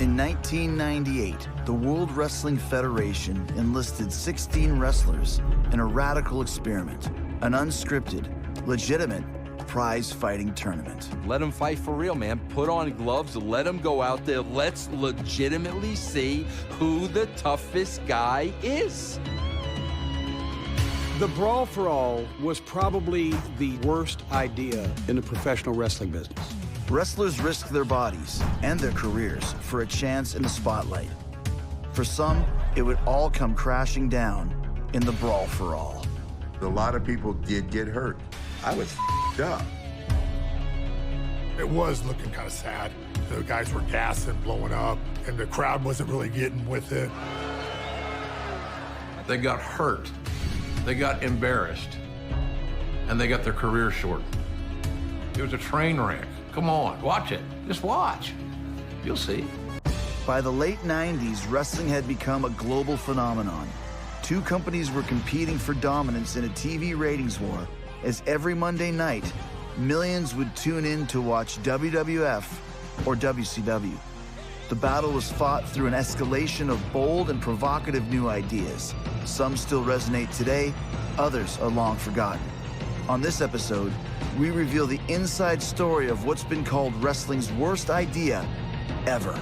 In 1998, the World Wrestling Federation enlisted 16 wrestlers in a radical experiment, an unscripted, legitimate prize fighting tournament. Let them fight for real, man. Put on gloves, let them go out there. Let's legitimately see who the toughest guy is. The Brawl for All was probably the worst idea in the professional wrestling business. Wrestlers risked their bodies and their careers for a chance in the spotlight. For some, it would all come crashing down in the Brawl for All. A lot of people did get hurt. I was f***ed up. It was looking kind of sad. The guys were gassing, blowing up, and the crowd wasn't really getting with it. They got hurt, they got embarrassed, and they got their career shortened. It was a train wreck. Come on, watch it. Just watch. You'll see. By the late 90s, wrestling had become a global phenomenon. Two companies were competing for dominance in a TV ratings war, as every Monday night, millions would tune in to watch WWF or WCW. The battle was fought through an escalation of bold and provocative new ideas. Some still resonate today, others are long forgotten. On this episode, we reveal the inside story of what's been called wrestling's worst idea ever.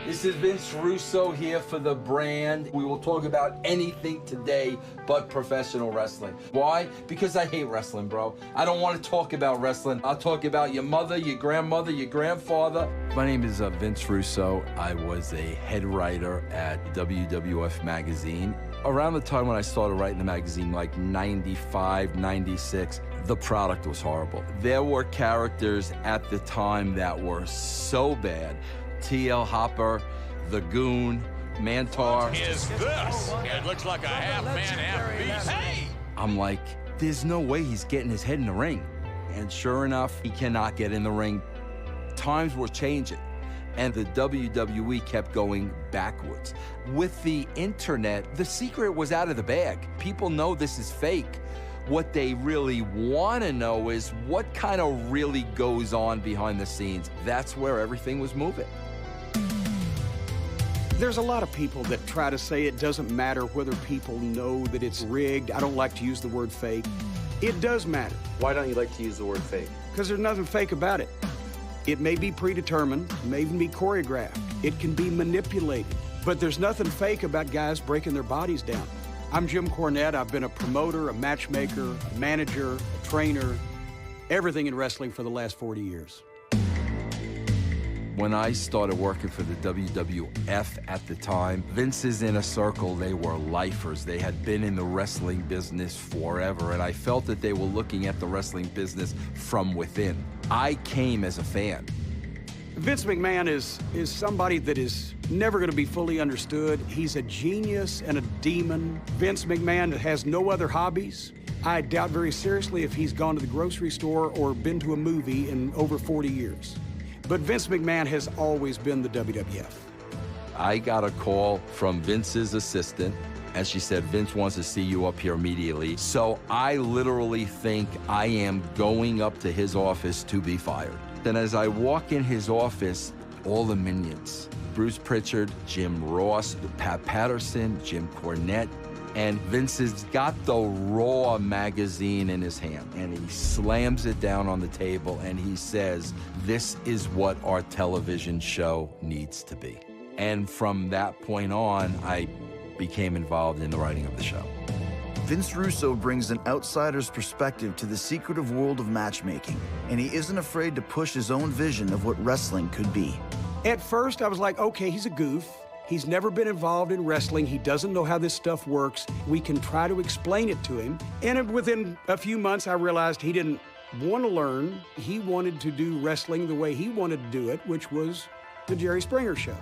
This is Vince Russo here for the brand. We will talk about anything today but professional wrestling. Why? Because I hate wrestling, bro. I don't want to talk about wrestling. I'll talk about your mother, your grandmother, your grandfather. My name is Vince Russo. I was a head writer at WWF magazine. Around the time when I started writing the magazine, like 95, 96, the product was horrible. There were characters at the time that were so bad. T.L. Hopper, The Goon, Mantar. What is this? It looks like a half-man, half-beast. Hey! I'm like, there's no way he's getting his head in the ring. And sure enough, he cannot get in the ring. Times were changing, and the WWE kept going backwards. With the internet, the secret was out of the bag. People know this is fake. What they really want to know is what kind of really goes on behind the scenes. That's where everything was moving. There's a lot of people that try to say it doesn't matter whether people know that it's rigged. I don't like to use the word fake. It does matter. Why don't you like to use the word fake? Because there's nothing fake about it. It may be predetermined, it may even be choreographed. It can be manipulated. But there's nothing fake about guys breaking their bodies down. I'm Jim Cornette. I've been a promoter, a matchmaker, a manager, a trainer, everything in wrestling for the last 40 years. When I started working for the WWF at the time, Vince's inner circle, they were lifers. They had been in the wrestling business forever, and I felt that they were looking at the wrestling business from within. I came as a fan. Vince McMahon is somebody that is never going to be fully understood. He's a genius and a demon. Vince McMahon has no other hobbies. I doubt very seriously if he's gone to the grocery store or been to a movie in over 40 years. But Vince McMahon has always been the WWF. I got a call from Vince's assistant, and she said, Vince wants to see you up here immediately. So I literally think I am going up to his office to be fired. Then as I walk in his office, all the minions, Bruce Pritchard, Jim Ross, Pat Patterson, Jim Cornette, and Vince has got the Raw magazine in his hand, and he slams it down on the table, and he says, this is what our television show needs to be. And from that point on, I became involved in the writing of the show. Vince Russo brings an outsider's perspective to the secretive world of matchmaking, and he isn't afraid to push his own vision of what wrestling could be. At first, I was like, okay, he's a goof. He's never been involved in wrestling. He doesn't know how this stuff works. We can try to explain it to him. And within a few months, I realized he didn't want to learn. He wanted to do wrestling the way he wanted to do it, which was the Jerry Springer Show.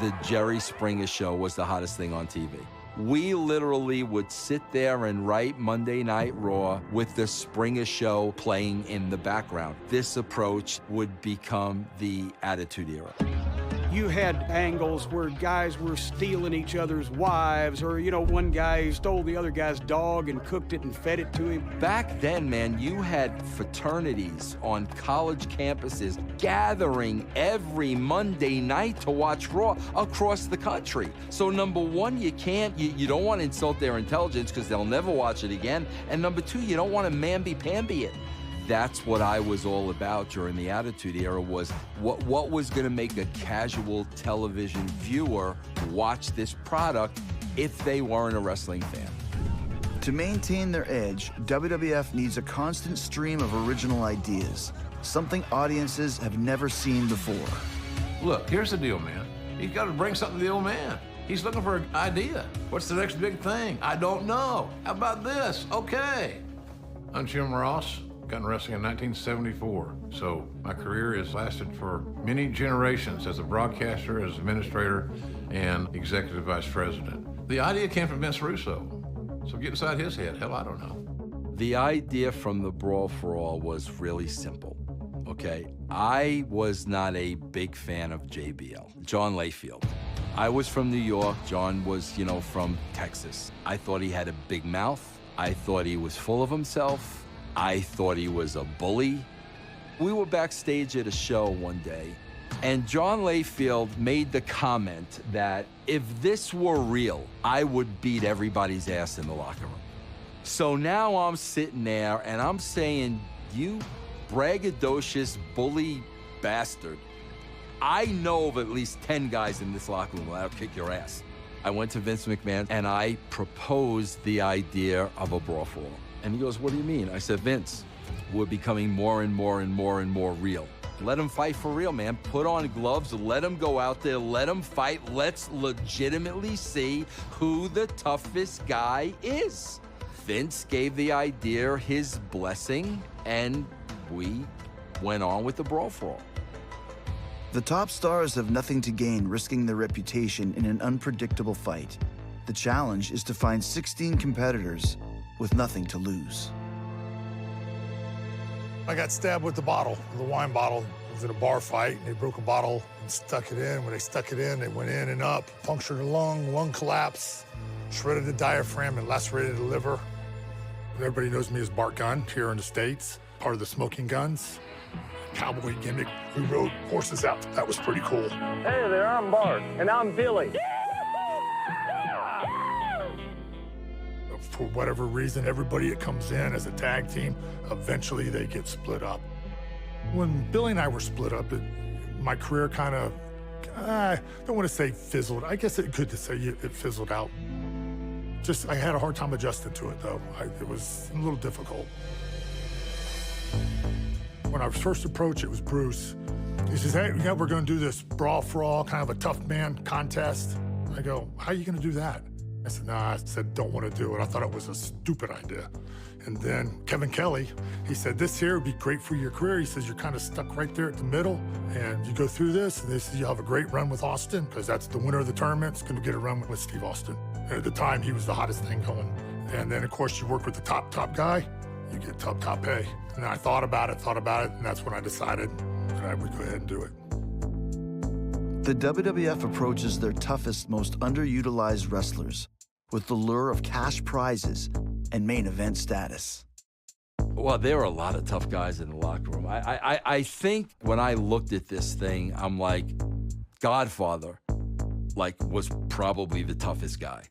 The Jerry Springer Show was the hottest thing on TV. We literally would sit there and write Monday Night Raw with the Springer Show playing in the background. This approach would become the Attitude Era. You had angles where guys were stealing each other's wives, or, you know, one guy stole the other guy's dog and cooked it and fed it to him. Back then, man, you had fraternities on college campuses gathering every Monday night to watch Raw across the country. So number one, you don't want to insult their intelligence because they'll never watch it again. And number two, you don't want to mamby-pamby it. That's what I was all about during the Attitude Era, was what was going to make a casual television viewer watch this product if they weren't a wrestling fan. To maintain their edge, WWF needs a constant stream of original ideas, something audiences have never seen before. Look, here's the deal, man. He's got to bring something to the old man. He's looking for an idea. What's the next big thing? I don't know. How about this? Okay. I'm Jim Ross. Got in wrestling in 1974, so my career has lasted for many generations as a broadcaster, as administrator, and executive vice president. The idea came from Vince Russo, so get inside his head. Hell, I don't know. The idea from the Brawl for All was really simple, okay? I was not a big fan of JBL, John Layfield. I was from New York. John was, from Texas. I thought he had a big mouth. I thought he was full of himself. I thought he was a bully. We were backstage at a show one day, and John Layfield made the comment that if this were real, I would beat everybody's ass in the locker room. So now I'm sitting there and I'm saying, you braggadocious bully bastard, I know of at least 10 guys in this locker room that'll kick your ass. I went to Vince McMahon and I proposed the idea of a Brawl for All. And he goes, what do you mean? I said, Vince, we're becoming more and more and more and more real. Let them fight for real, man. Put on gloves, let them go out there, let them fight. Let's legitimately see who the toughest guy is. Vince gave the idea his blessing, and we went on with the Brawl for All. The top stars have nothing to gain risking their reputation in an unpredictable fight. The challenge is to find 16 competitors with nothing to lose. I got stabbed with the bottle, the wine bottle. It was in a bar fight, and they broke a bottle and stuck it in. When they stuck it in, they went in and up, punctured a lung collapse, shredded the diaphragm, and lacerated the liver. Everybody knows me as Bart Gunn here in the States, part of the Smoking Guns. Cowboy gimmick. We rode horses out. That was pretty cool. Hey there, I'm Bart, and I'm Billy. For whatever reason, everybody that comes in as a tag team, eventually they get split up. When Billy and I were split up, my career kind of, I don't want to say fizzled. I guess it's good to say it fizzled out. I had a hard time adjusting to it, though. It was a little difficult. When I was first approached, it was Bruce. He says, hey, yeah, we're going to do this Brawl for All, kind of a tough man contest. I go, how are you going to do that? I said, nah, I said, don't want to do it. I thought it was a stupid idea. And then Kevin Kelly, he said, this here would be great for your career. He says, you're kind of stuck right there at the middle, and you go through this, and this, you'll have a great run with Austin, because that's the winner of the tournament. It's going to get a run with Steve Austin. And at the time, he was the hottest thing going. And then, of course, you work with the top guy, you get top pay. And I thought about it, and that's when I decided that I would go ahead and do it. The WWF approaches their toughest, most underutilized wrestlers with the lure of cash prizes and main event status. Well, there are a lot of tough guys in the locker room. I think when I looked at this thing, I'm like, Godfather, was probably the toughest guy.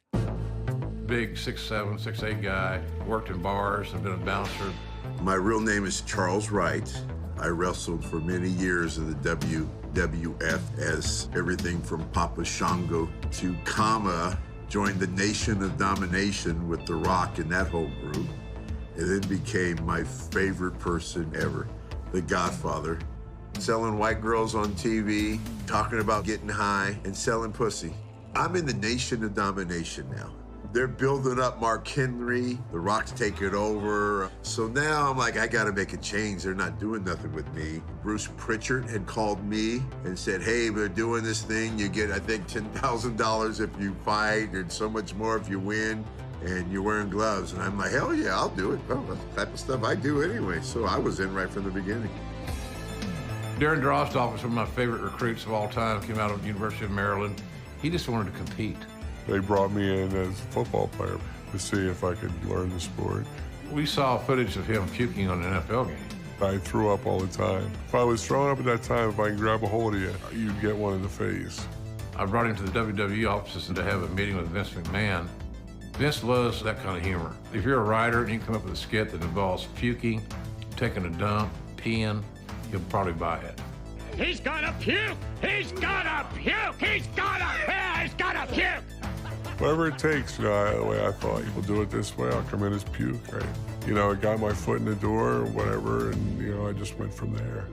Big 6'7", 6'8" guy, worked in bars and been a bouncer. My real name is Charles Wright. I wrestled for many years in the WWF as everything from Papa Shango to Kama. Joined the Nation of Domination with The Rock and that whole group. And then became my favorite person ever, the Godfather. Selling white girls on TV, talking about getting high, and selling pussy. I'm in the Nation of Domination now. They're building up Mark Henry, The Rock's taking over. So now I'm like, I gotta make a change. They're not doing nothing with me. Bruce Pritchard had called me and said, hey, we're doing this thing. You get, I think, $10,000 if you fight and so much more if you win. And you're wearing gloves. And I'm like, hell yeah, I'll do it. Well, that's the type of stuff I do anyway. So I was in right from the beginning. Darren Drozdov was one of my favorite recruits of all time, came out of the University of Maryland. He just wanted to compete. They brought me in as a football player to see if I could learn the sport. We saw footage of him puking on an NFL game. I threw up all the time. If I was throwing up at that time, if I can grab a hold of you, you'd get one in the face. I brought him to the WWE offices to have a meeting with Vince McMahon. Vince loves that kind of humor. If you're a writer and you come up with a skit that involves puking, taking a dump, peeing, he'll probably buy it. He's gonna puke! He's gonna puke! He's gonna puke! Whatever it takes, the way I thought, we'll do it this way, I'll come in as puke, right? I got my foot in the door or whatever, and, I just went from there.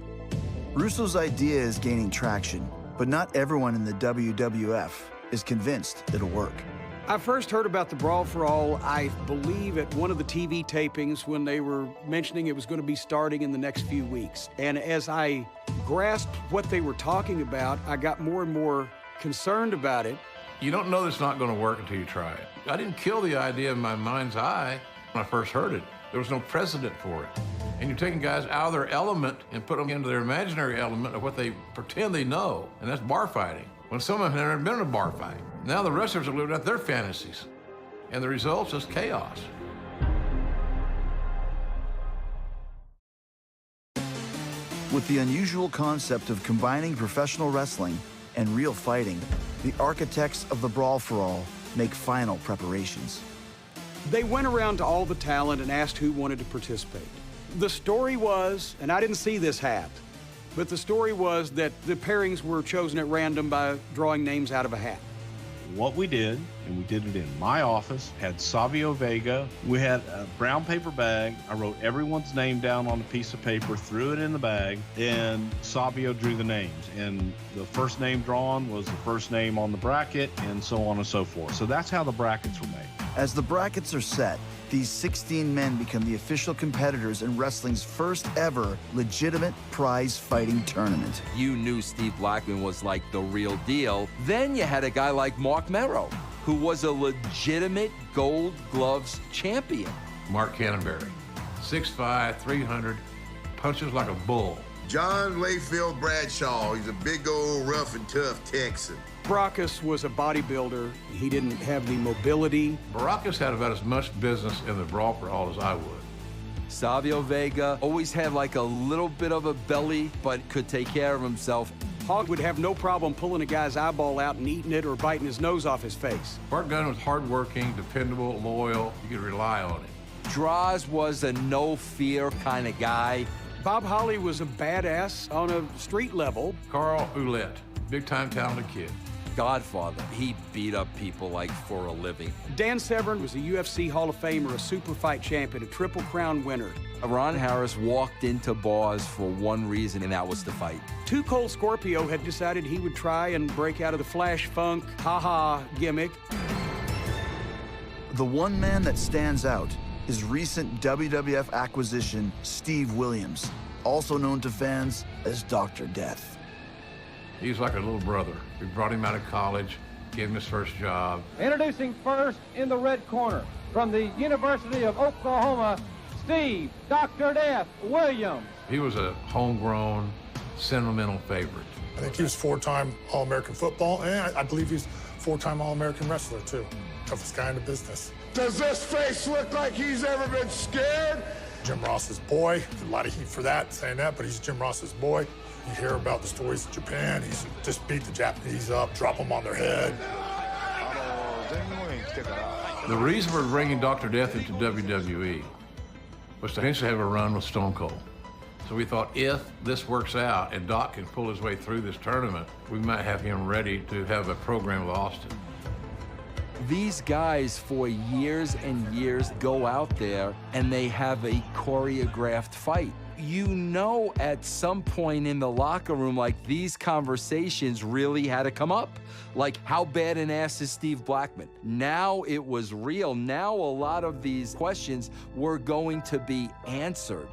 Russo's idea is gaining traction, but not everyone in the WWF is convinced it'll work. I first heard about the Brawl for All, I believe, at one of the TV tapings when they were mentioning it was going to be starting in the next few weeks. And as I grasped what they were talking about, I got more and more concerned about it. You don't know it's not going to work until you try it. I didn't kill the idea in my mind's eye when I first heard it. There was no precedent for it. And you're taking guys out of their element and put them into their imaginary element of what they pretend they know, and that's bar fighting. When some of them have never been in a bar fight. Now the wrestlers are living out their fantasies. And the result is chaos. With the unusual concept of combining professional wrestling and real fighting, the architects of the Brawl for All make final preparations. They went around to all the talent and asked who wanted to participate. The story was, and I didn't see this hat, but the story was that the pairings were chosen at random by drawing names out of a hat. What we did, and we did it in my office, had Savio Vega. We had a brown paper bag. I wrote everyone's name down on a piece of paper, threw it in the bag, and Savio drew the names. And the first name drawn was the first name on the bracket, and so on and so forth. So that's how the brackets were made. As the brackets are set, these 16 men become the official competitors in wrestling's first ever legitimate prize fighting tournament. You knew Steve Blackman was like the real deal. Then you had a guy like Mark Merrow, who was a legitimate Gold Gloves champion. Mark Canterbury, 6'5", 300, punches like a bull. John Layfield Bradshaw, he's a big old rough and tough Texan. Baracus was a bodybuilder. He didn't have the mobility. Baracus had about as much business in the Brawl for All as I would. Savio Vega always had like a little bit of a belly, but could take care of himself. Hogg would have no problem pulling a guy's eyeball out and eating it or biting his nose off his face. Bart Gunn was hardworking, dependable, loyal. You could rely on him. Droz was a no-fear kind of guy. Bob Holly was a badass on a street level. Carl Ouellette, big-time talented kid. Godfather. He beat up people like for a living. Dan Severn was a UFC Hall of Famer, a super fight champion, a Triple Crown winner. Ron Harris walked into bars for one reason, and that was to fight. Too Cold Scorpio had decided he would try and break out of the Flash Funk ha-ha gimmick. The one man that stands out is recent WWF acquisition Steve Williams, also known to fans as Dr. Death. He's like a little brother. We brought him out of college, gave him his first job. Introducing first in the red corner, from the University of Oklahoma, Steve Dr. Death Williams. He was a homegrown, sentimental favorite. I think he was 4-time All-American football, and I believe he's 4-time All-American wrestler, too. Toughest guy in the business. Does this face look like he's ever been scared? Jim Ross's boy. A lot of heat for that, saying that, but he's Jim Ross's boy. You hear about the stories in Japan. He's just beat the Japanese up, drop them on their head. The reason for bringing Dr. Death into WWE was to eventually have a run with Stone Cold. So we thought if this works out and Doc can pull his way through this tournament, we might have him ready to have a program with Austin. These guys for years and years go out there and they have a choreographed fight. You know at some point in the locker room, like, these conversations really had to come up. Like, how bad an ass is Steve Blackman? Now it was real. Now a lot of these questions were going to be answered.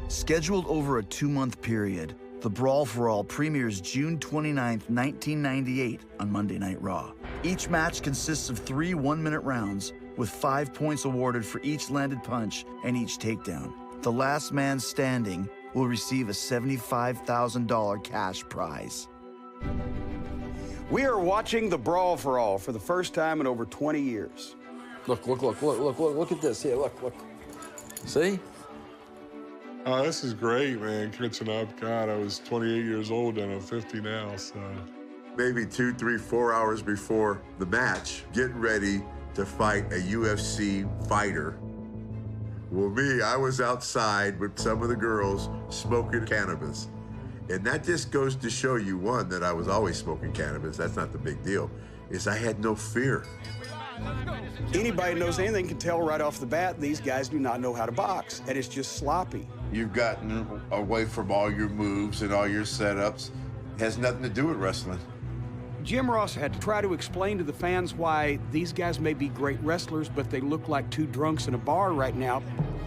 Scheduled over a 2-month period, the Brawl for All premieres June 29th, 1998 on Monday Night Raw. Each match consists of 3 one-minute rounds with 5 points awarded for each landed punch and each takedown. The last man standing will receive a $75,000 cash prize. We are watching the Brawl for All for the first time in over 20 years. Look at this. Here, look. See? Oh, this is great, man. Catching up. God, I was 28 years old and I'm 50 now, so. Maybe 2, 3, 4 hours before the match, getting ready to fight a UFC fighter. Well, I was outside with some of the girls smoking cannabis. And that just goes to show you, one, that I was always smoking cannabis. That's not the big deal. Is I had no fear. Anybody who knows anything can tell right off the bat, these guys do not know how to box, and it's just sloppy. You've gotten away from all your moves and all your setups. It has nothing to do with wrestling. Jim Ross had to try to explain to the fans why these guys may be great wrestlers, but they look like two drunks in a bar right now.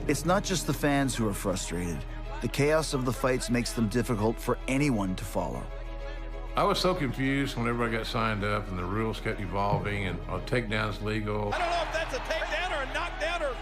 It's not just the fans who are frustrated. The chaos of the fights makes them difficult for anyone to follow. I was so confused when everybody got signed up and the rules kept evolving and takedown's legal. I don't know if that's a takedown or a knockdown or...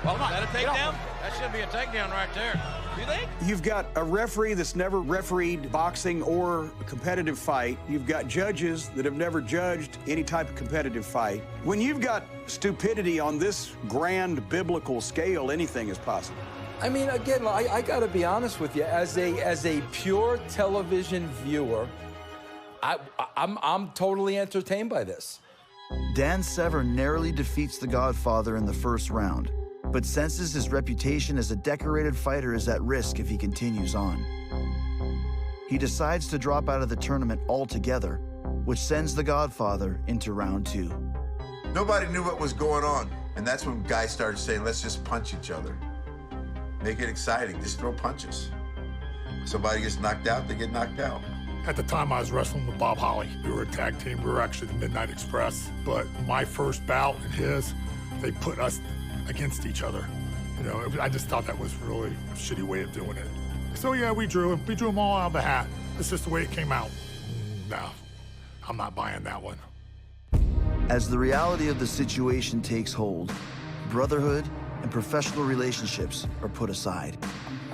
Well, is that a takedown? That should be a takedown right there. You think? You've got a referee that's never refereed boxing or a competitive fight. You've got judges that have never judged any type of competitive fight. When you've got stupidity on this grand biblical scale, anything is possible. I mean, again, I got to be honest with you. As a pure television viewer, I'm totally entertained by this. Dan Severn narrowly defeats the Godfather in the first round, but senses his reputation as a decorated fighter is at risk if he continues on. He decides to drop out of the tournament altogether, which sends the Godfather into round 2. Nobody knew what was going on, and that's when guys started saying, let's just punch each other. Make it exciting, just throw punches. Somebody gets knocked out, they get knocked out. At the time, I was wrestling with Bob Holly. We were a tag team. We were actually the Midnight Express. But my first bout and his, they put us against each other. You know, I just thought that was really a shitty way of doing it. So yeah, we drew him. We drew them all out of the hat. It's just the way it came out. No, I'm not buying that one. As the reality of the situation takes hold, brotherhood and professional relationships are put aside.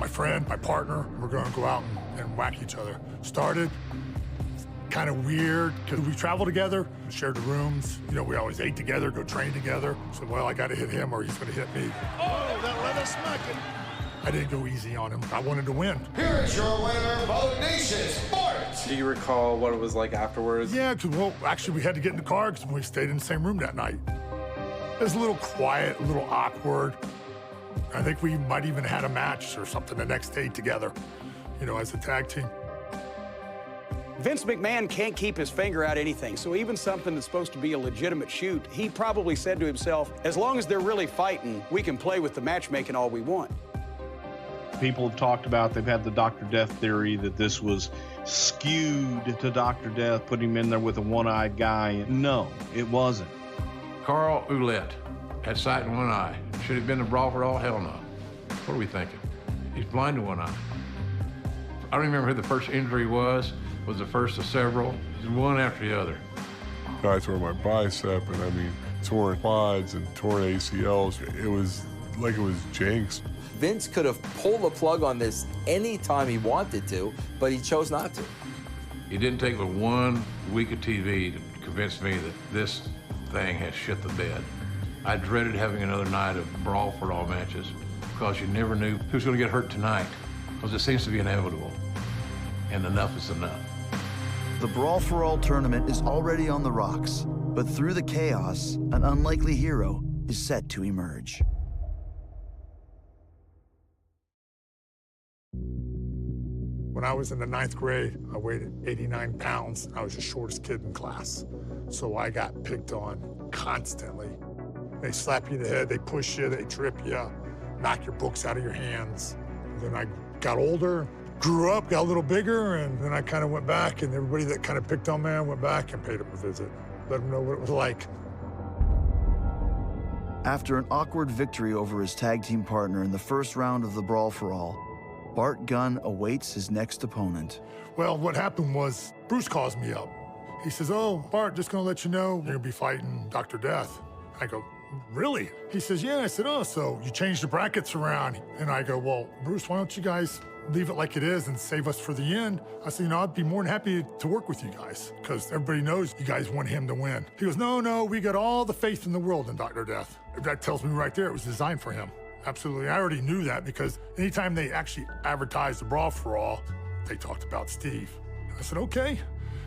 My friend, my partner, we're gonna go out and whack each other. Started kind of weird, because we traveled together, shared the rooms. You know, we always ate together, go train together. So, well, I gotta hit him or he's gonna hit me. Oh, that leather smacking. I didn't go easy on him. I wanted to win. Here's your winner, Vote Nation Sports. Do you recall what it was like afterwards? Yeah, because, well, actually, we had to get in the car because we stayed in the same room that night. It was a little quiet, a little awkward. I think we might even had a match or something the next day together, you know, as a tag team. Vince McMahon can't keep his finger out anything, so even something that's supposed to be a legitimate shoot, he probably said to himself, as long as they're really fighting, we can play with the matchmaking all we want. People have talked about, they've had the Dr. Death theory that this was skewed to Dr. Death, putting him in there with a one-eyed guy. No, it wasn't. Carl Ouellette had sight in one eye. Should have been a Brawl for All? Hell no. What are we thinking? He's blind to one eye. I don't remember who the first injury was the first of several. He's one after the other. I tore my bicep, and I mean, torn quads and torn ACLs. It was like it was jinxed. Vince could have pulled the plug on this anytime he wanted to, but he chose not to. It didn't take but 1 week of TV to convince me that this thing has shit the bed. I dreaded having another night of Brawl for All matches because you never knew who's going to get hurt tonight, because it seems to be inevitable, and enough is enough. The Brawl for All tournament is already on the rocks, but through the chaos, an unlikely hero is set to emerge. When I was in the 9th grade, I weighed 89 pounds. I was the shortest kid in class. So I got picked on constantly. They slap you in the head, they push you, they trip you, knock your books out of your hands. And then I got older, grew up, got a little bigger, and then I kind of went back, and everybody that kind of picked on me, I went back and paid them a visit. Let them know what it was like. After an awkward victory over his tag team partner in the first round of the Brawl for All, Bart Gunn awaits his next opponent. Well, what happened was, Bruce calls me up. He says, oh, Bart, just gonna let you know, you're gonna be fighting Dr. Death. I go, really? He says, yeah. I said, oh, so you changed the brackets around. And I go, well, Bruce, why don't you guys leave it like it is and save us for the end? I said, I'd be more than happy to work with you guys because everybody knows you guys want him to win. He goes, no, we got all the faith in the world in Dr. Death. That tells me right there it was designed for him. Absolutely. I already knew that because anytime they actually advertised the Brawl for All, they talked about Steve. I said, okay.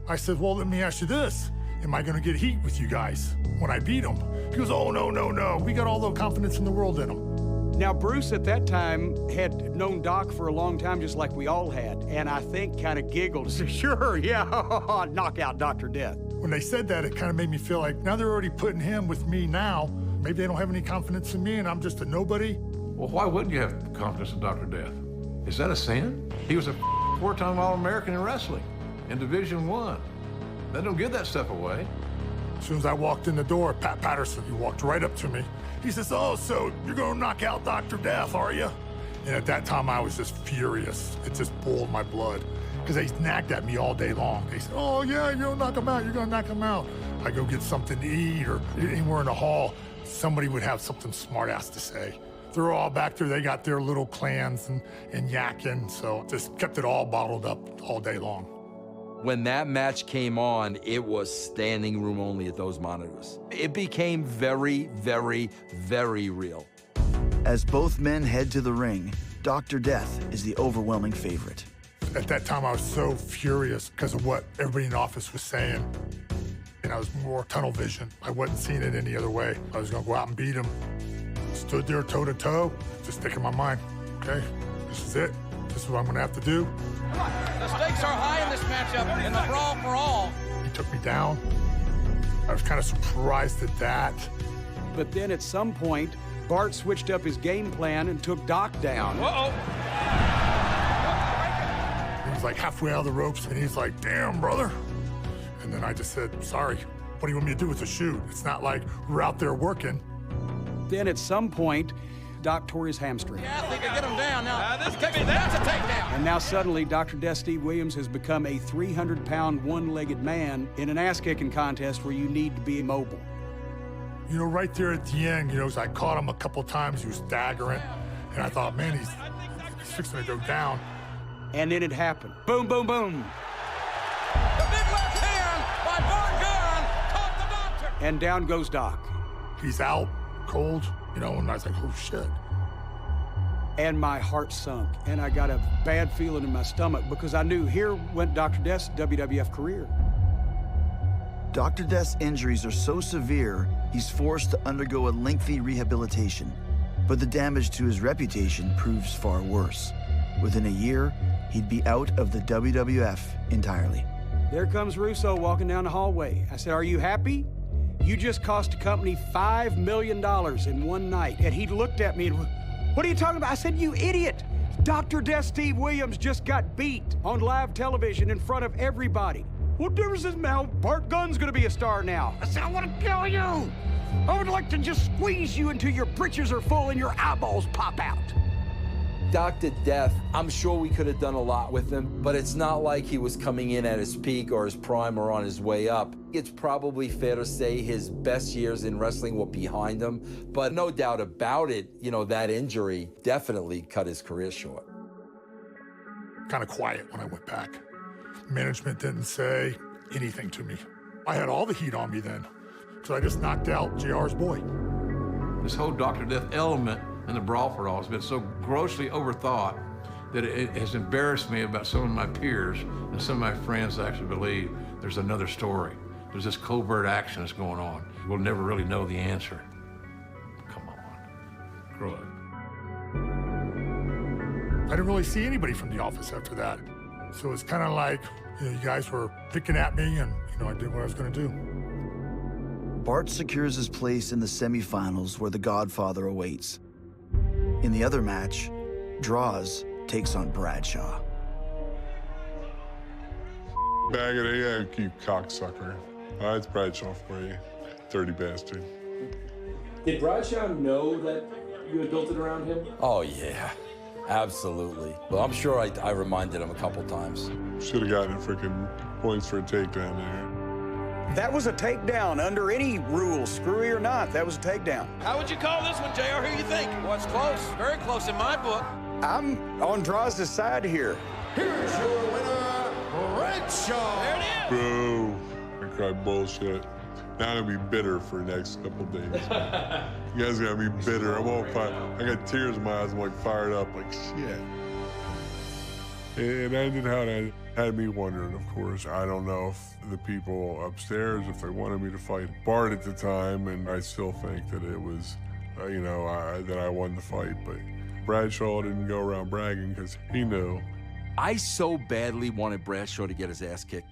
I said, well, let me ask you this. Am I gonna get heat with you guys when I beat him? He goes, oh, no. We got all the confidence in the world in him. Now, Bruce at that time had known Doc for a long time, just like we all had, and I think kind of giggled and said, sure, yeah, knock out Dr. Death. When they said that, it kind of made me feel like now they're already putting him with me now. Maybe they don't have any confidence in me and I'm just a nobody. Well, why wouldn't you have confidence in Dr. Death? Is that a sin? He was a four-time All-American in wrestling in Division I. They don't give that stuff away. As soon as I walked in the door, Pat Patterson, he walked right up to me. He says, oh, so you're gonna knock out Dr. Death, are you? And at that time, I was just furious. It just boiled my blood because they nagged at me all day long. They said, oh, yeah, you're gonna knock him out, you're gonna knock him out. I go get something to eat or anywhere in the hall, somebody would have something smart-ass to say. They're all back there, they got their little clans and yakking, so just kept it all bottled up all day long. When that match came on, it was standing room only at those monitors. It became very, very, very real. As both men head to the ring, Dr. Death is the overwhelming favorite. At that time, I was so furious because of what everybody in the office was saying. And I was more tunnel vision. I wasn't seeing it any other way. I was gonna go out and beat him. Stood there toe-to-toe, just thinking in my mind, okay, this is it. This is what I'm gonna have to do. Come on. The stakes are high in this matchup in the Brawl for All. He took me down. I was kind of surprised at that. But then at some point, Bart switched up his game plan and took Doc down. Uh-oh. He was like halfway out of the ropes, and he's like, damn, brother. And then I just said, sorry, what do you want me to do? It's a shoot. It's not like we're out there working. Then at some point, Doc tore his hamstring. Yeah, they could get him down. Now, that's a takedown. And now suddenly, Dr. Death Steve Williams has become a 300-pound, one-legged man in an ass-kicking contest where you need to be mobile. You know, right there at the end, as I caught him a couple times, he was staggering. And I thought, man, he's fixing to go down. And then it happened. Boom, boom, boom. The big left hand by Bart Gunn caught the Doctor. And down goes Doc. He's out, cold, and I was like, oh, shit. And my heart sunk, and I got a bad feeling in my stomach because I knew here went Dr. Death's WWF career. Dr. Death's injuries are so severe, he's forced to undergo a lengthy rehabilitation. But the damage to his reputation proves far worse. Within a year, he'd be out of the WWF entirely. There comes Russo walking down the hallway. I said, are you happy? You just cost the company $5 million in one night. And he looked at me and, what are you talking about? I said, you idiot. Dr. Death Steve Williams just got beat on live television in front of everybody. What difference does it make? Bart Gunn's gonna be a star now. I said, I want to kill you. I would like to just squeeze you until your britches are full and your eyeballs pop out. Dr. Death, I'm sure we could have done a lot with him, but it's not like he was coming in at his peak or his prime or on his way up. It's probably fair to say his best years in wrestling were behind him, but no doubt about it, that injury definitely cut his career short. Kind of quiet when I went back. Management didn't say anything to me. I had all the heat on me then, because I just knocked out JR's boy. This whole Dr. Death element in the Brawl for All has been so grossly overthought that it has embarrassed me about some of my peers and some of my friends that actually believe there's another story. There's this covert action that's going on. We'll never really know the answer. Come on, grow up. I didn't really see anybody from the office after that. So it's kind of like, you guys were picking at me and, I did what I was gonna do. Bart secures his place in the semifinals where the Godfather awaits. In the other match, Draws takes on Bradshaw. Bag of it, you cocksucker. It's Bradshaw for you, dirty bastard. Did Bradshaw know that you had built it around him? Oh, yeah, absolutely. Well, I'm sure I reminded him a couple times. Should have gotten freaking points for a takedown there. That was a takedown under any rules, screwy or not. That was a takedown. How would you call this one, JR? Who you think? Well, it's close. Very close in my book. I'm on Draws' side here. Here's your winner, Bradshaw. There it is. Boo. I cried bullshit. Now I'm gonna be bitter for the next couple days. You guys are gonna be bitter. I'm all fired. I got tears in my eyes. I'm like fired up, like shit. It ended how it ended. Had me wondering, of course. I don't know if the people upstairs, if they wanted me to fight Bart at the time, and I still think that it was, that I won the fight. But Bradshaw didn't go around bragging because he knew. I so badly wanted Bradshaw to get his ass kicked.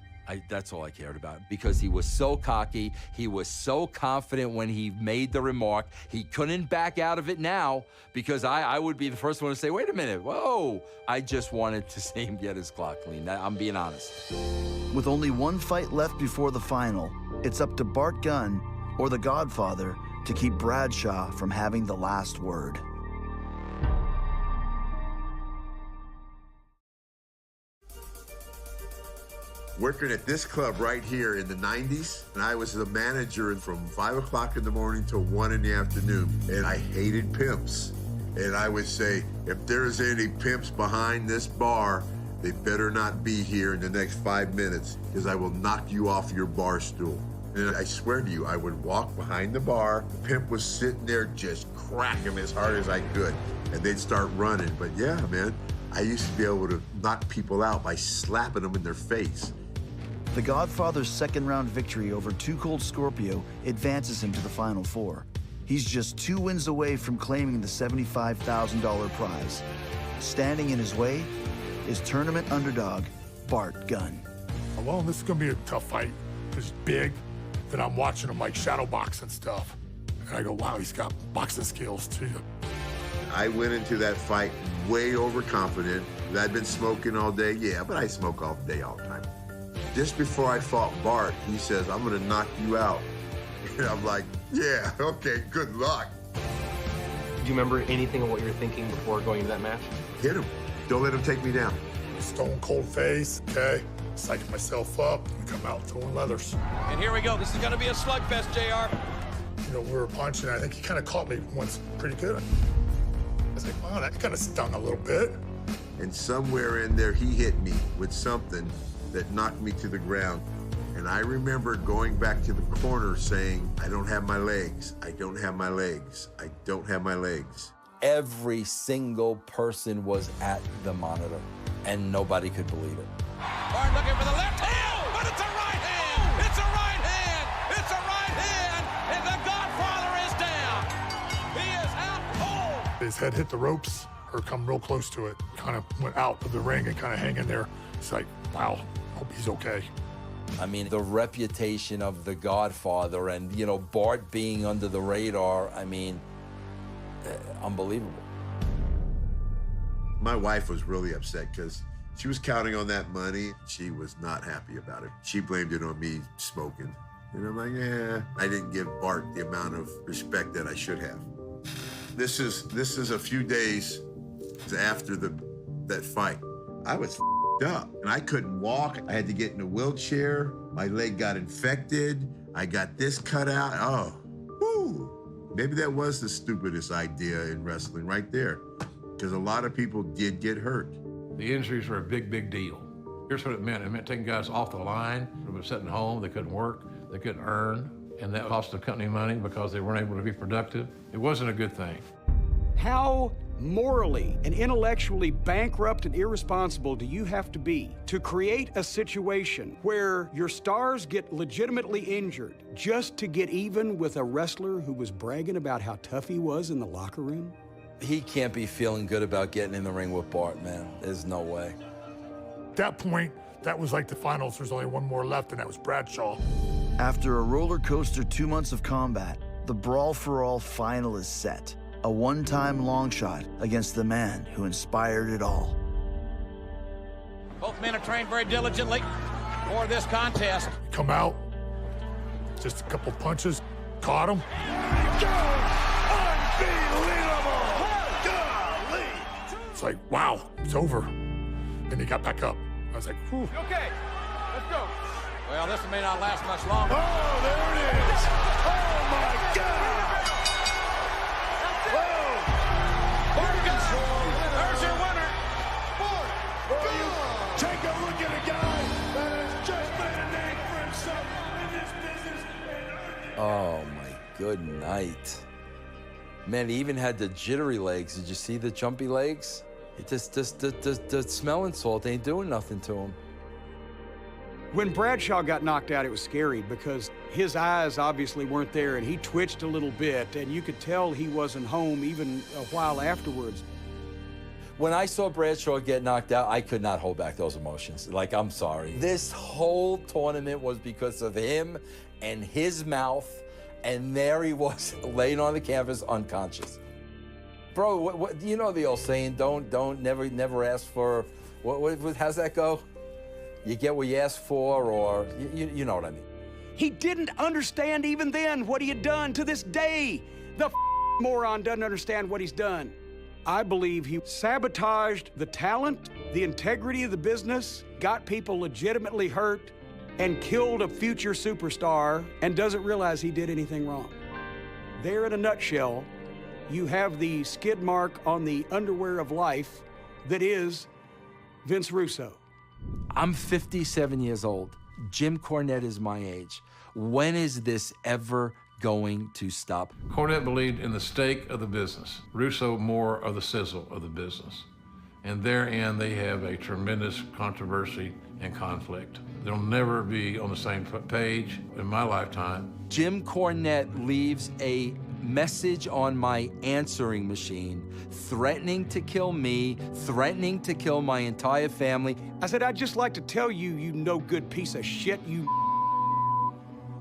That's all I cared about, because he was so cocky. He was so confident when he made the remark. He couldn't back out of it now, because I would be the first one to say, wait a minute, whoa. I just wanted to see him get his clock clean. I'm being honest. With only one fight left before the final, it's up to Bart Gunn or the Godfather to keep Bradshaw from having the last word. Working at this club right here in the 90s, and I was the manager from 5 o'clock in the morning till 1 in the afternoon, and I hated pimps. And I would say, if there's any pimps behind this bar, they better not be here in the next 5 minutes, because I will knock you off your bar stool. And I swear to you, I would walk behind the bar, the pimp was sitting there just crack him as hard as I could, and they'd start running. But yeah, man, I used to be able to knock people out by slapping them in their face. The Godfather's second-round victory over Too Cold Scorpio advances him to the Final Four. He's just 2 wins away from claiming the $75,000 prize. Standing in his way is tournament underdog Bart Gunn. Well, this is going to be a tough fight. He's big. Then I'm watching him like shadow box and stuff. And I go, wow, he's got boxing skills too. I went into that fight way overconfident. I'd been smoking all day. Yeah, but I smoke all day, all the time. Just before I fought Bart, he says, I'm gonna knock you out. And I'm like, yeah, okay, good luck. Do you remember anything of what you were thinking before going into that match? Hit him. Don't let him take me down. Stone cold face, okay? Psyching myself up and come out throwing leathers. And here we go. This is gonna be a slugfest, JR. We were punching. I think he kind of caught me once pretty good. I was like, wow, that kind of stung a little bit. And somewhere in there, he hit me with something that knocked me to the ground. And I remember going back to the corner saying, I don't have my legs. I don't have my legs. I don't have my legs. Every single person was at the monitor, and nobody could believe it. Bart looking for the left hand, but it's a right hand. It's a right hand. It's a right hand, and the Godfather is down. He is out cold. His head hit the ropes or come real close to it. Kind of went out of the ring and kind of hanging there. It's like, wow, hope he's okay. I mean, the reputation of the Godfather and, Bart being under the radar, I mean, unbelievable. My wife was really upset because she was counting on that money. She was not happy about it. She blamed it on me smoking. And I'm like, yeah, I didn't give Bart the amount of respect that I should have. This is a few days after that fight. I was up and I couldn't walk. I had to get in a wheelchair. My leg got infected. I got this cut out. Oh, whoo. Maybe that was the stupidest idea in wrestling right there, because a lot of people did get hurt. The injuries were a big, big deal. Here's what it meant. It meant taking guys off the line. They were sitting home. They couldn't work. They couldn't earn. And that cost the company money because they weren't able to be productive. It wasn't a good thing. How morally and intellectually bankrupt and irresponsible do you have to be to create a situation where your stars get legitimately injured just to get even with a wrestler who was bragging about how tough he was in the locker room? He can't be feeling good about getting in the ring with Bart, man. There's no way. At that point, that was like the finals. There's only one more left, and that was Bradshaw. After a roller coaster 2 months of combat, the Brawl for All final is set. A one-time long shot against the man who inspired it all. Both men have trained very diligently for this contest. Come out, just a couple punches, caught him. Unbelievable! It's like, wow, it's over. And he got back up. I was like, whew. Okay, let's go. Well, this may not last much longer. Oh, there it is. Oh, my God. Whoa. There's your winner. Take a look at a guy that has just made a name for himself in this business. Oh, my good night. Man, he even had the jittery legs. Did you see the jumpy legs? It just the smelling salt ain't doing nothing to him. When Bradshaw got knocked out, it was scary because his eyes obviously weren't there, and he twitched a little bit, and you could tell he wasn't home even a while afterwards. When I saw Bradshaw get knocked out, I could not hold back those emotions. Like, I'm sorry. This whole tournament was because of him and his mouth, and there he was laying on the canvas unconscious. Bro, what you know the old saying, never ask for, how's that go? You get what you ask for, or you know what I mean. He didn't understand even then what he had done. To this day, the moron doesn't understand what he's done. I believe he sabotaged the talent, the integrity of the business, got people legitimately hurt, and killed a future superstar, and doesn't realize he did anything wrong. There, in a nutshell, you have the skid mark on the underwear of life that is Vince Russo. I'm 57 years old. Jim Cornette is my age. When is this ever going to stop? Cornette believed in the steak of the business. Russo more of the sizzle of the business. And therein they have a tremendous controversy and conflict. They'll never be on the same page in my lifetime. Jim Cornette leaves a message on my answering machine, threatening to kill me, threatening to kill my entire family. I said, I'd just like to tell you, you no good piece of shit, you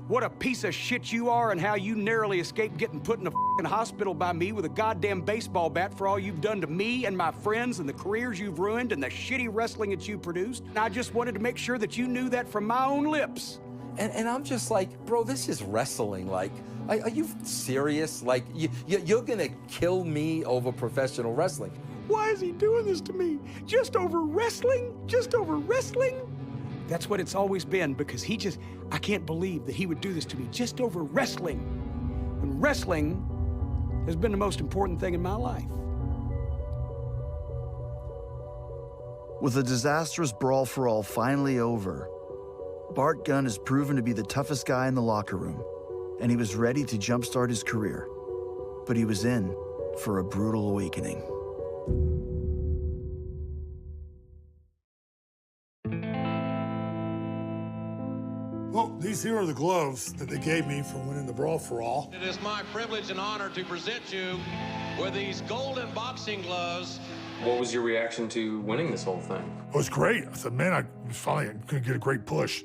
what a piece of shit you are, and how you narrowly escaped getting put in a fucking hospital by me with a goddamn baseball bat for all you've done to me and my friends and the careers you've ruined and the shitty wrestling that you produced. And I just wanted to make sure that you knew that from my own lips. And I'm just like, bro, this is wrestling. Like, are you serious? Like, you're gonna kill me over professional wrestling? Why is he doing this to me? Just over wrestling? Just over wrestling? That's what it's always been, because I can't believe that he would do this to me just over wrestling. And wrestling has been the most important thing in my life. With the disastrous Brawl for All finally over, Bart Gunn has proven to be the toughest guy in the locker room, and he was ready to jumpstart his career. But he was in for a brutal awakening. Well, these here are the gloves that they gave me for winning the Brawl for All. It is my privilege and honor to present you with these golden boxing gloves. What was your reaction to winning this whole thing? It was great. I said, man, I was finally going to get a great push.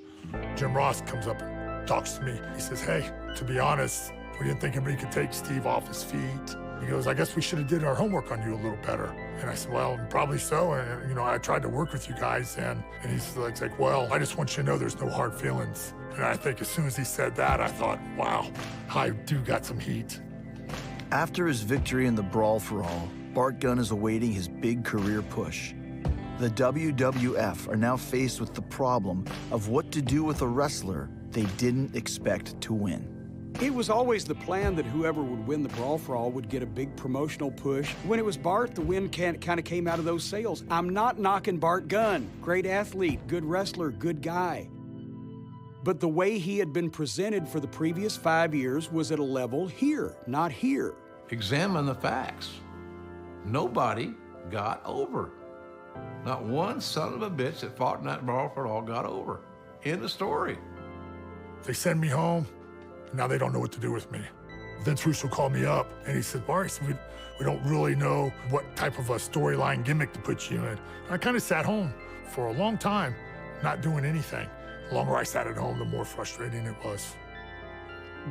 Jim Ross comes up and talks to me. He says, hey, to be honest, we didn't think anybody could take Steve off his feet. He goes, I guess we should have did our homework on you a little better. And I said, well, probably so. And, you know, I tried to work with you guys. And he's like, well, I just want you to know there's no hard feelings. And I think as soon as he said that, I thought, wow, I do got some heat. After his victory in the Brawl for All, Bart Gunn is awaiting his big career push. The WWF are now faced with the problem of what to do with a wrestler they didn't expect to win. It was always the plan that whoever would win the Brawl for All would get a big promotional push. When it was Bart, the win kind of came out of those sales. I'm not knocking Bart Gunn. Great athlete, good wrestler, good guy. But the way he had been presented for the previous 5 years was at a level here, not here. Examine the facts. Nobody got over. Not one son of a bitch that fought in that Brawl for All got over. End of story. They send me home, and now they don't know what to do with me. Vince Russo called me up, and he said, Bart, we don't really know what type of a storyline gimmick to put you in. And I kind of sat home for a long time, not doing anything. The longer I sat at home, the more frustrating it was.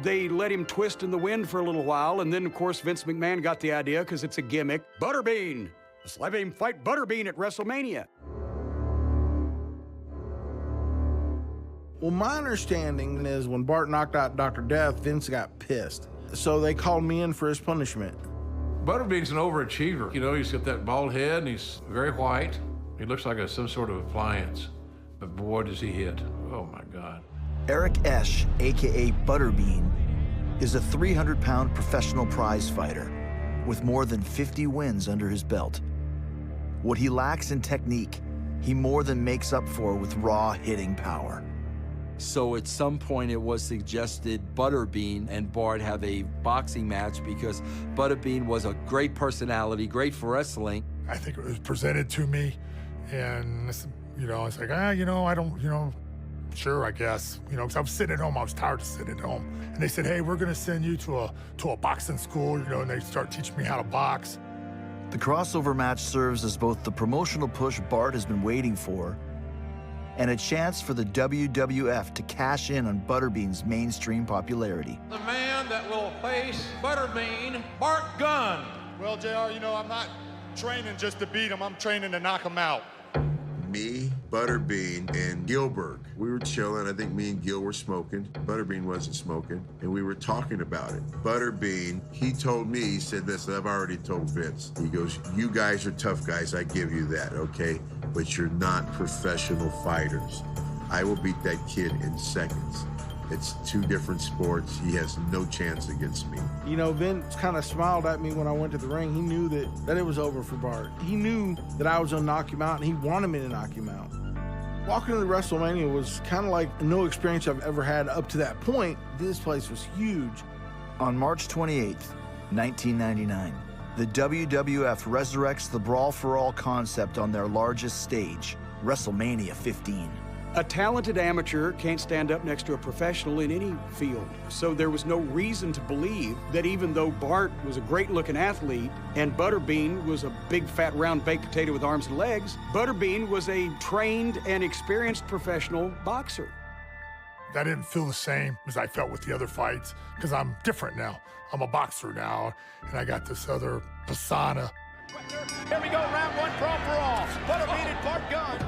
They let him twist in the wind for a little while, and then, of course, Vince McMahon got the idea, because it's a gimmick. Butterbean! Let's let him fight Butterbean at WrestleMania. Well, my understanding is when Bart knocked out Dr. Death, Vince got pissed. So they called me in for his punishment. Butterbean's an overachiever. You know, he's got that bald head, and he's very white. He looks like some sort of appliance. But boy, does he hit. Oh, my God. Eric Esch, aka Butterbean, is a 300-pound professional prize fighter with more than 50 wins under his belt. What he lacks in technique, he more than makes up for with raw hitting power. So at some point it was suggested Butterbean and Bart have a boxing match because Butterbean was a great personality, great for wrestling. I think it was presented to me, and it's like, I don't, sure, I guess, because I was sitting at home. I was tired of sitting at home, and they said, hey, we're going to send you to a boxing school, and they start teaching me how to box. The crossover match serves as both the promotional push Bart has been waiting for and a chance for the WWF to cash in on Butterbean's mainstream popularity. The man that will face Butterbean, Bart Gunn. Well, JR, I'm not training just to beat him. I'm training to knock him out. Me, Butterbean, and Gilbert. We were chilling. I think me and Gil were smoking. Butterbean wasn't smoking, and we were talking about it. Butterbean, he told me, he said this, I've already told Vince. He goes, you guys are tough guys, I give you that, okay? But you're not professional fighters. I will beat that kid in seconds. It's two different sports. He has no chance against me. Vince kind of smiled at me when I went to the ring. He knew that it was over for Bart. He knew that I was gonna knock him out, and he wanted me to knock him out. Walking into WrestleMania was kind of like no experience I've ever had up to that point. This place was huge. On March 28th, 1999, the WWF resurrects the Brawl for All concept on their largest stage, WrestleMania 15. A talented amateur can't stand up next to a professional in any field. So there was no reason to believe that even though Bart was a great-looking athlete and Butterbean was a big, fat, round baked potato with arms and legs, Butterbean was a trained and experienced professional boxer. I didn't feel the same as I felt with the other fights because I'm different now. I'm a boxer now, and I got this other persona. Here we go, round one, Brawl for All. Butterbean and Bart Gunn.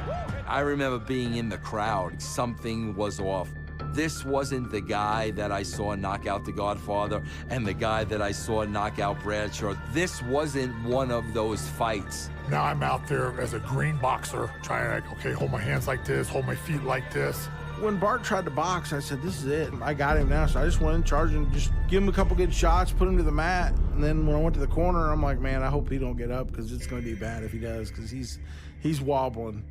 I remember being in the crowd. Something was off. This wasn't the guy that I saw knock out the Godfather and the guy that I saw knock out Bradshaw. This wasn't one of those fights. Now I'm out there as a green boxer, trying to, okay, hold my hands like this, hold my feet like this. When Bart tried to box, I said, this is it. I got him now, so I just went in, charged him, just give him a couple good shots, put him to the mat. And then when I went to the corner, I'm like, man, I hope he don't get up because it's going to be bad if he does because he's wobbling.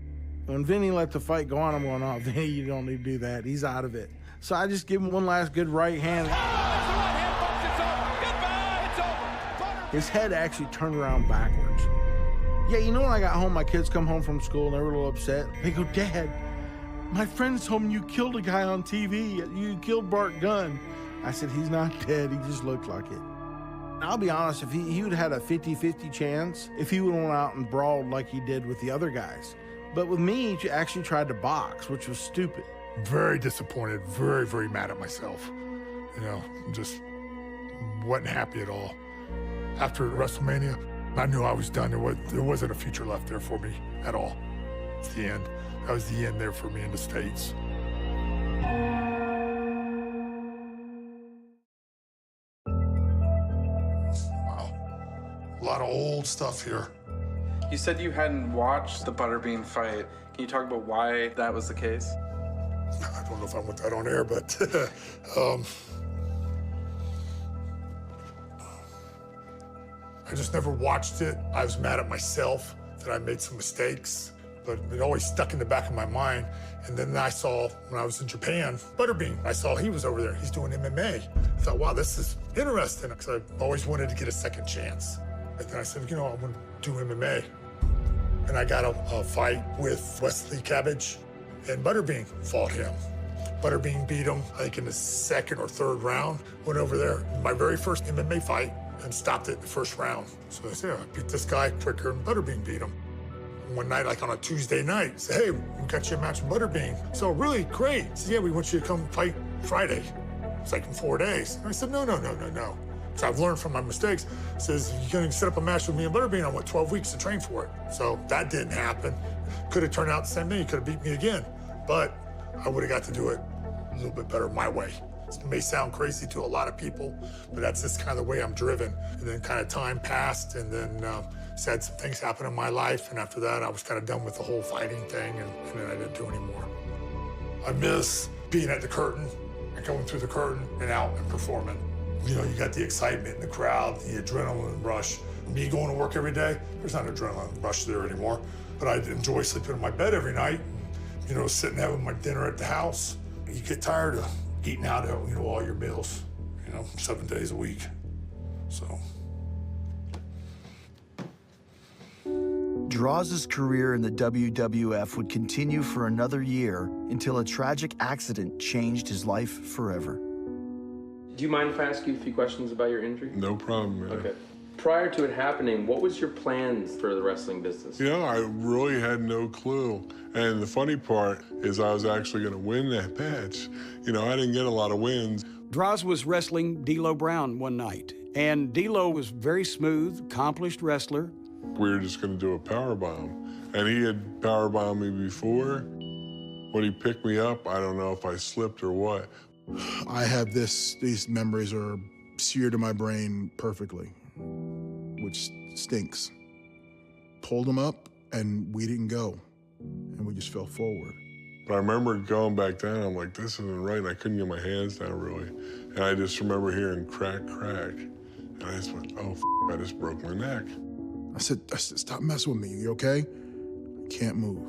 When Vinny let the fight go on, I'm going, oh, Vinny, you don't need to do that. He's out of it. So I just give him one last good right hand. His head actually turned around backwards. Yeah, when I got home, my kids come home from school and they were a little upset. They go, Dad, my friends told me you killed a guy on TV. You killed Bart Gunn. I said, he's not dead. He just looked like it. I'll be honest, if he would have had a 50-50 chance if he would have went out and brawled like he did with the other guys. But with me, he actually tried to box, which was stupid. Very disappointed, very, very mad at myself. Just wasn't happy at all. After WrestleMania, I knew I was done. There wasn't a future left there for me at all. It's the end. That was the end there for me in the States. Wow. A lot of old stuff here. You said you hadn't watched the Butterbean fight. Can you talk about why that was the case? I don't know if I want that on air, but I just never watched it. I was mad at myself that I made some mistakes, but it always stuck in the back of my mind. And then I saw, when I was in Japan, Butterbean. I saw he was over there. He's doing MMA. I thought, wow, this is interesting, because I've always wanted to get a second chance. And then I said, I want to do MMA. And I got a fight with Wesley Cabbage, and Butterbean fought him. Butterbean beat him, I think, in the second or third round. Went over there, my very first MMA fight, and stopped it in the first round. So I said, I beat this guy quicker than Butterbean beat him. One night, like on a Tuesday night, said, hey, we got you a match with Butterbean. So really great. He said, yeah, we want you to come fight Friday. It's like in 4 days. And I said, no. So I've learned from my mistakes. He says, you're gonna set up a match with me and Butterbean. I want 12 weeks to train for it. So that didn't happen. Could have turned out the same thing. He could have beat me again. But I would have got to do it a little bit better my way. It may sound crazy to a lot of people, but that's just kind of the way I'm driven. And then kind of time passed, and then had some things happen in my life. And after that, I was kind of done with the whole fighting thing, and then I didn't do anymore. I miss being at the curtain and going through the curtain and out and performing. You know, you got the excitement in the crowd, the adrenaline rush. Me going to work every day, there's not an adrenaline rush there anymore. But I enjoy sleeping in my bed every night, you know, sitting there with my dinner at the house. You get tired of eating out, you know, all your meals, you know, 7 days a week. So. Droz' career in the WWF would continue for another year until a tragic accident changed his life forever. Do you mind if I ask you a few questions about your injury? No problem, man. Okay. Prior to it happening, what was your plans for the wrestling business? You know, I really had no clue. And the funny part is I was actually going to win that match. You know, I didn't get a lot of wins. Droz was wrestling D'Lo Brown one night, and D'Lo was very smooth, accomplished wrestler. We were just going to do a powerbomb. And he had powerbombed me before. When he picked me up, I don't know if I slipped or what. I have these memories are seared in my brain perfectly, which stinks. Pulled him up and we didn't go, and we just fell forward. But I remember going back down, I'm like, this isn't right, and I couldn't get my hands down really. And I just remember hearing crack, crack. And I just went, oh, I just broke my neck. I said, stop messing with me, you okay? I can't move.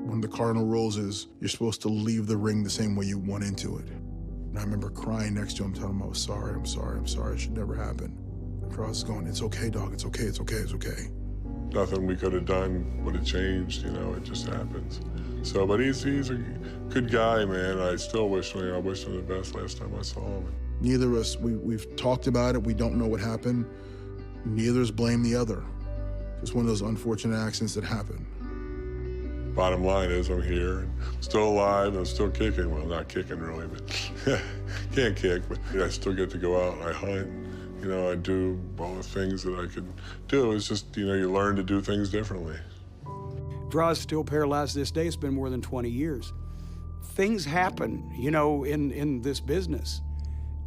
One of the cardinal rules is you're supposed to leave the ring the same way you went into it. And I remember crying next to him, telling him I was sorry, I'm sorry, I'm sorry, it should never happen. Cross is going, it's okay, dog, it's okay, it's okay, it's okay. Nothing we could have done would have changed, you know, it just happens. So, but he's a good guy, man. I still wish, I wish him the best last time I saw him. Neither of us, we've talked about it, we don't know what happened. Neither of us blame the other. Just one of those unfortunate accidents that happen. Bottom line is I'm here, and still alive, and still kicking. Well, not kicking really, but can't kick, but I still get to go out and I hunt. You know, I do all the things that I could do. It's just, you know, you learn to do things differently. Droz still paralyzed this day. It's been more than 20 years. Things happen, you know, in this business,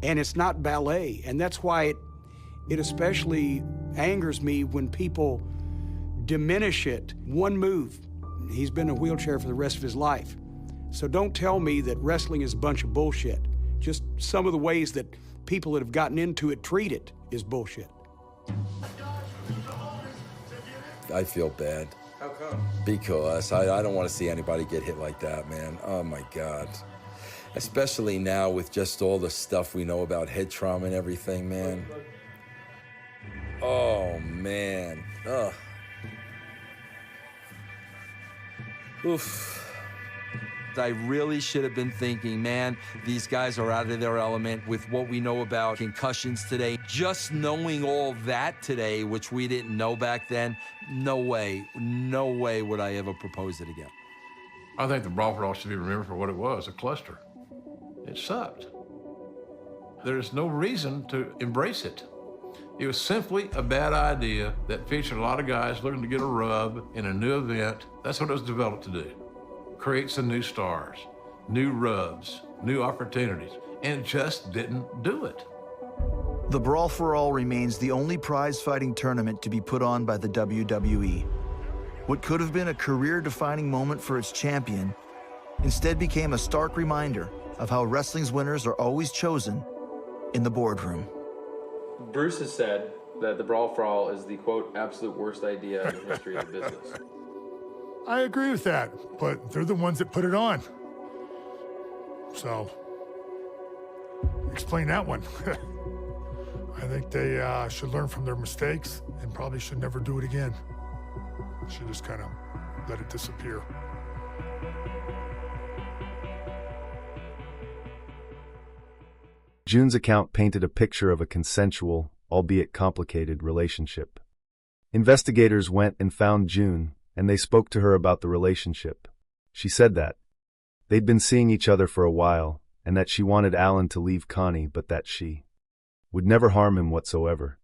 and it's not ballet. And that's why it especially angers me when people diminish it. One move, he's been in a wheelchair for the rest of his life. So don't tell me that wrestling is a bunch of bullshit. Just some of the ways that people that have gotten into it treat it is bullshit. I feel bad. How come? Because I don't want to see anybody get hit like that, man. Oh my God. Especially now with just all the stuff we know about head trauma and everything, man. Oh, man. Ugh. Oof. I really should have been thinking, man, these guys are out of their element with what we know about concussions today. Just knowing all that today, which we didn't know back then, no way would I ever propose it again. I think the Brawl should be remembered for what it was, a cluster. It sucked. There's no reason to embrace it. It was simply a bad idea that featured a lot of guys looking to get a rub in a new event. That's what it was developed to do. Create some new stars, new rubs, new opportunities, and just didn't do it. The Brawl for All remains the only prize-fighting tournament to be put on by the WWE. What could have been a career-defining moment for its champion instead became a stark reminder of how wrestling's winners are always chosen in the boardroom. Bruce has said that the Brawl for All is the, quote, absolute worst idea in the history of the business. I agree with that, but they're the ones that put it on. So, explain that one. I think they should learn from their mistakes and probably should never do it again. Should just kind of let it disappear. June's account painted a picture of a consensual, albeit complicated, relationship. Investigators went and found June, and they spoke to her about the relationship. She said that they'd been seeing each other for a while, and that she wanted Alan to leave Connie, but that she would never harm him whatsoever.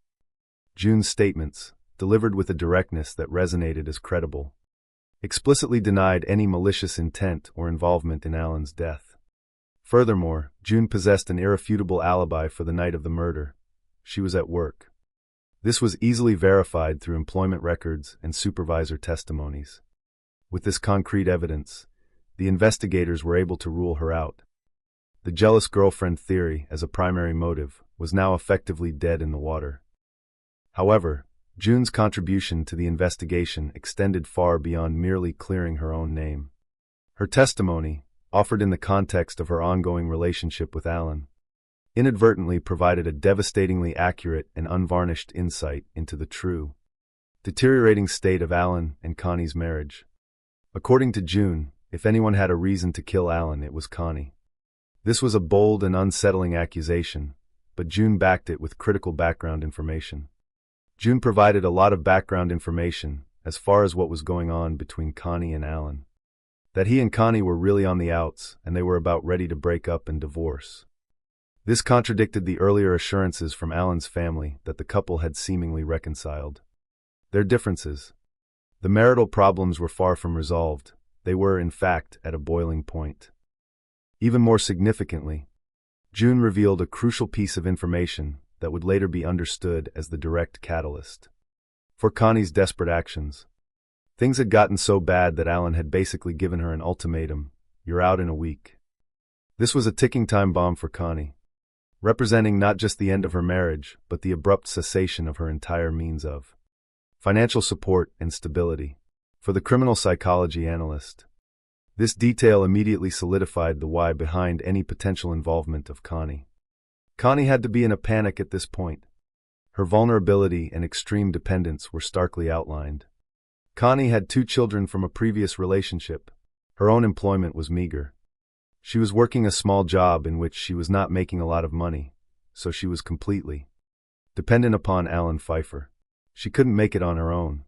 June's statements, delivered with a directness that resonated as credible, explicitly denied any malicious intent or involvement in Alan's death. Furthermore, June possessed an irrefutable alibi for the night of the murder. She was at work. This was easily verified through employment records and supervisor testimonies. With this concrete evidence, the investigators were able to rule her out. The jealous girlfriend theory, as a primary motive, was now effectively dead in the water. However, June's contribution to the investigation extended far beyond merely clearing her own name. Her testimony, offered in the context of her ongoing relationship with Alan, inadvertently provided a devastatingly accurate and unvarnished insight into the true, deteriorating state of Alan and Connie's marriage. According to June, if anyone had a reason to kill Alan, it was Connie. This was a bold and unsettling accusation, but June backed it with critical background information. June provided a lot of background information as far as what was going on between Connie and Alan. That he and Connie were really on the outs, and they were about ready to break up and divorce. This contradicted the earlier assurances from Alan's family that the couple had seemingly reconciled. Their differences. The marital problems were far from resolved. They were, in fact, at a boiling point. Even more significantly, June revealed a crucial piece of information that would later be understood as the direct catalyst for Connie's desperate actions. Things had gotten so bad that Alan had basically given her an ultimatum: "You're out in a week." This was a ticking time bomb for Connie, representing not just the end of her marriage, but the abrupt cessation of her entire means of financial support and stability. For the criminal psychology analyst, this detail immediately solidified the why behind any potential involvement of Connie. Connie had to be in a panic at this point. Her vulnerability and extreme dependence were starkly outlined. Connie had 2 children from a previous relationship. Her own employment was meager. She was working a small job in which she was not making a lot of money, so she was completely dependent upon Alan Pfeiffer. She couldn't make it on her own.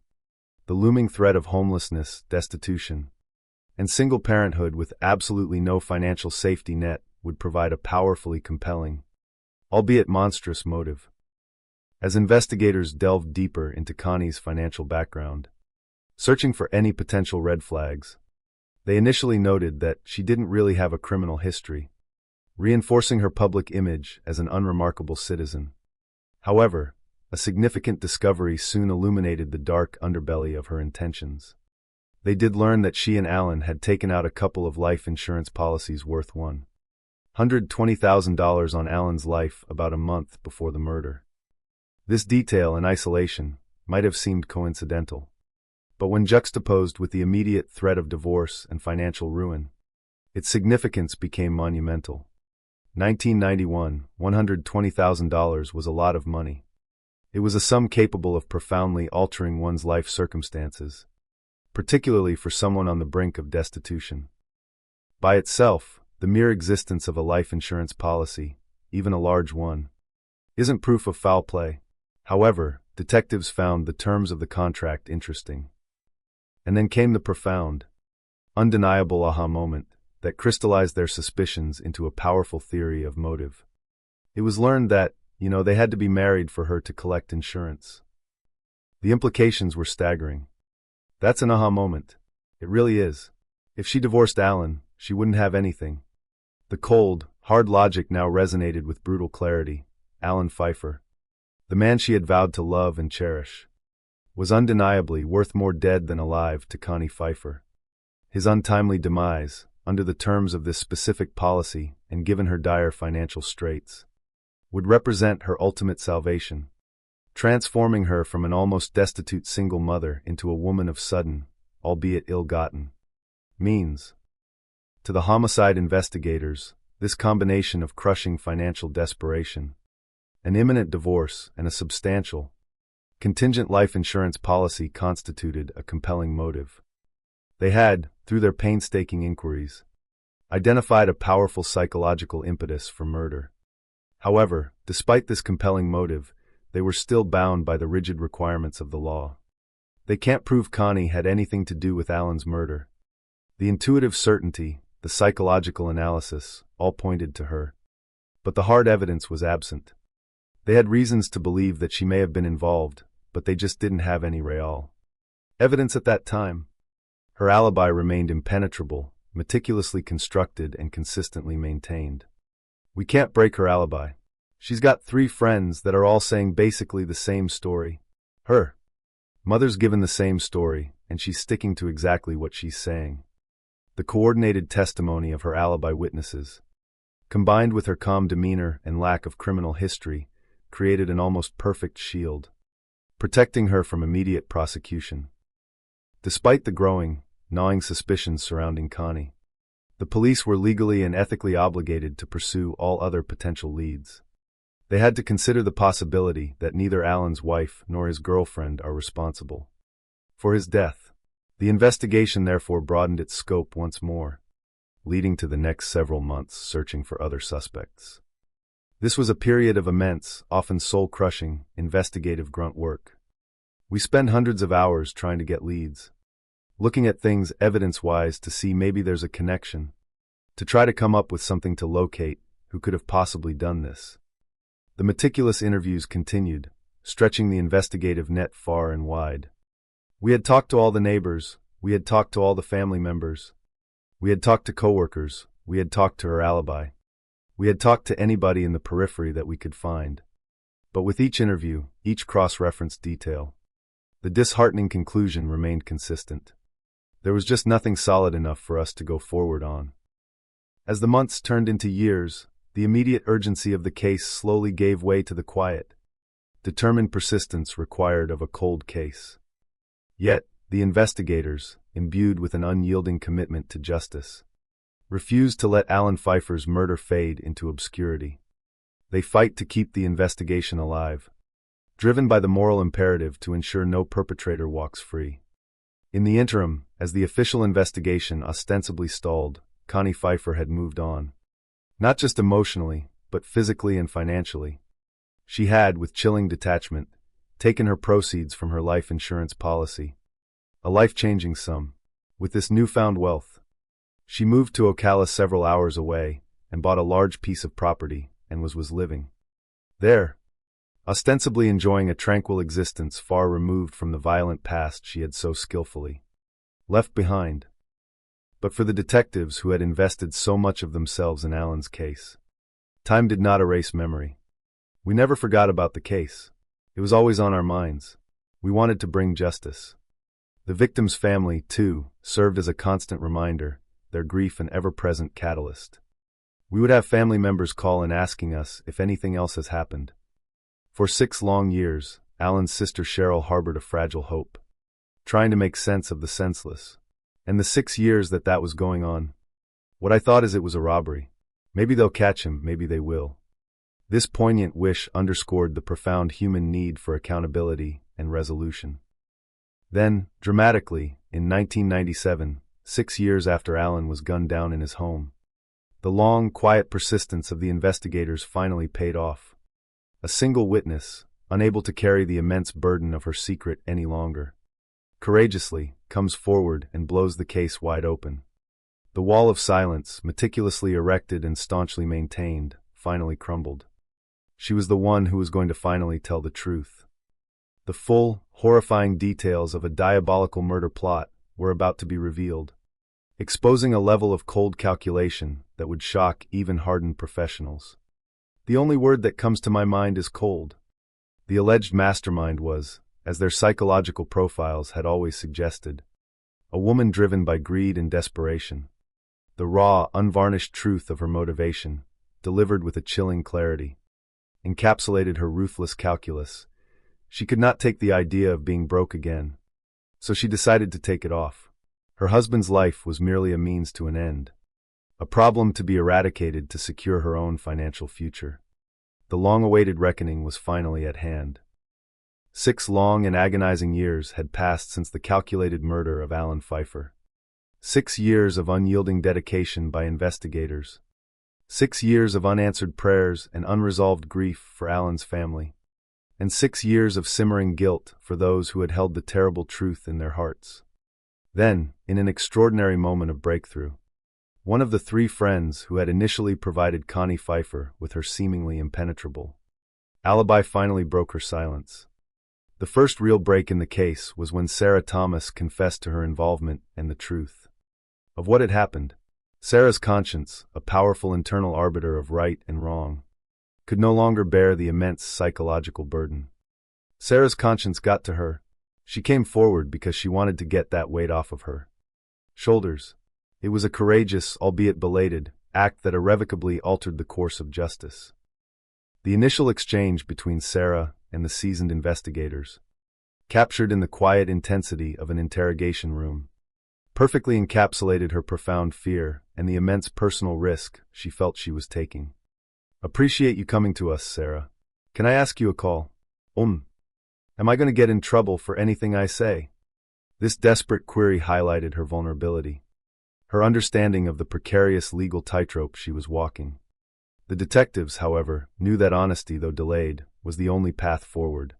The looming threat of homelessness, destitution, and single parenthood with absolutely no financial safety net would provide a powerfully compelling, albeit monstrous, motive. As investigators delved deeper into Connie's financial background, searching for any potential red flags, they initially noted that she didn't really have a criminal history, reinforcing her public image as an unremarkable citizen. However, a significant discovery soon illuminated the dark underbelly of her intentions. They did learn that she and Alan had taken out a couple of life insurance policies worth $120,000 on Alan's life about a month before the murder. This detail in isolation might have seemed coincidental, but when juxtaposed with the immediate threat of divorce and financial ruin, its significance became monumental. 1991, $120,000 was a lot of money. It was a sum capable of profoundly altering one's life circumstances, particularly for someone on the brink of destitution. By itself, the mere existence of a life insurance policy, even a large one, isn't proof of foul play. However, detectives found the terms of the contract interesting. And then came the profound, undeniable aha moment that crystallized their suspicions into a powerful theory of motive. It was learned that, they had to be married for her to collect insurance. The implications were staggering. That's an aha moment. It really is. If she divorced Alan, she wouldn't have anything. The cold, hard logic now resonated with brutal clarity. Alan Pfeiffer, the man she had vowed to love and cherish, was undeniably worth more dead than alive to Connie Pfeiffer. His untimely demise, under the terms of this specific policy and given her dire financial straits, would represent her ultimate salvation, transforming her from an almost destitute single mother into a woman of sudden, albeit ill-gotten, means. To the homicide investigators, this combination of crushing financial desperation, an imminent divorce, and a substantial, contingent life insurance policy constituted a compelling motive. They had, through their painstaking inquiries, identified a powerful psychological impetus for murder. However, despite this compelling motive, they were still bound by the rigid requirements of the law. They can't prove Connie had anything to do with Alan's murder. The intuitive certainty, the psychological analysis, all pointed to her. But the hard evidence was absent. They had reasons to believe that she may have been involved, but they just didn't have any real evidence at that time. Her alibi remained impenetrable, meticulously constructed and consistently maintained. We can't break her alibi. She's got 3 friends that are all saying basically the same story. Her mother's given the same story, and she's sticking to exactly what she's saying. The coordinated testimony of her alibi witnesses, combined with her calm demeanor and lack of criminal history, created an almost perfect shield, protecting her from immediate prosecution. Despite the growing, gnawing suspicions surrounding Connie, the police were legally and ethically obligated to pursue all other potential leads. They had to consider the possibility that neither Alan's wife nor his girlfriend are responsible for his death. The investigation therefore broadened its scope once more, leading to the next several months searching for other suspects. This was a period of immense, often soul-crushing, investigative grunt work. We spend hundreds of hours trying to get leads, looking at things evidence-wise to see maybe there's a connection, to try to come up with something to locate who could have possibly done this. The meticulous interviews continued, stretching the investigative net far and wide. We had talked to all the neighbors, we had talked to all the family members, we had talked to coworkers, we had talked to her alibi. We had talked to anybody in the periphery that we could find. But with each interview, each cross-referenced detail, the disheartening conclusion remained consistent. There was just nothing solid enough for us to go forward on. As the months turned into years, the immediate urgency of the case slowly gave way to the quiet, determined persistence required of a cold case. Yet, the investigators, imbued with an unyielding commitment to justice, refused to let Alan Pfeiffer's murder fade into obscurity. They fight to keep the investigation alive, driven by the moral imperative to ensure no perpetrator walks free. In the interim, as the official investigation ostensibly stalled, Connie Pfeiffer had moved on. Not just emotionally, but physically and financially. She had, with chilling detachment, taken her proceeds from her life insurance policy, a life-changing sum. With this newfound wealth, she moved to Ocala several hours away and bought a large piece of property and was living there, ostensibly enjoying a tranquil existence far removed from the violent past she had so skillfully left behind. But for the detectives who had invested so much of themselves in Alan's case, time did not erase memory. We never forgot about the case. It was always on our minds. We wanted to bring justice. The victim's family, too, served as a constant reminder, their grief an ever-present catalyst. We would have family members call in asking us if anything else has happened. For 6 long years, Alan's sister Cheryl harbored a fragile hope, trying to make sense of the senseless. And the 6 years that was going on, what I thought is it was a robbery. Maybe they'll catch him, maybe they will. This poignant wish underscored the profound human need for accountability and resolution. Then, dramatically, in 1997, 6 years after Alan was gunned down in his home, the long, quiet persistence of the investigators finally paid off. A single witness, unable to carry the immense burden of her secret any longer, courageously comes forward and blows the case wide open. The wall of silence, meticulously erected and staunchly maintained, finally crumbled. She was the one who was going to finally tell the truth. The full, horrifying details of a diabolical murder plot were about to be revealed, exposing a level of cold calculation that would shock even hardened professionals. The only word that comes to my mind is cold. The alleged mastermind was, as their psychological profiles had always suggested, a woman driven by greed and desperation. The raw, unvarnished truth of her motivation, delivered with a chilling clarity, encapsulated her ruthless calculus. She could not take the idea of being broke again, so she decided to take it off. Her husband's life was merely a means to an end, a problem to be eradicated to secure her own financial future. The long-awaited reckoning was finally at hand. 6 long and agonizing years had passed since the calculated murder of Alan Pfeiffer. 6 years of unyielding dedication by investigators. 6 years of unanswered prayers and unresolved grief for Alan's family. And 6 years of simmering guilt for those who had held the terrible truth in their hearts. Then, in an extraordinary moment of breakthrough, one of the 3 friends who had initially provided Connie Pfeiffer with her seemingly impenetrable alibi finally broke her silence. The first real break in the case was when Sarah Thomas confessed to her involvement and the truth of what had happened. Sarah's conscience, a powerful internal arbiter of right and wrong, could no longer bear the immense psychological burden. Sarah's conscience got to her. She came forward because she wanted to get that weight off of her shoulders. It was a courageous, albeit belated, act that irrevocably altered the course of justice. The initial exchange between Sarah and the seasoned investigators, captured in the quiet intensity of an interrogation room, perfectly encapsulated her profound fear and the immense personal risk she felt she was taking. Appreciate you coming to us, Sarah. Can I ask you a call? Am I going to get in trouble for anything I say? This desperate query highlighted her vulnerability, her understanding of the precarious legal tightrope she was walking. The detectives, however, knew that honesty, though delayed, was the only path forward.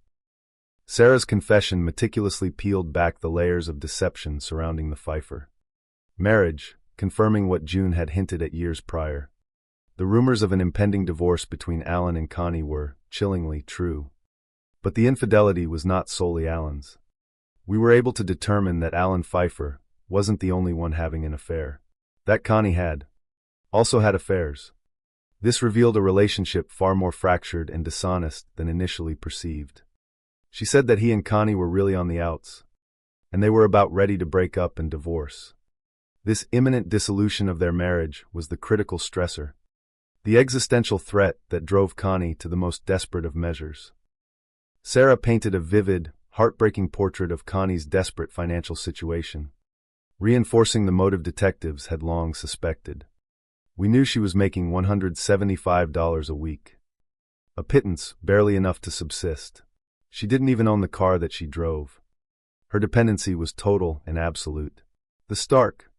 Sarah's confession meticulously peeled back the layers of deception surrounding the Pfeiffer marriage, confirming what June had hinted at years prior. The rumors of an impending divorce between Alan and Connie were, chillingly, true. But the infidelity was not solely Alan's. We were able to determine that Alan Pfeiffer wasn't the only one having an affair. That Connie also had affairs. This revealed a relationship far more fractured and dishonest than initially perceived. She said that he and Connie were really on the outs, and they were about ready to break up and divorce. This imminent dissolution of their marriage was the critical stressor, the existential threat that drove Connie to the most desperate of measures. Sarah painted a vivid, heartbreaking portrait of Connie's desperate financial situation, reinforcing the motive detectives had long suspected. We knew she was making $175 a week, a pittance barely enough to subsist. She didn't even own the car that she drove. Her dependency was total and absolute. The stark,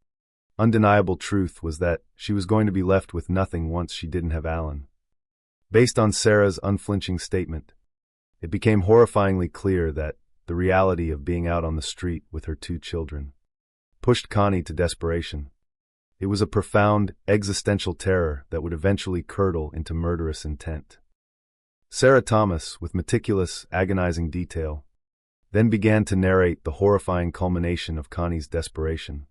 undeniable truth was that she was going to be left with nothing once she didn't have Alan. Based on Sarah's unflinching statement, it became horrifyingly clear that the reality of being out on the street with her 2 children pushed Connie to desperation. It was a profound, existential terror that would eventually curdle into murderous intent. Sarah Thomas, with meticulous, agonizing detail, then began to narrate the horrifying culmination of Connie's desperation.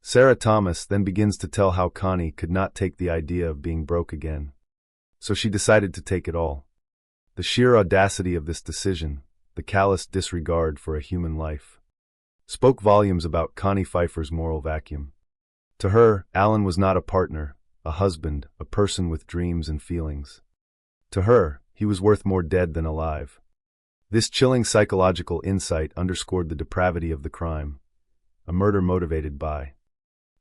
Sarah Thomas then begins to tell how Connie could not take the idea of being broke again, so she decided to take it all. The sheer audacity of this decision, the callous disregard for a human life, spoke volumes about Connie Pfeiffer's moral vacuum. To her, Alan was not a partner, a husband, a person with dreams and feelings. To her, he was worth more dead than alive. This chilling psychological insight underscored the depravity of the crime, a murder motivated by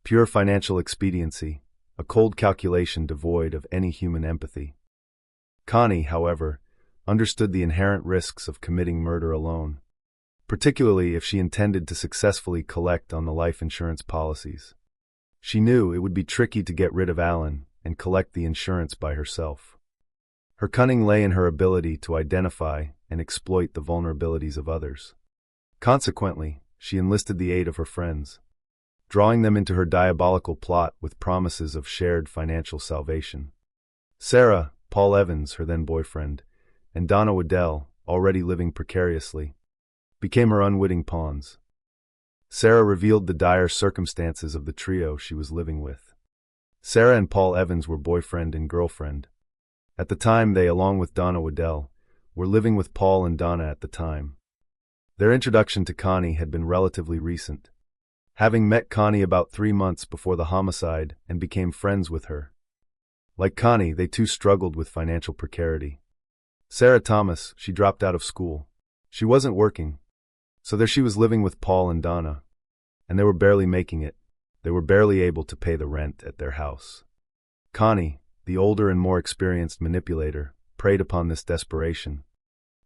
pure financial expediency, a cold calculation devoid of any human empathy. Connie, however, understood the inherent risks of committing murder alone, particularly if she intended to successfully collect on the life insurance policies. She knew it would be tricky to get rid of Alan and collect the insurance by herself. Her cunning lay in her ability to identify and exploit the vulnerabilities of others. Consequently, she enlisted the aid of her friends, drawing them into her diabolical plot with promises of shared financial salvation. Sarah, Paul Evans, her then boyfriend, and Donna Waddell, already living precariously, became her unwitting pawns. Sarah revealed the dire circumstances of the trio she was living with. Sarah and Paul Evans were boyfriend and girlfriend. At the time they, along with Donna Waddell, were living with Paul and Donna at the time. Their introduction to Connie had been relatively recent, having met Connie about 3 months before the homicide and became friends with her. Like Connie, they too struggled with financial precarity. Sarah Thomas, she dropped out of school. She wasn't working, so there she was living with Paul and Donna, and they were barely making it. They were barely able to pay the rent at their house. Connie, the older and more experienced manipulator, preyed upon this desperation,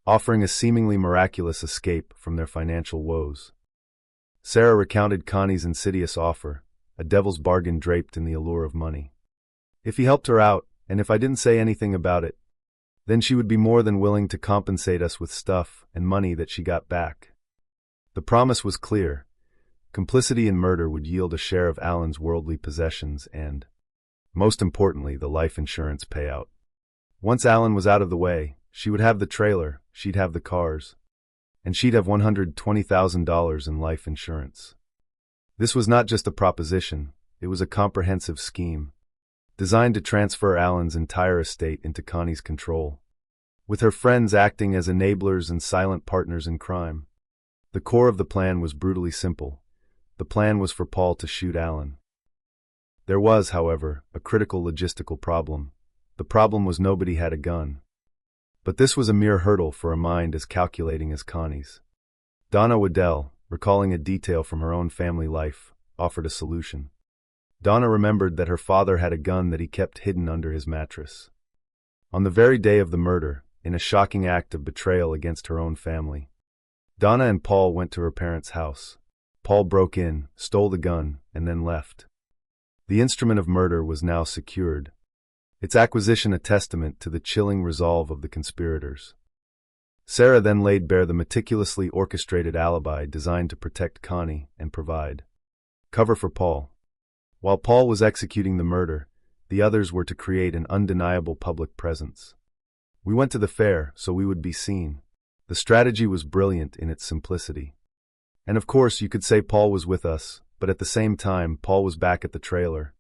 offering a seemingly miraculous escape from their financial woes. Sarah recounted Connie's insidious offer, a devil's bargain draped in the allure of money. If he helped her out, and if I didn't say anything about it, then she would be more than willing to compensate us with stuff and money that she got back. The promise was clear. Complicity in murder would yield a share of Alan's worldly possessions and, most importantly, the life insurance payout. Once Alan was out of the way, she would have the trailer, she'd have the cars, and she'd have $120,000 in life insurance. This was not just a proposition, it was a comprehensive scheme, designed to transfer Alan's entire estate into Connie's control, with her friends acting as enablers and silent partners in crime. The core of the plan was brutally simple. The plan was for Paul to shoot Alan. There was, however, a critical logistical problem. The problem was nobody had a gun. But this was a mere hurdle for a mind as calculating as Connie's. Donna Waddell, recalling a detail from her own family life, offered a solution. Donna remembered that her father had a gun that he kept hidden under his mattress. On the very day of the murder, in a shocking act of betrayal against her own family, Donna and Paul went to her parents' house. Paul broke in, stole the gun, and then left. The instrument of murder was now secured, its acquisition a testament to the chilling resolve of the conspirators. Sarah then laid bare the meticulously orchestrated alibi designed to protect Connie and provide cover for Paul. While Paul was executing the murder, the others were to create an undeniable public presence. We went to the fair so we would be seen. The strategy was brilliant in its simplicity. And of course, you could say Paul was with us, but at the same time, Paul was back at the trailer.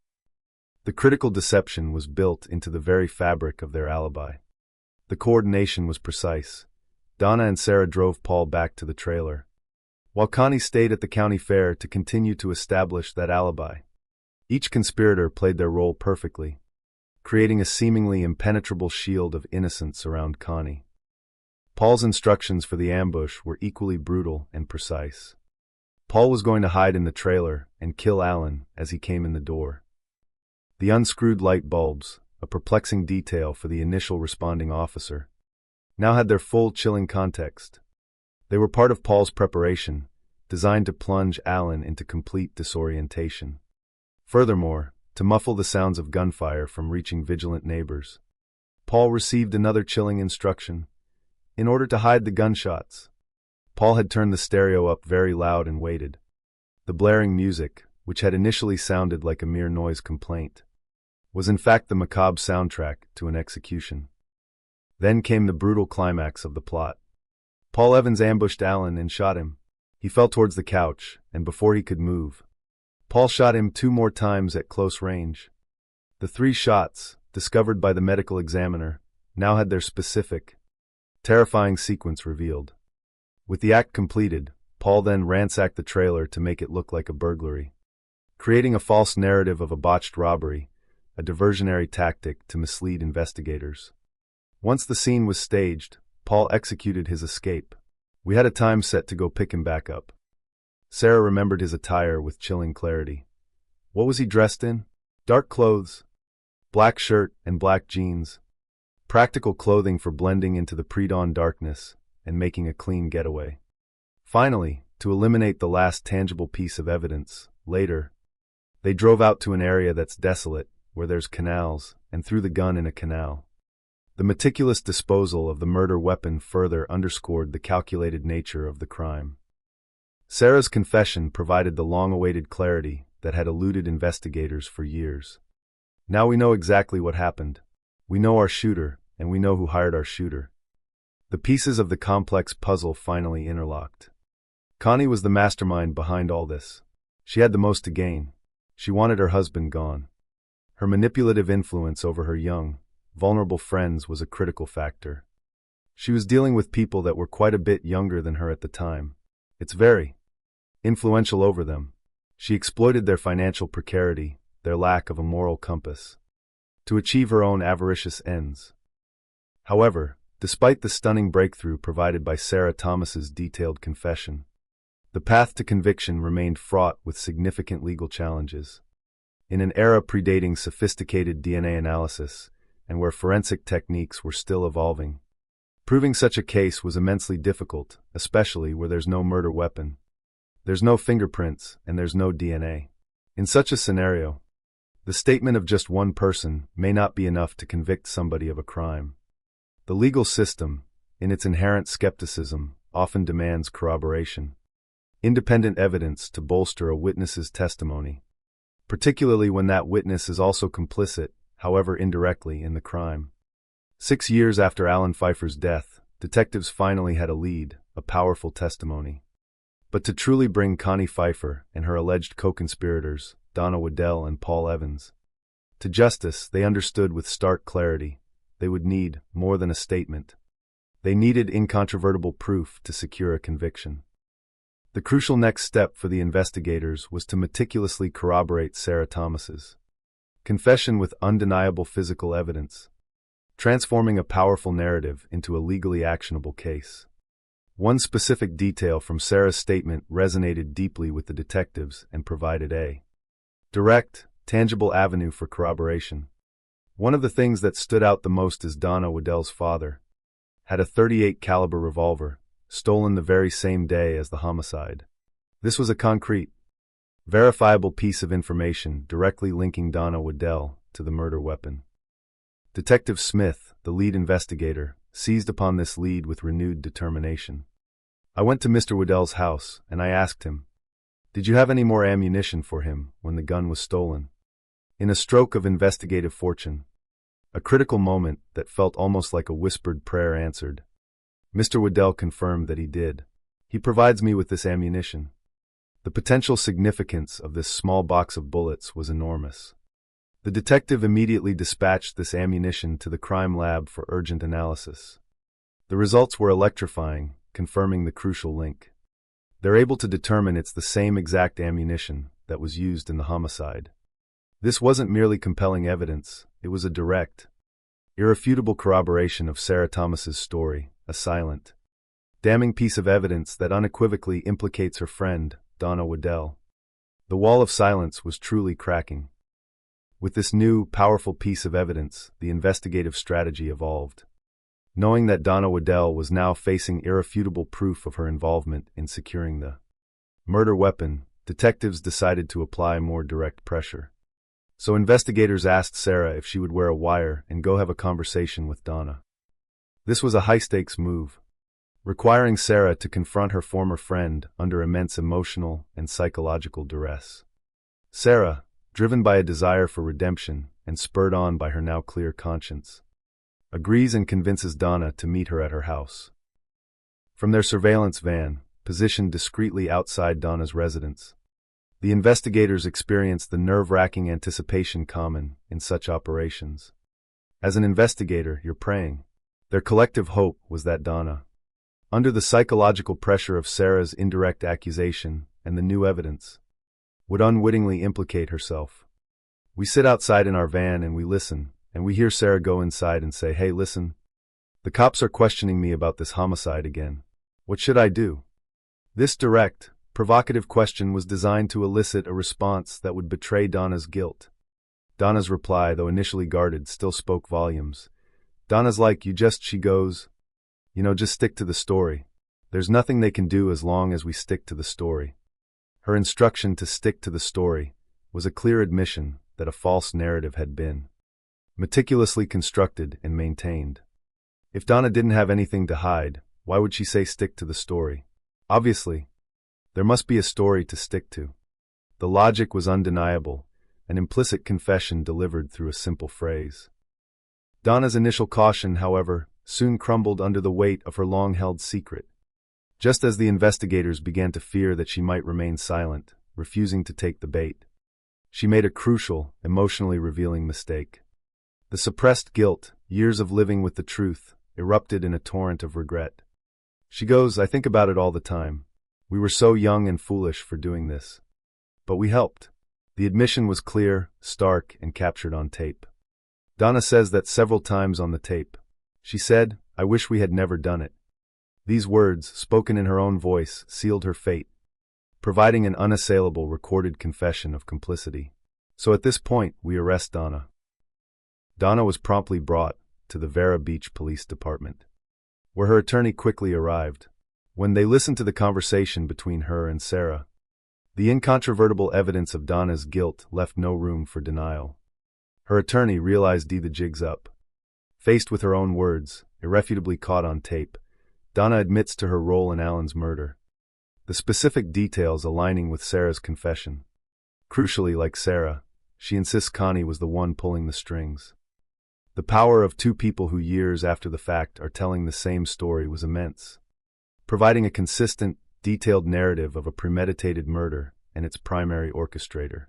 The critical deception was built into the very fabric of their alibi. The coordination was precise. Donna and Sarah drove Paul back to the trailer, while Connie stayed at the county fair to continue to establish that alibi. Each conspirator played their role perfectly, creating a seemingly impenetrable shield of innocence around Connie. Paul's instructions for the ambush were equally brutal and precise. Paul was going to hide in the trailer and kill Alan as he came in the door. The unscrewed light bulbs, a perplexing detail for the initial responding officer, now had their full chilling context. They were part of Paul's preparation, designed to plunge Alan into complete disorientation. Furthermore, to muffle the sounds of gunfire from reaching vigilant neighbors, Paul received another chilling instruction. In order to hide the gunshots, Paul had turned the stereo up very loud and waited. The blaring music, which had initially sounded like a mere noise complaint, was in fact the macabre soundtrack to an execution. Then came the brutal climax of the plot. Paul Evans ambushed Alan and shot him. He fell towards the couch, and before he could move, Paul shot him 2 more times at close range. The 3 shots, discovered by the medical examiner, now had their specific, terrifying sequence revealed. With the act completed, Paul then ransacked the trailer to make it look like a burglary, creating a false narrative of a botched robbery, a diversionary tactic to mislead investigators. Once the scene was staged, Paul executed his escape. We had a time set to go pick him back up. Sarah remembered his attire with chilling clarity. What was he dressed in? Dark clothes, black shirt and black jeans. Practical clothing for blending into the pre-dawn darkness and making a clean getaway. Finally, to eliminate the last tangible piece of evidence, later, they drove out to an area that's desolate, where there's canals, and threw the gun in a canal. The meticulous disposal of the murder weapon further underscored the calculated nature of the crime. Sarah's confession provided the long-awaited clarity that had eluded investigators for years. Now we know exactly what happened. We know our shooter, and we know who hired our shooter. The pieces of the complex puzzle finally interlocked. Connie was the mastermind behind all this. She had the most to gain. She wanted her husband gone. Her manipulative influence over her young, vulnerable friends was a critical factor. She was dealing with people that were quite a bit younger than her at the time. It's very influential over them. She exploited their financial precarity, their lack of a moral compass, to achieve her own avaricious ends. However, despite the stunning breakthrough provided by Sarah Thomas's detailed confession, the path to conviction remained fraught with significant legal challenges. In an era predating sophisticated DNA analysis, and where forensic techniques were still evolving, proving such a case was immensely difficult, especially where there's no murder weapon. There's no fingerprints, and there's no DNA. In such a scenario, the statement of just one person may not be enough to convict somebody of a crime. The legal system, in its inherent skepticism, often demands corroboration, independent evidence to bolster a witness's testimony, particularly when that witness is also complicit, however indirectly, in the crime. 6 years after Alan Pfeiffer's death, detectives finally had a lead, a powerful testimony. But to truly bring Connie Pfeiffer and her alleged co-conspirators, Donna Waddell and Paul Evans, to justice, they understood with stark clarity they would need more than a statement. They needed incontrovertible proof to secure a conviction. The crucial next step for the investigators was to meticulously corroborate Sarah Thomas's Confession with undeniable physical evidence. Transforming a powerful narrative into a legally actionable case. One specific detail from Sarah's statement resonated deeply with the detectives and provided a direct, tangible avenue for corroboration. One of the things that stood out the most is Donna Waddell's father had a .38 caliber revolver, stolen the very same day as the homicide. This was a concrete, verifiable piece of information directly linking Donna Waddell to the murder weapon. Detective Smith, the lead investigator, seized upon this lead with renewed determination. I went to Mr. Waddell's house, and I asked him, "Did you have any more ammunition for him when the gun was stolen?" In a stroke of investigative fortune, a critical moment that felt almost like a whispered prayer answered, Mr. Waddell confirmed that he did. He provides me with this ammunition. The potential significance of this small box of bullets was enormous. The detective immediately dispatched this ammunition to the crime lab for urgent analysis. The results were electrifying, confirming the crucial link. They're able to determine it's the same exact ammunition that was used in the homicide. This wasn't merely compelling evidence, it was a direct, irrefutable corroboration of Sarah Thomas's story, a silent, damning piece of evidence that unequivocally implicates her friend, Donna Waddell. The wall of silence was truly cracking. With this new, powerful piece of evidence, the investigative strategy evolved. Knowing that Donna Waddell was now facing irrefutable proof of her involvement in securing the murder weapon, detectives decided to apply more direct pressure. So investigators asked Sarah if she would wear a wire and go have a conversation with Donna. This was a high-stakes move, requiring Sarah to confront her former friend under immense emotional and psychological duress. Sarah, driven by a desire for redemption and spurred on by her now clear conscience, agrees and convinces Donna to meet her at her house. From their surveillance van, positioned discreetly outside Donna's residence, the investigators experienced the nerve-wracking anticipation common in such operations. As an investigator, you're praying. Their collective hope was that Donna, under the psychological pressure of Sarah's indirect accusation and the new evidence, would unwittingly implicate herself. We sit outside in our van and we listen, and we hear Sarah go inside and say, "Hey, listen, the cops are questioning me about this homicide again. What should I do?" This direct, provocative question was designed to elicit a response that would betray Donna's guilt. Donna's reply, though initially guarded, still spoke volumes. Donna's like, she goes, just stick to the story. There's nothing they can do as long as we stick to the story. Her instruction to stick to the story was a clear admission that a false narrative had been meticulously constructed and maintained. If Donna didn't have anything to hide, why would she say stick to the story? Obviously, there must be a story to stick to. The logic was undeniable, an implicit confession delivered through a simple phrase. Donna's initial caution, however, soon crumbled under the weight of her long-held secret. Just as the investigators began to fear that she might remain silent, refusing to take the bait, she made a crucial, emotionally revealing mistake. The suppressed guilt, years of living with the truth, erupted in a torrent of regret. She goes, "I think about it all the time. We were so young and foolish for doing this. But we helped." The admission was clear, stark, and captured on tape. Donna says that several times on the tape. She said, "I wish we had never done it." These words, spoken in her own voice, sealed her fate, providing an unassailable recorded confession of complicity. So at this point, we arrest Donna. Donna was promptly brought to the Vero Beach Police Department, where her attorney quickly arrived. When they listened to the conversation between her and Sarah, the incontrovertible evidence of Donna's guilt left no room for denial. Her attorney realized the jig's up. Faced with her own words, irrefutably caught on tape, Donna admits to her role in Alan's murder, the specific details aligning with Sarah's confession. Crucially, like Sarah, she insists Connie was the one pulling the strings. The power of two people who years after the fact are telling the same story was immense, providing a consistent, detailed narrative of a premeditated murder and its primary orchestrator.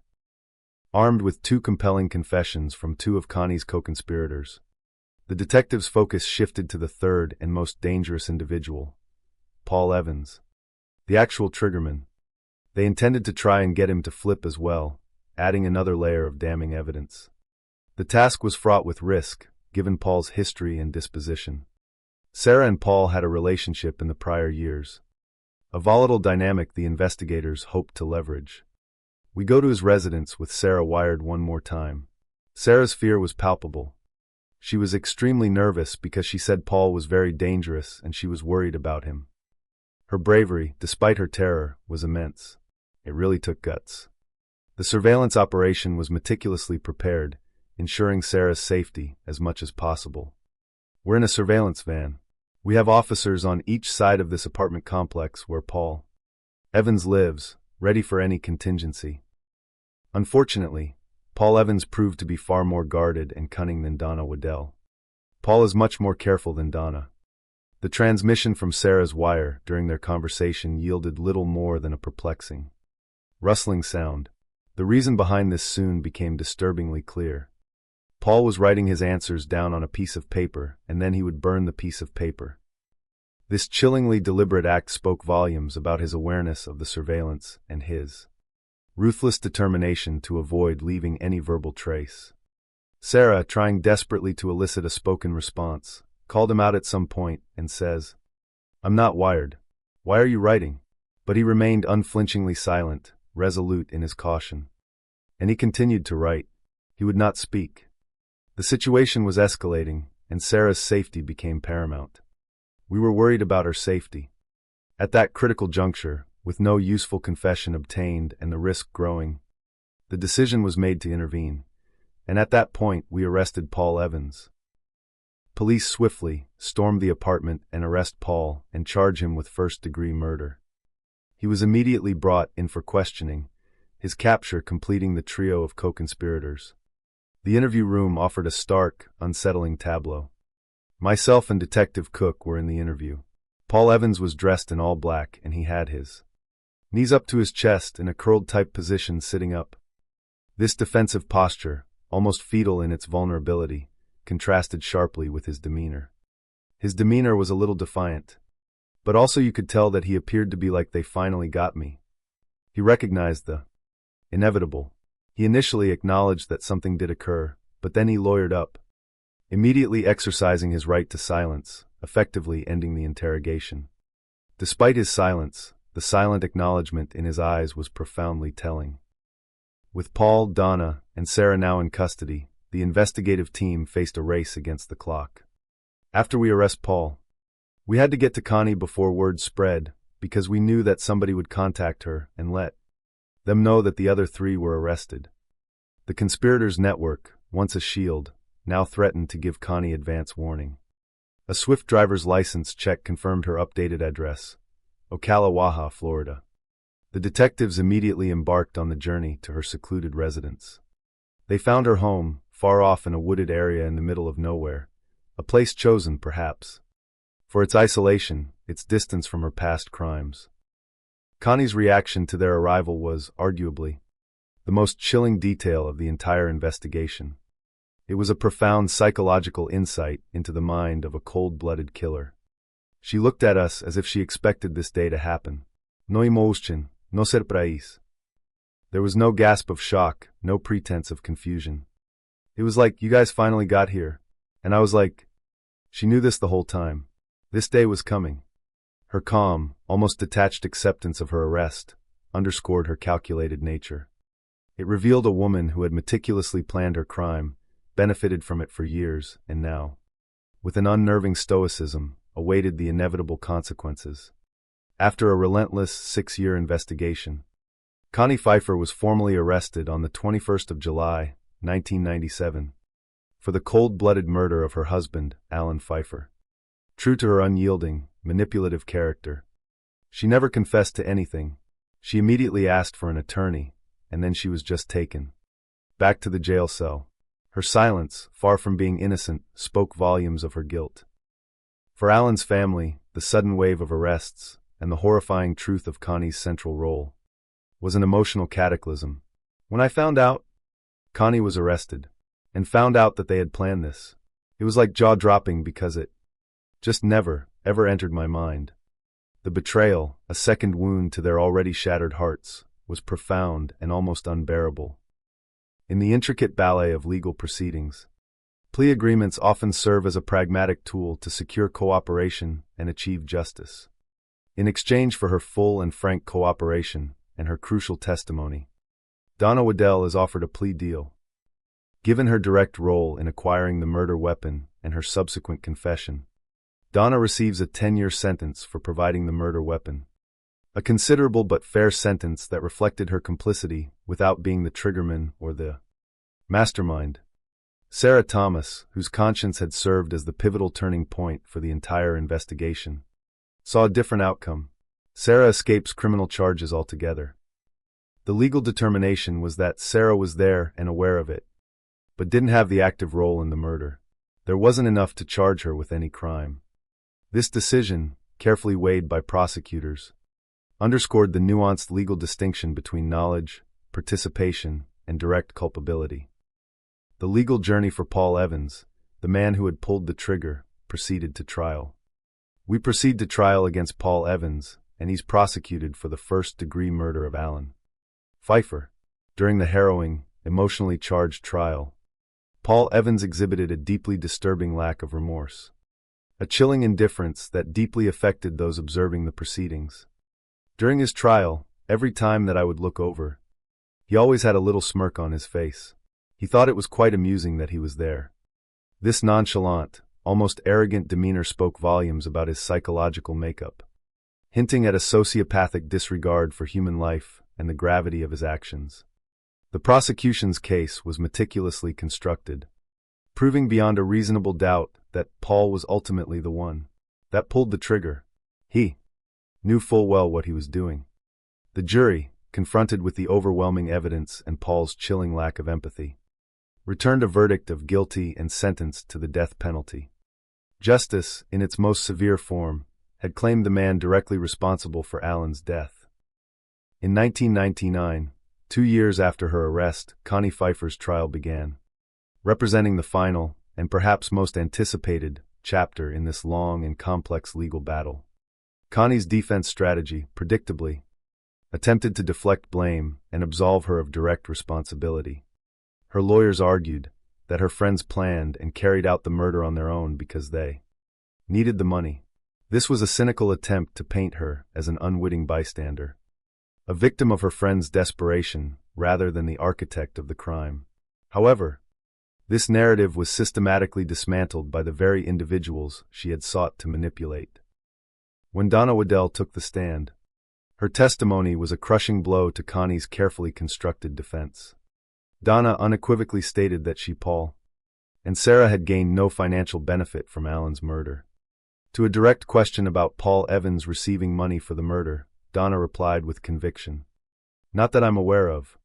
Armed with two compelling confessions from two of Connie's co-conspirators, the detectives' focus shifted to the third and most dangerous individual, Paul Evans, the actual triggerman. They intended to try and get him to flip as well, adding another layer of damning evidence. The task was fraught with risk, given Paul's history and disposition. Sarah and Paul had a relationship in the prior years. A volatile dynamic the investigators hoped to leverage. We go to his residence with Sarah wired one more time. Sarah's fear was palpable. She was extremely nervous because she said Paul was very dangerous and she was worried about him. Her bravery, despite her terror, was immense. It really took guts. The surveillance operation was meticulously prepared, ensuring Sarah's safety as much as possible. We're in a surveillance van. We have officers on each side of this apartment complex where Paul Evans lives, ready for any contingency. Unfortunately, Paul Evans proved to be far more guarded and cunning than Donna Waddell. Paul is much more careful than Donna. The transmission from Sarah's wire during their conversation yielded little more than a perplexing, rustling sound. The reason behind this soon became disturbingly clear. Paul was writing his answers down on a piece of paper, and then he would burn the piece of paper. This chillingly deliberate act spoke volumes about his awareness of the surveillance and his ruthless determination to avoid leaving any verbal trace. Sarah, trying desperately to elicit a spoken response, called him out at some point and says, "I'm not wired. Why are you writing?" But he remained unflinchingly silent, resolute in his caution. And he continued to write. He would not speak. The situation was escalating, and Sarah's safety became paramount. We were worried about her safety. At that critical juncture, with no useful confession obtained and the risk growing, the decision was made to intervene, and at that point we arrested Paul Evans. Police swiftly stormed the apartment and arrest Paul and charge him with first-degree murder. He was immediately brought in for questioning, his capture completing the trio of co-conspirators. The interview room offered a stark, unsettling tableau. Myself and Detective Cook were in the interview. Paul Evans was dressed in all black, and he had his knees up to his chest in a curled-type position sitting up. This defensive posture, almost fetal in its vulnerability, contrasted sharply with his demeanor. His demeanor was a little defiant, but also you could tell that he appeared to be like, "They finally got me." He recognized the inevitable. He initially acknowledged that something did occur, but then he lawyered up, immediately exercising his right to silence, effectively ending the interrogation. Despite his silence, the silent acknowledgement in his eyes was profoundly telling. With Paul, Donna, and Sarah now in custody, the investigative team faced a race against the clock. After we arrest Paul, we had to get to Connie before word spread, because we knew that somebody would contact her and let them know that the other three were arrested. The conspirators' network, once a shield, now threatened to give Connie advance warning. A swift driver's license check confirmed her updated address, Ocala, Florida. The detectives immediately embarked on the journey to her secluded residence. They found her home, far off in a wooded area in the middle of nowhere, a place chosen, perhaps, for its isolation, its distance from her past crimes. Connie's reaction to their arrival was, arguably, the most chilling detail of the entire investigation. It was a profound psychological insight into the mind of a cold-blooded killer. She looked at us as if she expected this day to happen. No emotion, no surprise. There was no gasp of shock, no pretense of confusion. It was like, "You guys finally got here." And I was like, she knew this the whole time. This day was coming. Her calm, almost detached acceptance of her arrest underscored her calculated nature. It revealed a woman who had meticulously planned her crime, benefited from it for years, and now, with an unnerving stoicism, awaited the inevitable consequences. After a relentless 6-year investigation, Connie Pfeiffer was formally arrested on the 21st of July, 1997, for the cold-blooded murder of her husband, Alan Pfeiffer. True to her unyielding, manipulative character, she never confessed to anything. She immediately asked for an attorney, and then she was just taken back to the jail cell. Her silence, far from being innocent, spoke volumes of her guilt. For Alan's family, the sudden wave of arrests, and the horrifying truth of Connie's central role, was an emotional cataclysm. When I found out Connie was arrested, and found out that they had planned this, it was like jaw-dropping because it just never, ever entered my mind. The betrayal, a second wound to their already shattered hearts, was profound and almost unbearable. In the intricate ballet of legal proceedings, plea agreements often serve as a pragmatic tool to secure cooperation and achieve justice. In exchange for her full and frank cooperation and her crucial testimony, Donna Waddell is offered a plea deal. Given her direct role in acquiring the murder weapon and her subsequent confession, Donna receives a 10-year sentence for providing the murder weapon. A considerable but fair sentence that reflected her complicity without being the triggerman or the mastermind. Sarah Thomas, whose conscience had served as the pivotal turning point for the entire investigation, saw a different outcome. Sarah escapes criminal charges altogether. The legal determination was that Sarah was there and aware of it, but didn't have the active role in the murder. There wasn't enough to charge her with any crime. This decision, carefully weighed by prosecutors, underscored the nuanced legal distinction between knowledge, participation, and direct culpability. The legal journey for Paul Evans, the man who had pulled the trigger, proceeded to trial. We proceed to trial against Paul Evans, and he's prosecuted for the first-degree murder of Alan Pfeiffer. During the harrowing, emotionally charged trial, Paul Evans exhibited a deeply disturbing lack of remorse, a chilling indifference that deeply affected those observing the proceedings. During his trial, every time that I would look over, he always had a little smirk on his face. He thought it was quite amusing that he was there. This nonchalant, almost arrogant demeanor spoke volumes about his psychological makeup, hinting at a sociopathic disregard for human life and the gravity of his actions. The prosecution's case was meticulously constructed, proving beyond a reasonable doubt that Paul was ultimately the one that pulled the trigger. He knew full well what he was doing. The jury, confronted with the overwhelming evidence and Paul's chilling lack of empathy, returned a verdict of guilty and sentenced to the death penalty. Justice, in its most severe form, had claimed the man directly responsible for Alan's death. In 1999, 2 years after her arrest, Connie Pfeiffer's trial began, representing the final, and perhaps most anticipated, chapter in this long and complex legal battle. Connie's defense strategy, predictably, attempted to deflect blame and absolve her of direct responsibility. Her lawyers argued that her friends planned and carried out the murder on their own because they needed the money. This was a cynical attempt to paint her as an unwitting bystander, a victim of her friends' desperation rather than the architect of the crime. However, this narrative was systematically dismantled by the very individuals she had sought to manipulate. When Donna Waddell took the stand, her testimony was a crushing blow to Connie's carefully constructed defense. Donna unequivocally stated that she, Paul, and Sarah had gained no financial benefit from Alan's murder. To a direct question about Paul Evans receiving money for the murder, Donna replied with conviction, "Not that I'm aware of."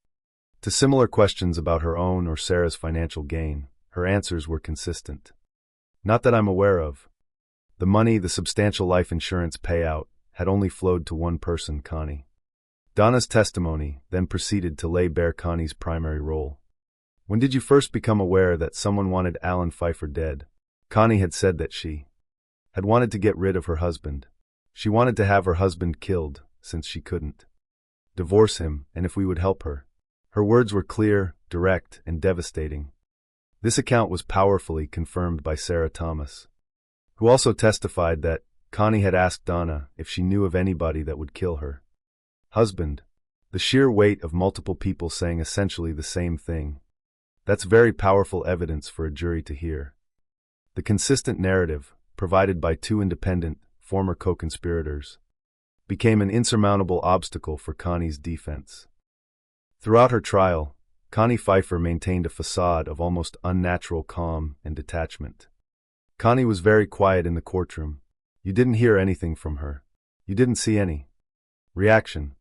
To similar questions about her own or Sarah's financial gain, her answers were consistent. "Not that I'm aware of." The money, the substantial life insurance payout, had only flowed to one person, Connie. Donna's testimony then proceeded to lay bare Connie's primary role. "When did you first become aware that someone wanted Alan Pfeiffer dead?" Connie had said that she had wanted to get rid of her husband. She wanted to have her husband killed, since she couldn't divorce him, and if we would help her. Her words were clear, direct, and devastating. This account was powerfully confirmed by Sarah Thomas, who also testified that Connie had asked Donna if she knew of anybody that would kill her husband. The sheer weight of multiple people saying essentially the same thing. That's very powerful evidence for a jury to hear. The consistent narrative, provided by two independent, former co-conspirators, became an insurmountable obstacle for Connie's defense. Throughout her trial, Connie Pfeiffer maintained a facade of almost unnatural calm and detachment. Connie was very quiet in the courtroom. You didn't hear anything from her. You didn't see any reaction.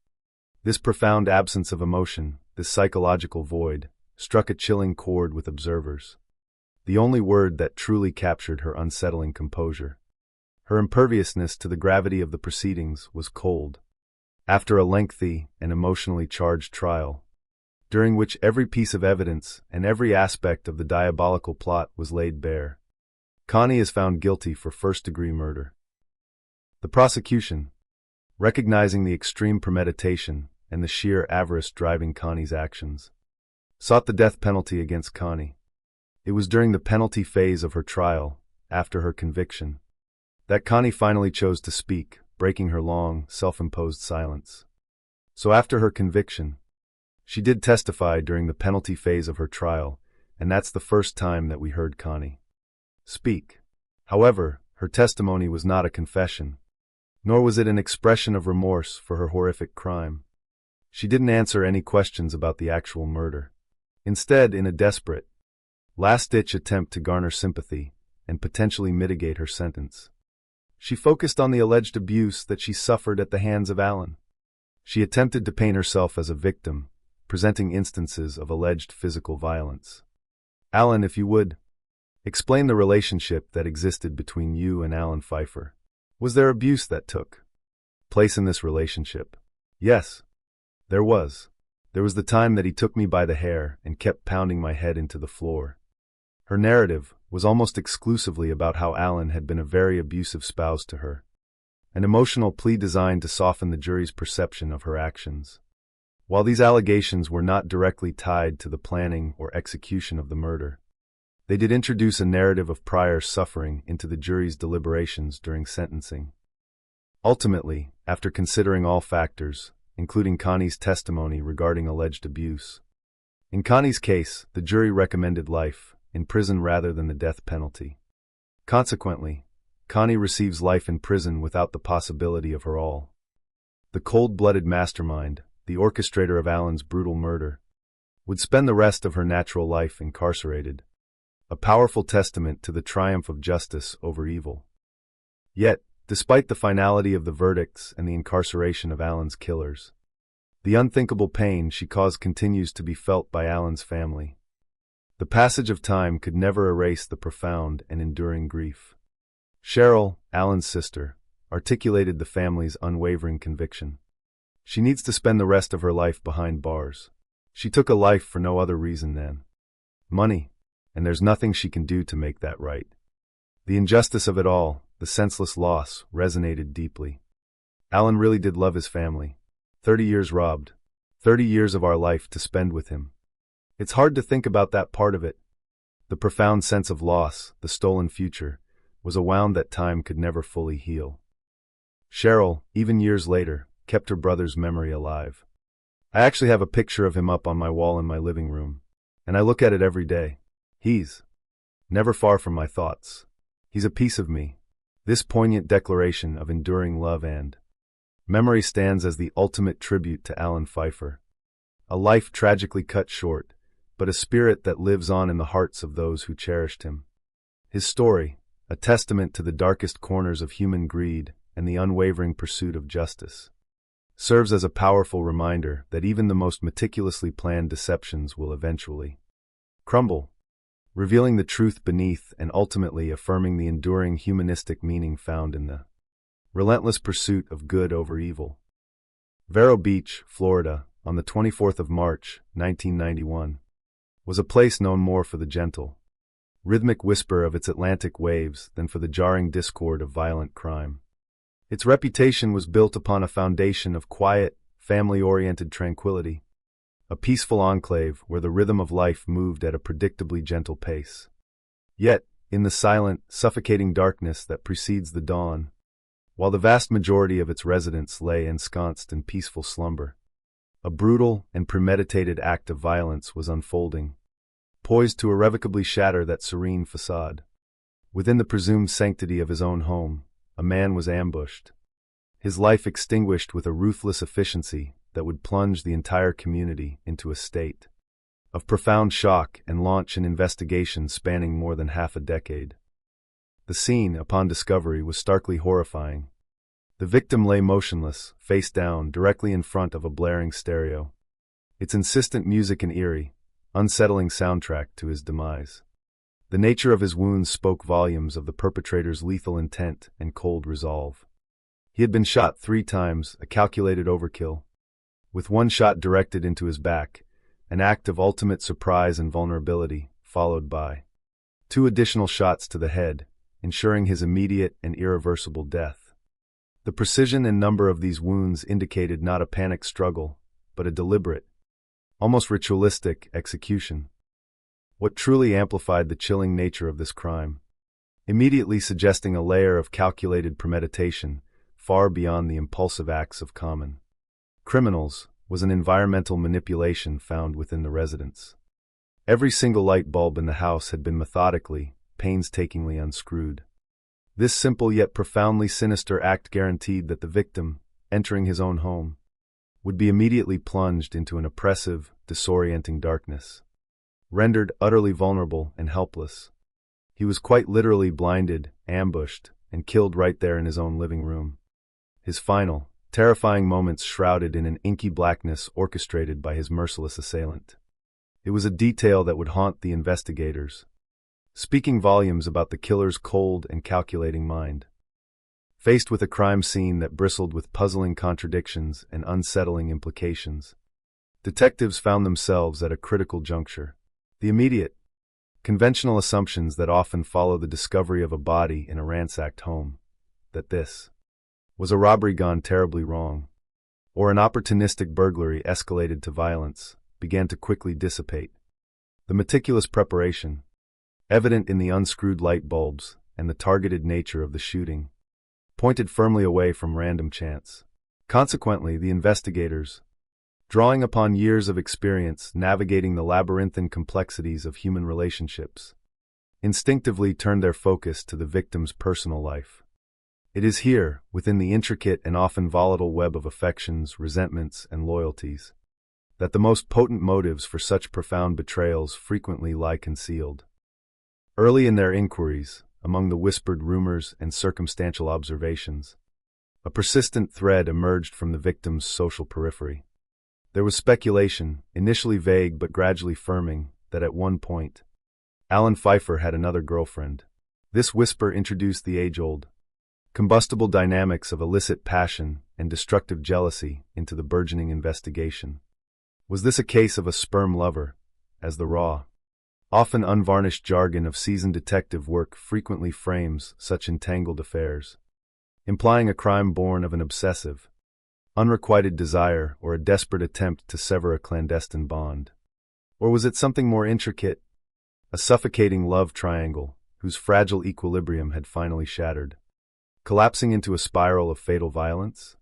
This profound absence of emotion, this psychological void, struck a chilling chord with observers. The only word that truly captured her unsettling composure, her imperviousness to the gravity of the proceedings, was cold. After a lengthy and emotionally charged trial, during which every piece of evidence and every aspect of the diabolical plot was laid bare, Connie is found guilty for first-degree murder. The prosecution, recognizing the extreme premeditation and the sheer avarice driving Connie's actions, sought the death penalty against Connie. It was during the penalty phase of her trial, after her conviction, that Connie finally chose to speak, breaking her long, self-imposed silence. So after her conviction, she did testify during the penalty phase of her trial, and that's the first time that we heard Connie speak. However, her testimony was not a confession, nor was it an expression of remorse for her horrific crime. She didn't answer any questions about the actual murder. Instead, in a desperate, last-ditch attempt to garner sympathy and potentially mitigate her sentence, she focused on the alleged abuse that she suffered at the hands of Alan. She attempted to paint herself as a victim, presenting instances of alleged physical violence. Alan, if you would, explain the relationship that existed between you and Alan Pfeiffer. Was there abuse that took place in this relationship? Yes, there was. There was the time that he took me by the hair and kept pounding my head into the floor. Her narrative was almost exclusively about how Alan had been a very abusive spouse to her, an emotional plea designed to soften the jury's perception of her actions. While these allegations were not directly tied to the planning or execution of the murder, they did introduce a narrative of prior suffering into the jury's deliberations during sentencing. Ultimately, after considering all factors, including Connie's testimony regarding alleged abuse, in Connie's case, the jury recommended life in prison rather than the death penalty. Consequently, Connie receives life in prison without the possibility of parole. The cold-blooded mastermind, the orchestrator of Alan's brutal murder, would spend the rest of her natural life incarcerated, a powerful testament to the triumph of justice over evil. Yet, despite the finality of the verdicts and the incarceration of Alan's killers, the unthinkable pain she caused continues to be felt by Alan's family. The passage of time could never erase the profound and enduring grief. Cheryl, Alan's sister, articulated the family's unwavering conviction. She needs to spend the rest of her life behind bars. She took a life for no other reason than money, and there's nothing she can do to make that right. The injustice of it all, the senseless loss, resonated deeply. Alan really did love his family. 30 years robbed. 30 years of our life to spend with him. It's hard to think about that part of it. The profound sense of loss, the stolen future, was a wound that time could never fully heal. Cheryl, even years later, kept her brother's memory alive. I actually have a picture of him up on my wall in my living room, and I look at it every day. He's never far from my thoughts. He's a piece of me. This poignant declaration of enduring love and memory stands as the ultimate tribute to Alan Pfeiffer. A life tragically cut short, but a spirit that lives on in the hearts of those who cherished him. His story, a testament to the darkest corners of human greed and the unwavering pursuit of justice, serves as a powerful reminder that even the most meticulously planned deceptions will eventually crumble, revealing the truth beneath and ultimately affirming the enduring humanistic meaning found in the relentless pursuit of good over evil. Vero Beach, Florida, on the 24th of March, 1991, was a place known more for the gentle, rhythmic whisper of its Atlantic waves than for the jarring discord of violent crime. Its reputation was built upon a foundation of quiet, family-oriented tranquility, a peaceful enclave where the rhythm of life moved at a predictably gentle pace. Yet, in the silent, suffocating darkness that precedes the dawn, while the vast majority of its residents lay ensconced in peaceful slumber, a brutal and premeditated act of violence was unfolding, poised to irrevocably shatter that serene facade. Within the presumed sanctity of his own home, a man was ambushed, his life extinguished with a ruthless efficiency that would plunge the entire community into a state of profound shock and launch an investigation spanning more than half a decade. The scene, upon discovery, was starkly horrifying. The victim lay motionless, face down, directly in front of a blaring stereo, its insistent music an eerie, unsettling soundtrack to his demise. The nature of his wounds spoke volumes of the perpetrator's lethal intent and cold resolve. He had been shot 3 times, a calculated overkill, with one shot directed into his back, an act of ultimate surprise and vulnerability, followed by 2 additional shots to the head, ensuring his immediate and irreversible death. The precision and number of these wounds indicated not a panic struggle, but a deliberate, almost ritualistic execution. What truly amplified the chilling nature of this crime, immediately suggesting a layer of calculated premeditation far beyond the impulsive acts of common criminals, was an environmental manipulation found within the residence. Every single light bulb in the house had been methodically, painstakingly unscrewed. This simple yet profoundly sinister act guaranteed that the victim, entering his own home, would be immediately plunged into an oppressive, disorienting darkness. Rendered utterly vulnerable and helpless, he was quite literally blinded, ambushed, and killed right there in his own living room. His final, terrifying moments shrouded in an inky blackness orchestrated by his merciless assailant. It was a detail that would haunt the investigators, speaking volumes about the killer's cold and calculating mind. Faced with a crime scene that bristled with puzzling contradictions and unsettling implications, detectives found themselves at a critical juncture. The immediate, conventional assumptions that often follow the discovery of a body in a ransacked home, that this was a robbery gone terribly wrong, or an opportunistic burglary escalated to violence, began to quickly dissipate. The meticulous preparation, evident in the unscrewed light bulbs and the targeted nature of the shooting, pointed firmly away from random chance. Consequently, the investigators, drawing upon years of experience navigating the labyrinthine complexities of human relationships, instinctively turned their focus to the victim's personal life. It is here, within the intricate and often volatile web of affections, resentments, and loyalties, that the most potent motives for such profound betrayals frequently lie concealed. Early in their inquiries, among the whispered rumors and circumstantial observations, a persistent thread emerged from the victim's social periphery. There was speculation, initially vague but gradually firming, that at one point, Alan Pfeiffer had another girlfriend. This whisper introduced the age-old, combustible dynamics of illicit passion and destructive jealousy into the burgeoning investigation. Was this a case of a sperm lover, as the raw, often unvarnished jargon of seasoned detective work frequently frames such entangled affairs, implying a crime born of an obsessive, unrequited desire or a desperate attempt to sever a clandestine bond? Or was it something more intricate, a suffocating love triangle whose fragile equilibrium had finally shattered, collapsing into a spiral of fatal violence?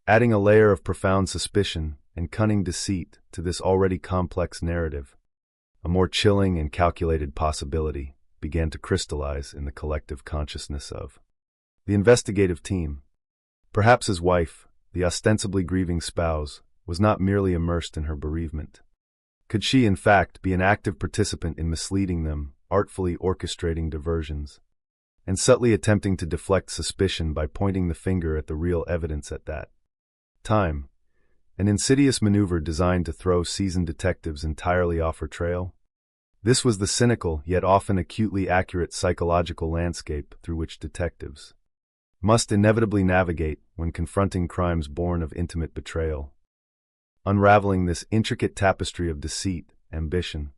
Adding a layer of profound suspicion and cunning deceit to this already complex narrative, a more chilling and calculated possibility began to crystallize in the collective consciousness of the investigative team. Perhaps his wife, the ostensibly grieving spouse, was not merely immersed in her bereavement. Could she, in fact, be an active participant in misleading them, artfully orchestrating diversions, and subtly attempting to deflect suspicion by pointing the finger at the real evidence at that time? An insidious maneuver designed to throw seasoned detectives entirely off her trail? This was the cynical, yet often acutely accurate psychological landscape through which detectives must inevitably navigate when confronting crimes born of intimate betrayal. Unraveling this intricate tapestry of deceit, ambition,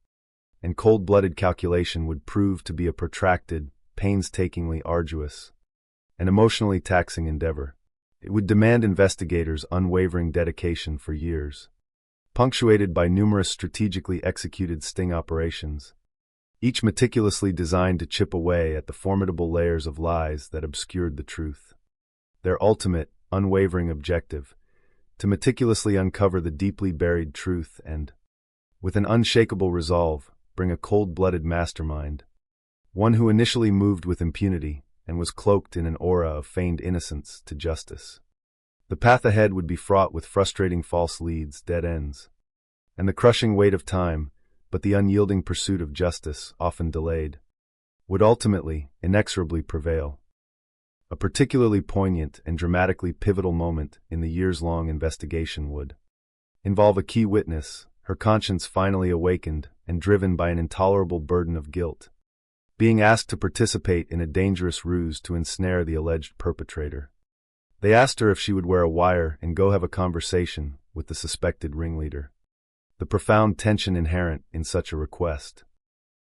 and cold-blooded calculation would prove to be a protracted, painstakingly arduous, and emotionally taxing endeavor. It would demand investigators' unwavering dedication for years, punctuated by numerous strategically executed sting operations, each meticulously designed to chip away at the formidable layers of lies that obscured the truth. Their ultimate, unwavering objective, to meticulously uncover the deeply buried truth and, with an unshakable resolve, bring a cold-blooded mastermind, one who initially moved with impunity and was cloaked in an aura of feigned innocence, to justice. The path ahead would be fraught with frustrating false leads, dead ends, and the crushing weight of time, but the unyielding pursuit of justice, often delayed, would ultimately, inexorably prevail. A particularly poignant and dramatically pivotal moment in the years-long investigation would involve a key witness, her conscience finally awakened and driven by an intolerable burden of guilt, being asked to participate in a dangerous ruse to ensnare the alleged perpetrator. They asked her if she would wear a wire and go have a conversation with the suspected ringleader. The profound tension inherent in such a request,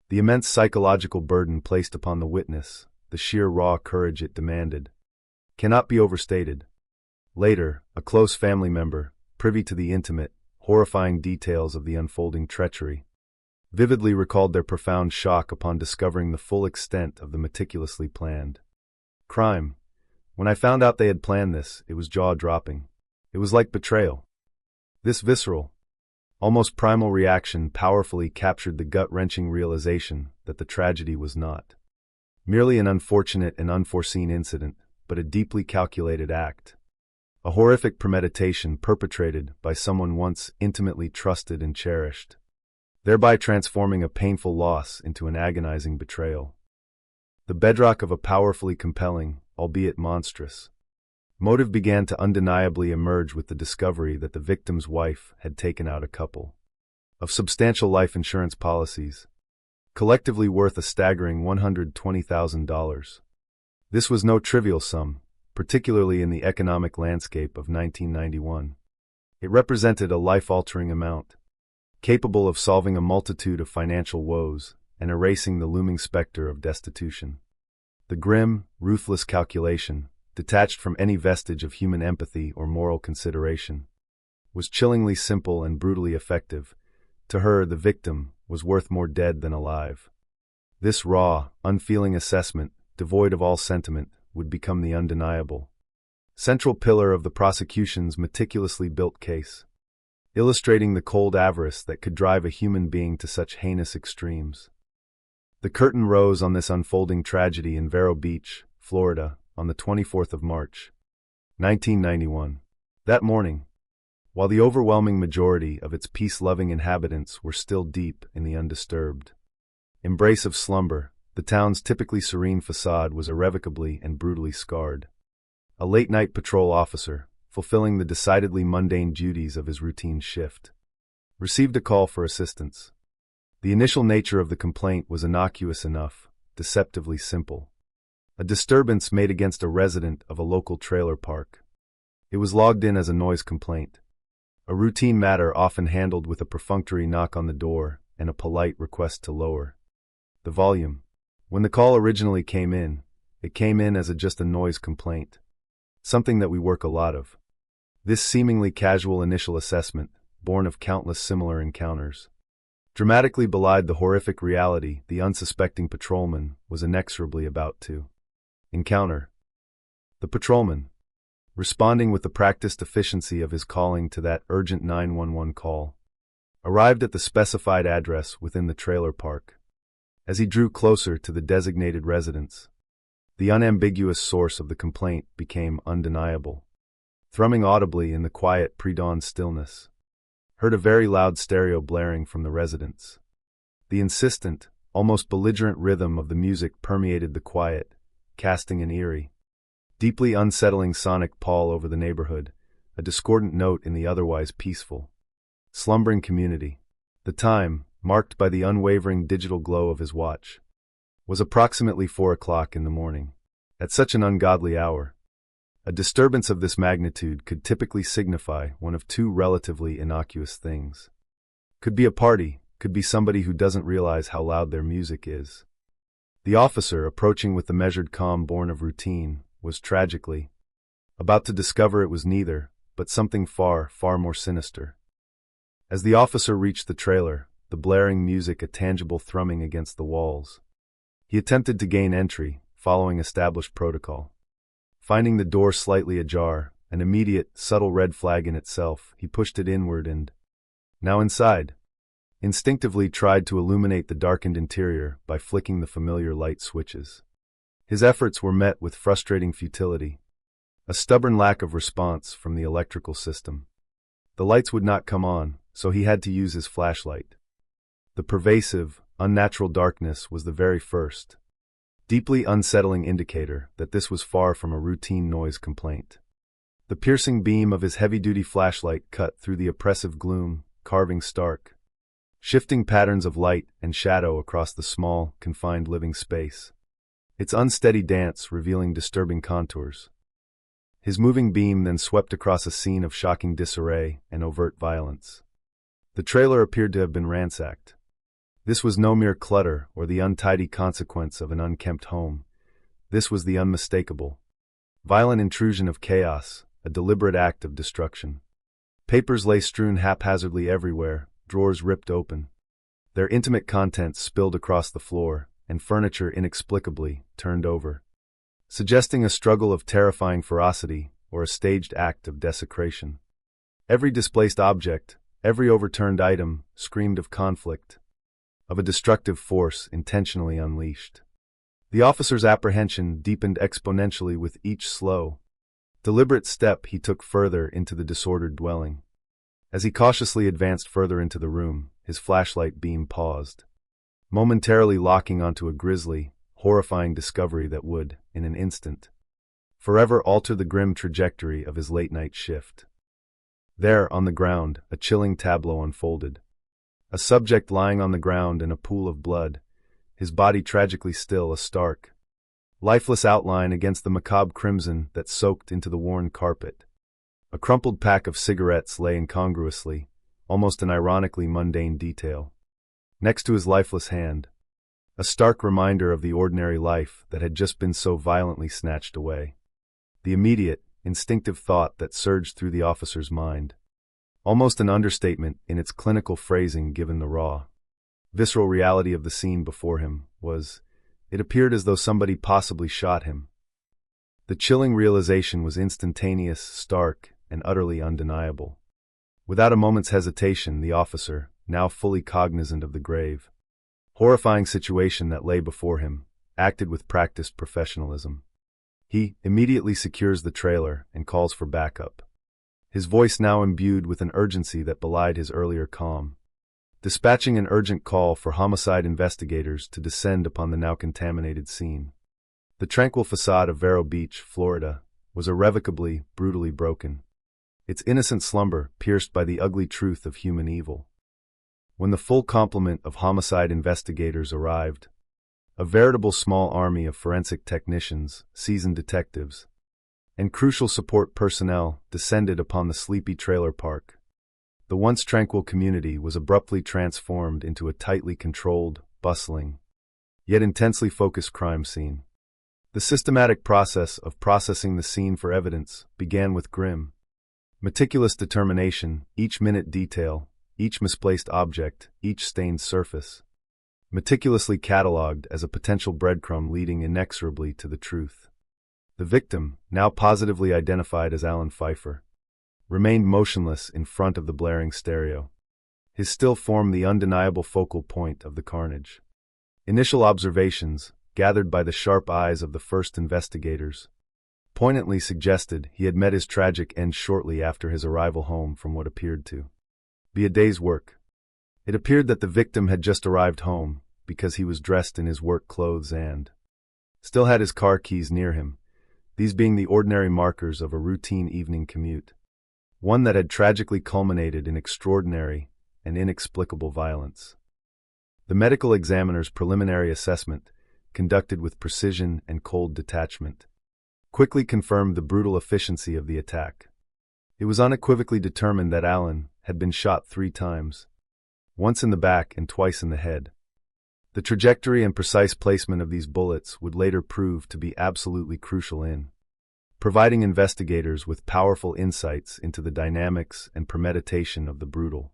the immense psychological burden placed upon the witness, the sheer raw courage it demanded, cannot be overstated. Later, a close family member, privy to the intimate, horrifying details of the unfolding treachery, vividly recalled their profound shock upon discovering the full extent of the meticulously planned crime. When I found out they had planned this, it was jaw-dropping. It was like betrayal. This visceral, almost primal reaction powerfully captured the gut-wrenching realization that the tragedy was not merely an unfortunate and unforeseen incident, but a deeply calculated act. A horrific premeditation perpetrated by someone once intimately trusted and cherished, thereby transforming a painful loss into an agonizing betrayal. The bedrock of a powerfully compelling, albeit monstrous, motive began to undeniably emerge with the discovery that the victim's wife had taken out a couple of substantial life insurance policies, collectively worth a staggering $120,000. This was no trivial sum, particularly in the economic landscape of 1991. It represented a life-altering amount, capable of solving a multitude of financial woes and erasing the looming specter of destitution. The grim, ruthless calculation, detached from any vestige of human empathy or moral consideration, was chillingly simple and brutally effective. To her, the victim was worth more dead than alive. This raw, unfeeling assessment, devoid of all sentiment, would become the undeniable central pillar of the prosecution's meticulously built case, illustrating the cold avarice that could drive a human being to such heinous extremes. The curtain rose on this unfolding tragedy in Vero Beach, Florida, on the 24th of March, 1991. That morning, while the overwhelming majority of its peace-loving inhabitants were still deep in the undisturbed embrace of slumber, the town's typically serene facade was irrevocably and brutally scarred. A late-night patrol officer, fulfilling the decidedly mundane duties of his routine shift, received a call for assistance. The initial nature of the complaint was innocuous enough, deceptively simple. A disturbance made against a resident of a local trailer park. It was logged in as a noise complaint, a routine matter often handled with a perfunctory knock on the door and a polite request to lower the volume. When the call originally came in, it came in as just a noise complaint, something that we work a lot of. This seemingly casual initial assessment, born of countless similar encounters, dramatically belied the horrific reality the unsuspecting patrolman was inexorably about to encounter. The patrolman, responding with the practiced efficiency of his calling to that urgent 911 call, arrived at the specified address within the trailer park. As he drew closer to the designated residence, the unambiguous source of the complaint became undeniable. Thrumming audibly in the quiet pre-dawn stillness, heard a very loud stereo blaring from the residence. The insistent, almost belligerent rhythm of the music permeated the quiet, casting an eerie, deeply unsettling sonic pall over the neighborhood, a discordant note in the otherwise peaceful, slumbering community. The time, marked by the unwavering digital glow of his watch, was approximately 4 o'clock in the morning. At such an ungodly hour, a disturbance of this magnitude could typically signify one of two relatively innocuous things. Could be a party, could be somebody who doesn't realize how loud their music is. The officer, approaching with the measured calm born of routine, was tragically about to discover it was neither, but something far, far more sinister. As the officer reached the trailer, the blaring music a tangible thrumming against the walls, he attempted to gain entry, following established protocol. Finding the door slightly ajar, an immediate, subtle red flag in itself, he pushed it inward and, now inside, instinctively tried to illuminate the darkened interior by flicking the familiar light switches. His efforts were met with frustrating futility, a stubborn lack of response from the electrical system. The lights would not come on, so he had to use his flashlight. The pervasive, unnatural darkness was the very first, deeply unsettling indicator that this was far from a routine noise complaint. The piercing beam of his heavy-duty flashlight cut through the oppressive gloom, carving stark, shifting patterns of light and shadow across the small, confined living space, its unsteady dance revealing disturbing contours. His moving beam then swept across a scene of shocking disarray and overt violence. The trailer appeared to have been ransacked. This was no mere clutter or the untidy consequence of an unkempt home. This was the unmistakable, violent intrusion of chaos, a deliberate act of destruction. Papers lay strewn haphazardly everywhere, drawers ripped open. Their intimate contents spilled across the floor, and furniture inexplicably turned over, suggesting a struggle of terrifying ferocity or a staged act of desecration. Every displaced object, every overturned item, screamed of conflict, of a destructive force intentionally unleashed. The officer's apprehension deepened exponentially with each slow, deliberate step he took further into the disordered dwelling. As he cautiously advanced further into the room, his flashlight beam paused, momentarily locking onto a grisly, horrifying discovery that would, in an instant, forever alter the grim trajectory of his late-night shift. There, on the ground, a chilling tableau unfolded. A subject lying on the ground in a pool of blood, his body tragically still, a stark, lifeless outline against the macabre crimson that soaked into the worn carpet. A crumpled pack of cigarettes lay incongruously, almost an ironically mundane detail, next to his lifeless hand, a stark reminder of the ordinary life that had just been so violently snatched away. The immediate, instinctive thought that surged through the officer's mind, almost an understatement in its clinical phrasing given the raw, visceral reality of the scene before him, was, it appeared as though somebody possibly shot him. The chilling realization was instantaneous, stark, and utterly undeniable. Without a moment's hesitation, the officer, now fully cognizant of the grave, horrifying situation that lay before him, acted with practiced professionalism. He immediately secures the trailer and calls for backup, his voice now imbued with an urgency that belied his earlier calm, dispatching an urgent call for homicide investigators to descend upon the now contaminated scene. The tranquil facade of Vero Beach, Florida, was irrevocably, brutally broken, its innocent slumber pierced by the ugly truth of human evil. When the full complement of homicide investigators arrived, a veritable small army of forensic technicians, seasoned detectives, and crucial support personnel descended upon the sleepy trailer park. The once tranquil community was abruptly transformed into a tightly controlled, bustling, yet intensely focused crime scene. The systematic process of processing the scene for evidence began with grim, meticulous determination, each minute detail, each misplaced object, each stained surface, meticulously catalogued as a potential breadcrumb leading inexorably to the truth. The victim, now positively identified as Alan Pfeiffer, remained motionless in front of the blaring stereo, his still form the undeniable focal point of the carnage. Initial observations, gathered by the sharp eyes of the first investigators, poignantly suggested he had met his tragic end shortly after his arrival home from what appeared to be a day's work. It appeared that the victim had just arrived home because he was dressed in his work clothes and still had his car keys near him, these being the ordinary markers of a routine evening commute, one that had tragically culminated in extraordinary and inexplicable violence. The medical examiner's preliminary assessment, conducted with precision and cold detachment, quickly confirmed the brutal efficiency of the attack. It was unequivocally determined that Alan had been shot 3 times, once in the back and twice in the head. The trajectory and precise placement of these bullets would later prove to be absolutely crucial in providing investigators with powerful insights into the dynamics and premeditation of the brutal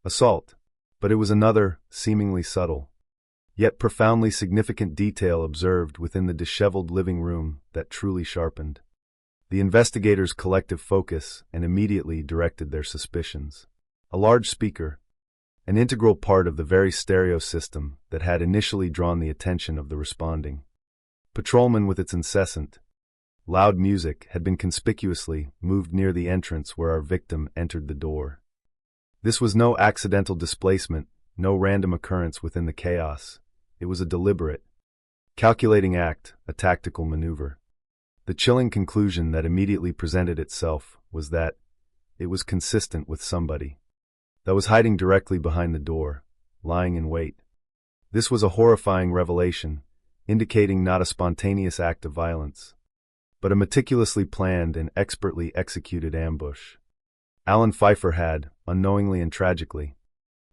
assault. But it was another, seemingly subtle, yet profoundly significant detail observed within the disheveled living room that truly sharpened the investigators' collective focus and immediately directed their suspicions. A large speaker, an integral part of the very stereo system that had initially drawn the attention of the responding patrolman with its incessant, loud music, had been conspicuously moved near the entrance where our victim entered the door. This was no accidental displacement, no random occurrence within the chaos. It was a deliberate, calculating act, a tactical maneuver. The chilling conclusion that immediately presented itself was that it was consistent with somebody that was hiding directly behind the door, lying in wait. This was a horrifying revelation, indicating not a spontaneous act of violence, but a meticulously planned and expertly executed ambush. Alan Pfeiffer had, unknowingly and tragically,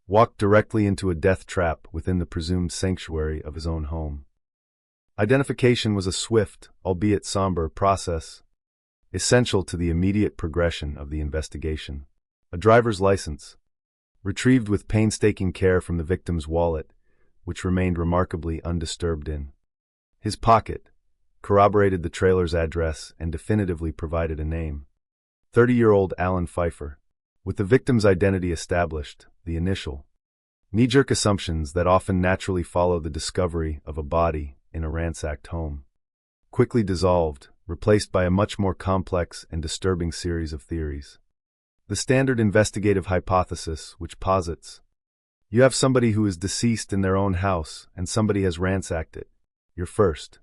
walked directly into a death trap within the presumed sanctuary of his own home. Identification was a swift, albeit somber, process, essential to the immediate progression of the investigation. a driver's license, retrieved with painstaking care from the victim's wallet, which remained remarkably undisturbed in his pocket, corroborated the trailer's address and definitively provided a name. 30-year-old Alan Pfeiffer. With the victim's identity established, the initial knee-jerk assumptions that often naturally follow the discovery of a body in a ransacked home quickly dissolved, replaced by a much more complex and disturbing series of theories. The standard investigative hypothesis, which posits, you have somebody who is deceased in their own house and somebody has ransacked it. Your first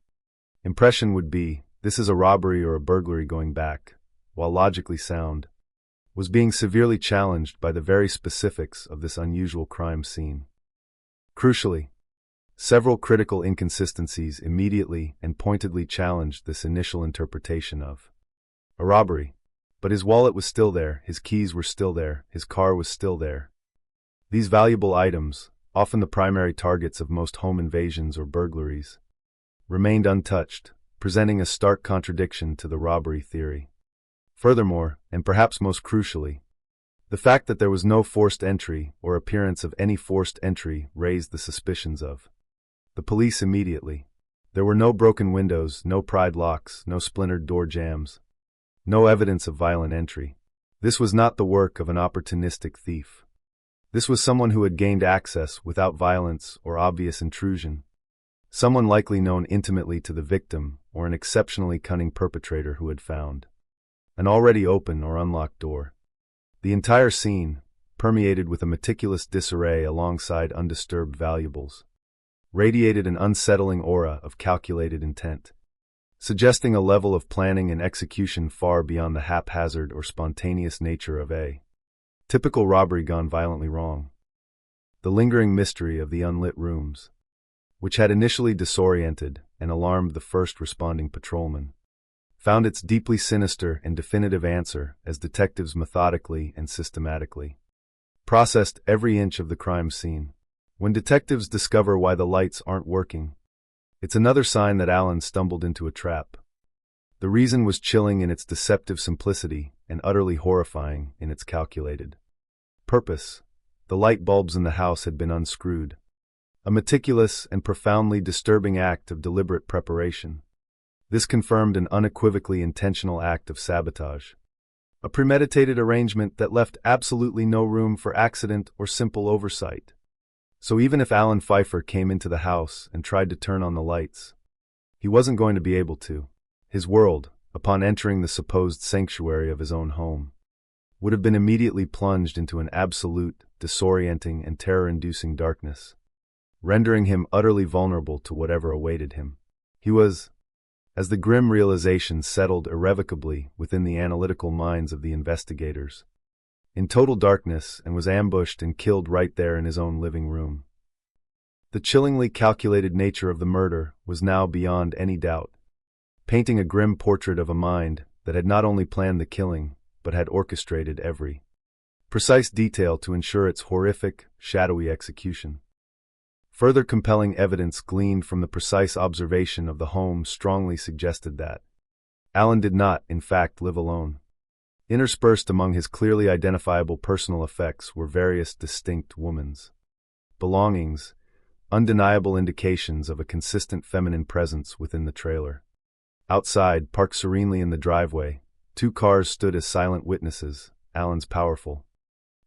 impression would be, this is a robbery or a burglary going back, while logically sound, was being severely challenged by the very specifics of this unusual crime scene. Crucially, several critical inconsistencies immediately and pointedly challenged this initial interpretation of a robbery. But his wallet was still there, his keys were still there, his car was still there. These valuable items, often the primary targets of most home invasions or burglaries, remained untouched, presenting a stark contradiction to the robbery theory. Furthermore, and perhaps most crucially, the fact that there was no forced entry or appearance of any forced entry raised the suspicions of the police immediately. There were no broken windows, no pried locks, no splintered door jambs, no evidence of violent entry. This was not the work of an opportunistic thief. This was someone who had gained access without violence or obvious intrusion, someone likely known intimately to the victim or an exceptionally cunning perpetrator who had found an already open or unlocked door. The entire scene, permeated with a meticulous disarray alongside undisturbed valuables, radiated an unsettling aura of calculated intent, suggesting a level of planning and execution far beyond the haphazard or spontaneous nature of a typical robbery gone violently wrong. The lingering mystery of the unlit rooms, which had initially disoriented and alarmed the first responding patrolman, found its deeply sinister and definitive answer as detectives methodically and systematically processed every inch of the crime scene. When detectives discover why the lights aren't working, it's another sign that Alan stumbled into a trap. The reason was chilling in its deceptive simplicity and utterly horrifying in its calculated purpose. The light bulbs in the house had been unscrewed, a meticulous and profoundly disturbing act of deliberate preparation. This confirmed an unequivocally intentional act of sabotage, a premeditated arrangement that left absolutely no room for accident or simple oversight. So even if Alan Pfeiffer came into the house and tried to turn on the lights, he wasn't going to be able to. His world, upon entering the supposed sanctuary of his own home, would have been immediately plunged into an absolute, disorienting, and terror-inducing darkness, rendering him utterly vulnerable to whatever awaited him. He was, as the grim realization settled irrevocably within the analytical minds of the investigators, in total darkness and was ambushed and killed right there in his own living room. The chillingly calculated nature of the murder was now beyond any doubt, painting a grim portrait of a mind that had not only planned the killing, but had orchestrated every precise detail to ensure its horrific, shadowy execution. Further compelling evidence gleaned from the precise observation of the home strongly suggested that Alan did not, in fact, live alone. Interspersed among his clearly identifiable personal effects were various distinct women's belongings, undeniable indications of a consistent feminine presence within the trailer. Outside, parked serenely in the driveway, 2 cars stood as silent witnesses, Alan's powerful,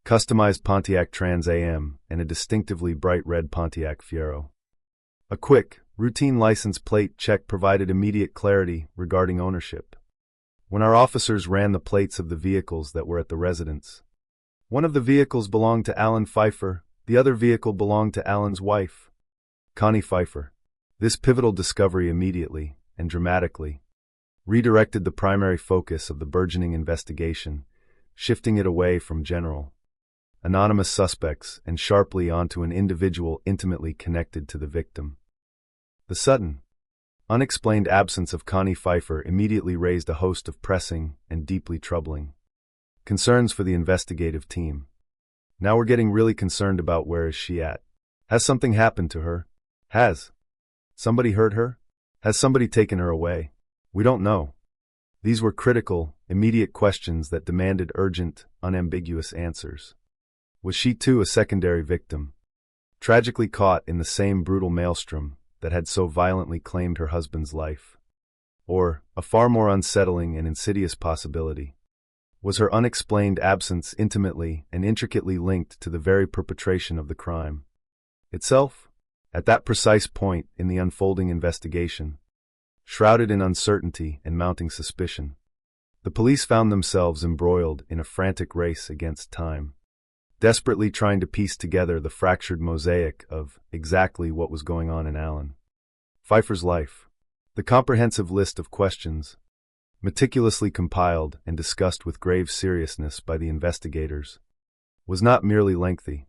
customized Pontiac Trans Am and a distinctively bright red Pontiac Fiero. A quick, routine license plate check provided immediate clarity regarding ownership. When our officers ran the plates of the vehicles that were at the residence, one of the vehicles belonged to Alan Pfeiffer, the other vehicle belonged to Alan's wife, Connie Pfeiffer. This pivotal discovery immediately, and dramatically, redirected the primary focus of the burgeoning investigation, shifting it away from general, anonymous suspects and sharply onto an individual intimately connected to the victim. The sudden, unexplained absence of Connie Pfeiffer immediately raised a host of pressing and deeply troubling concerns for the investigative team. Now we're getting really concerned about where is she at. Has something happened to her? Has somebody hurt her? Has somebody taken her away? We don't know. These were critical, immediate questions that demanded urgent, unambiguous answers. Was she too a secondary victim, tragically caught in the same brutal maelstrom that had so violently claimed her husband's life? Or, a far more unsettling and insidious possibility, was her unexplained absence intimately and intricately linked to the very perpetration of the crime itself? At that precise point in the unfolding investigation, shrouded in uncertainty and mounting suspicion, the police found themselves embroiled in a frantic race against time, desperately trying to piece together the fractured mosaic of exactly what was going on in Alan Pfeiffer's life. The comprehensive list of questions, meticulously compiled and discussed with grave seriousness by the investigators, was not merely lengthy.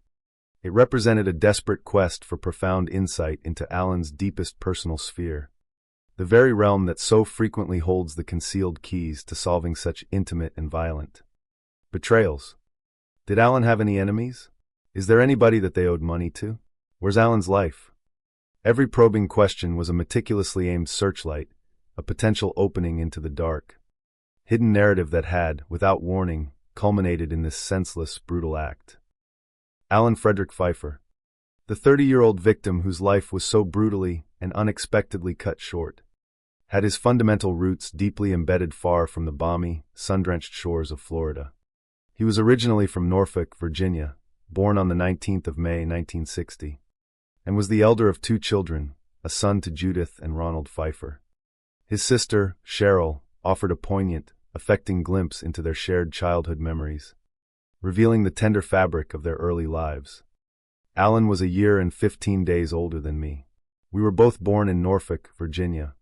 It represented a desperate quest for profound insight into Alan's deepest personal sphere, the very realm that so frequently holds the concealed keys to solving such intimate and violent betrayals. Did Alan have any enemies? Is there anybody that they owed money to? Where's Alan's life? Every probing question was a meticulously aimed searchlight, a potential opening into the dark, hidden narrative that had, without warning, culminated in this senseless, brutal act. Alan Frederick Pfeiffer, the 30-year-old victim whose life was so brutally and unexpectedly cut short, had his fundamental roots deeply embedded far from the balmy, sun-drenched shores of Florida. He was originally from Norfolk, Virginia, born on the 19th of May, 1960, and was the elder of 2 children, a son to Judith and Ronald Pfeiffer. His sister, Cheryl, offered a poignant, affecting glimpse into their shared childhood memories, revealing the tender fabric of their early lives. Alan was a year and 15 days older than me. We were both born in Norfolk, Virginia,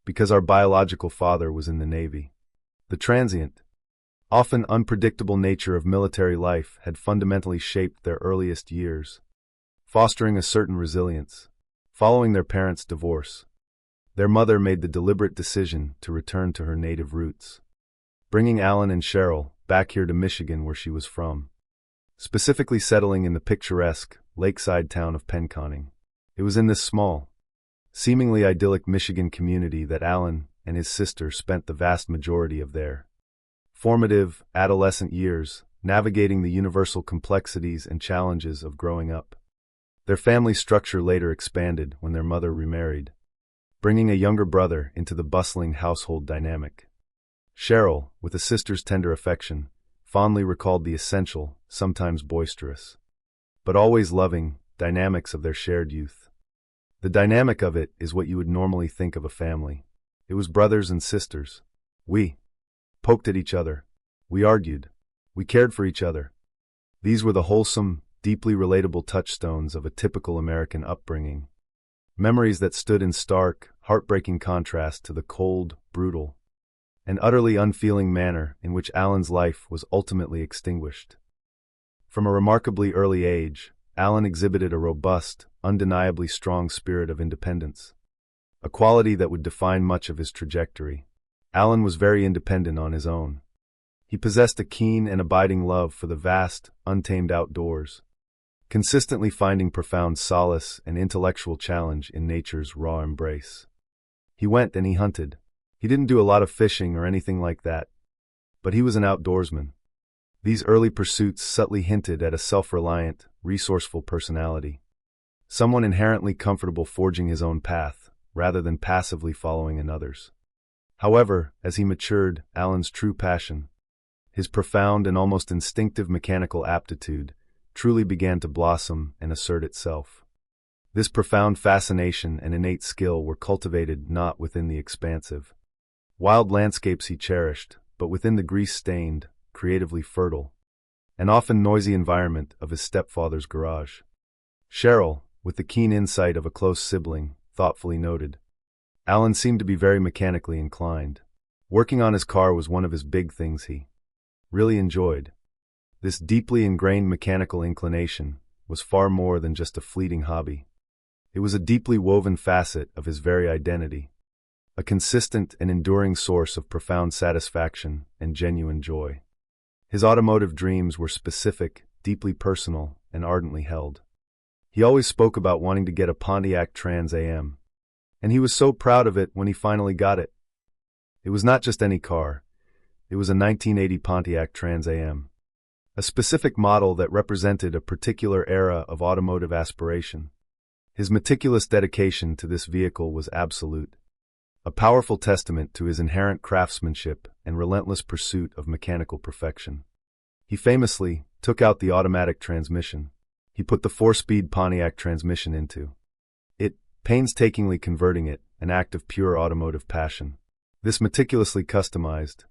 because our biological father was in the Navy. The transient, often unpredictable nature of military life had fundamentally shaped their earliest years, fostering a certain resilience. Following their parents' divorce, their mother made the deliberate decision to return to her native roots, bringing Alan and Cheryl back here to Michigan where she was from, specifically settling in the picturesque, lakeside town of Penconning. It was in this small, seemingly idyllic Michigan community that Alan and his sister spent the vast majority of their formative, adolescent years, navigating the universal complexities and challenges of growing up. Their family structure later expanded when their mother remarried, bringing a younger brother into the bustling household dynamic. Cheryl, with a sister's tender affection, fondly recalled the essential, sometimes boisterous, but always loving, dynamics of their shared youth. The dynamic of it is what you would normally think of a family. It was brothers and sisters. We poked at each other. We argued. We cared for each other. These were the wholesome, deeply relatable touchstones of a typical American upbringing. Memories that stood in stark, heartbreaking contrast to the cold, brutal, and utterly unfeeling manner in which Alan's life was ultimately extinguished. From a remarkably early age, Alan exhibited a robust, undeniably strong spirit of independence, a quality that would define much of his trajectory. Alan was very independent on his own. He possessed a keen and abiding love for the vast, untamed outdoors, consistently finding profound solace and intellectual challenge in nature's raw embrace. He went and he hunted. He didn't do a lot of fishing or anything like that, but he was an outdoorsman. These early pursuits subtly hinted at a self-reliant, resourceful personality, someone inherently comfortable forging his own path, rather than passively following another's. However, as he matured, Alan's true passion, his profound and almost instinctive mechanical aptitude, truly began to blossom and assert itself. This profound fascination and innate skill were cultivated not within the expansive, wild landscapes he cherished, but within the grease-stained, creatively fertile, and often noisy environment of his stepfather's garage. Cheryl, with the keen insight of a close sibling, thoughtfully noted, Alan seemed to be very mechanically inclined. Working on his car was one of his big things he really enjoyed. This deeply ingrained mechanical inclination was far more than just a fleeting hobby. It was a deeply woven facet of his very identity, a consistent and enduring source of profound satisfaction and genuine joy. His automotive dreams were specific, deeply personal, and ardently held. He always spoke about wanting to get a Pontiac Trans Am, and he was so proud of it when he finally got it. It was not just any car. It was a 1980 Pontiac Trans Am. A specific model that represented a particular era of automotive aspiration. His meticulous dedication to this vehicle was absolute. A powerful testament to his inherent craftsmanship and relentless pursuit of mechanical perfection. He famously took out the automatic transmission. He put the 4-speed Pontiac transmission into it, painstakingly converting it, an act of pure automotive passion. This meticulously customized,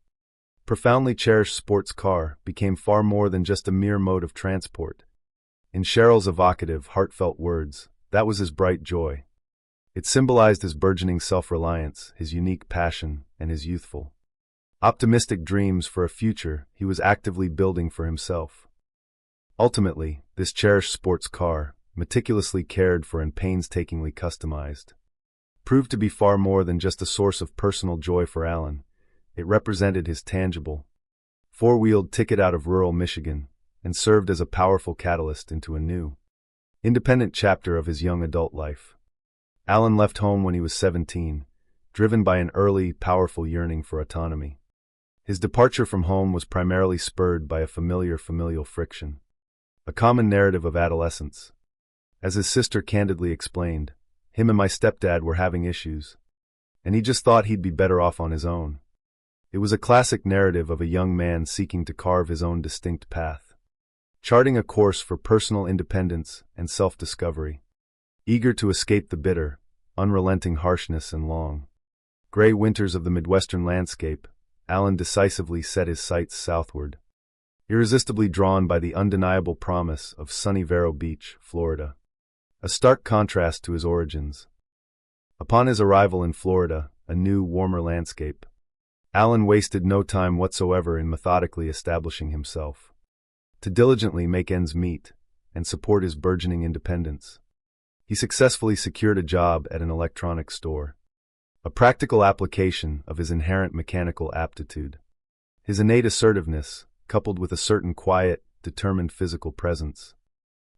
profoundly cherished sports car became far more than just a mere mode of transport. In Cheryl's evocative, heartfelt words, that was his bright joy. It symbolized his burgeoning self-reliance, his unique passion, and his youthful, optimistic dreams for a future he was actively building for himself. Ultimately, this cherished sports car, meticulously cared for and painstakingly customized, proved to be far more than just a source of personal joy for Alan. It represented his tangible, four-wheeled ticket out of rural Michigan and served as a powerful catalyst into a new, independent chapter of his young adult life. Alan left home when he was 17, driven by an early, powerful yearning for autonomy. His departure from home was primarily spurred by a familial friction, a common narrative of adolescence. As his sister candidly explained, him and my stepdad were having issues, and he just thought he'd be better off on his own. It was a classic narrative of a young man seeking to carve his own distinct path, charting a course for personal independence and self-discovery. Eager to escape the bitter, unrelenting harshness and long, gray winters of the Midwestern landscape, Alan decisively set his sights southward, irresistibly drawn by the undeniable promise of sunny Vero Beach, Florida. A stark contrast to his origins. Upon his arrival in Florida, a new, warmer landscape, Alan wasted no time whatsoever in methodically establishing himself, to diligently make ends meet and support his burgeoning independence. He successfully secured a job at an electronics store, a practical application of his inherent mechanical aptitude. His innate assertiveness, coupled with a certain quiet, determined physical presence,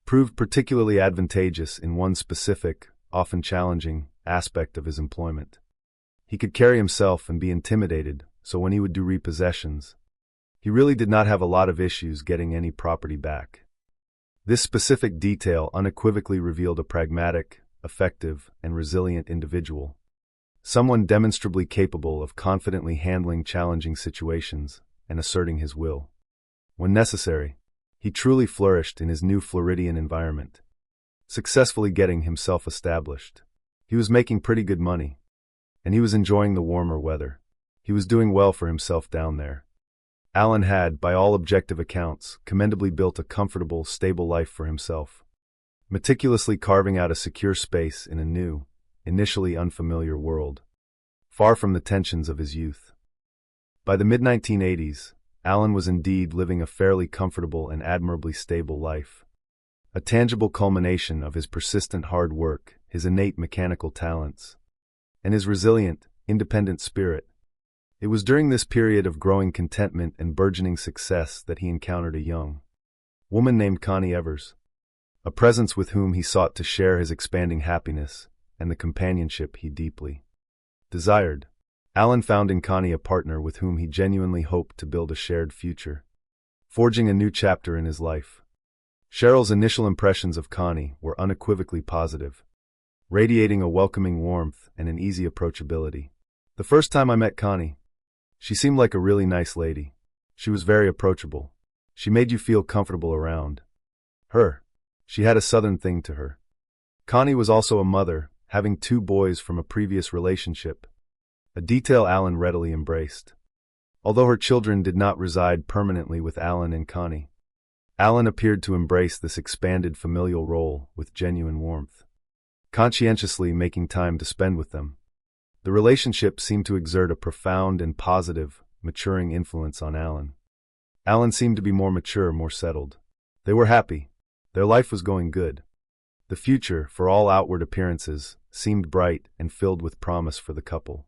proved particularly advantageous in one specific, often challenging, aspect of his employment. He could carry himself and be intimidated, so when he would do repossessions, he really did not have a lot of issues getting any property back. This specific detail unequivocally revealed a pragmatic, effective, and resilient individual, someone demonstrably capable of confidently handling challenging situations and asserting his will. When necessary, he truly flourished in his new Floridian environment, successfully getting himself established. He was making pretty good money, and he was enjoying the warmer weather. He was doing well for himself down there. Alan had, by all objective accounts, commendably built a comfortable, stable life for himself, meticulously carving out a secure space in a new, initially unfamiliar world, far from the tensions of his youth. By the mid-1980s, Alan was indeed living a fairly comfortable and admirably stable life, a tangible culmination of his persistent hard work, his innate mechanical talents, and his resilient, independent spirit. It was during this period of growing contentment and burgeoning success that he encountered a young woman named Connie Evers, a presence with whom he sought to share his expanding happiness and the companionship he deeply desired. Alan found in Connie a partner with whom he genuinely hoped to build a shared future, forging a new chapter in his life. Cheryl's initial impressions of Connie were unequivocally positive, radiating a welcoming warmth and an easy approachability. The first time I met Connie, she seemed like a really nice lady. She was very approachable. She made you feel comfortable around her. She had a southern thing to her. Connie was also a mother, having 2 boys from a previous relationship, a detail Alan readily embraced. Although her children did not reside permanently with Alan and Connie, Alan appeared to embrace this expanded familial role with genuine warmth, conscientiously making time to spend with them. The relationship seemed to exert a profound and positive, maturing influence on Alan. Alan seemed to be more mature, more settled. They were happy. Their life was going good. The future, for all outward appearances, seemed bright and filled with promise for the couple.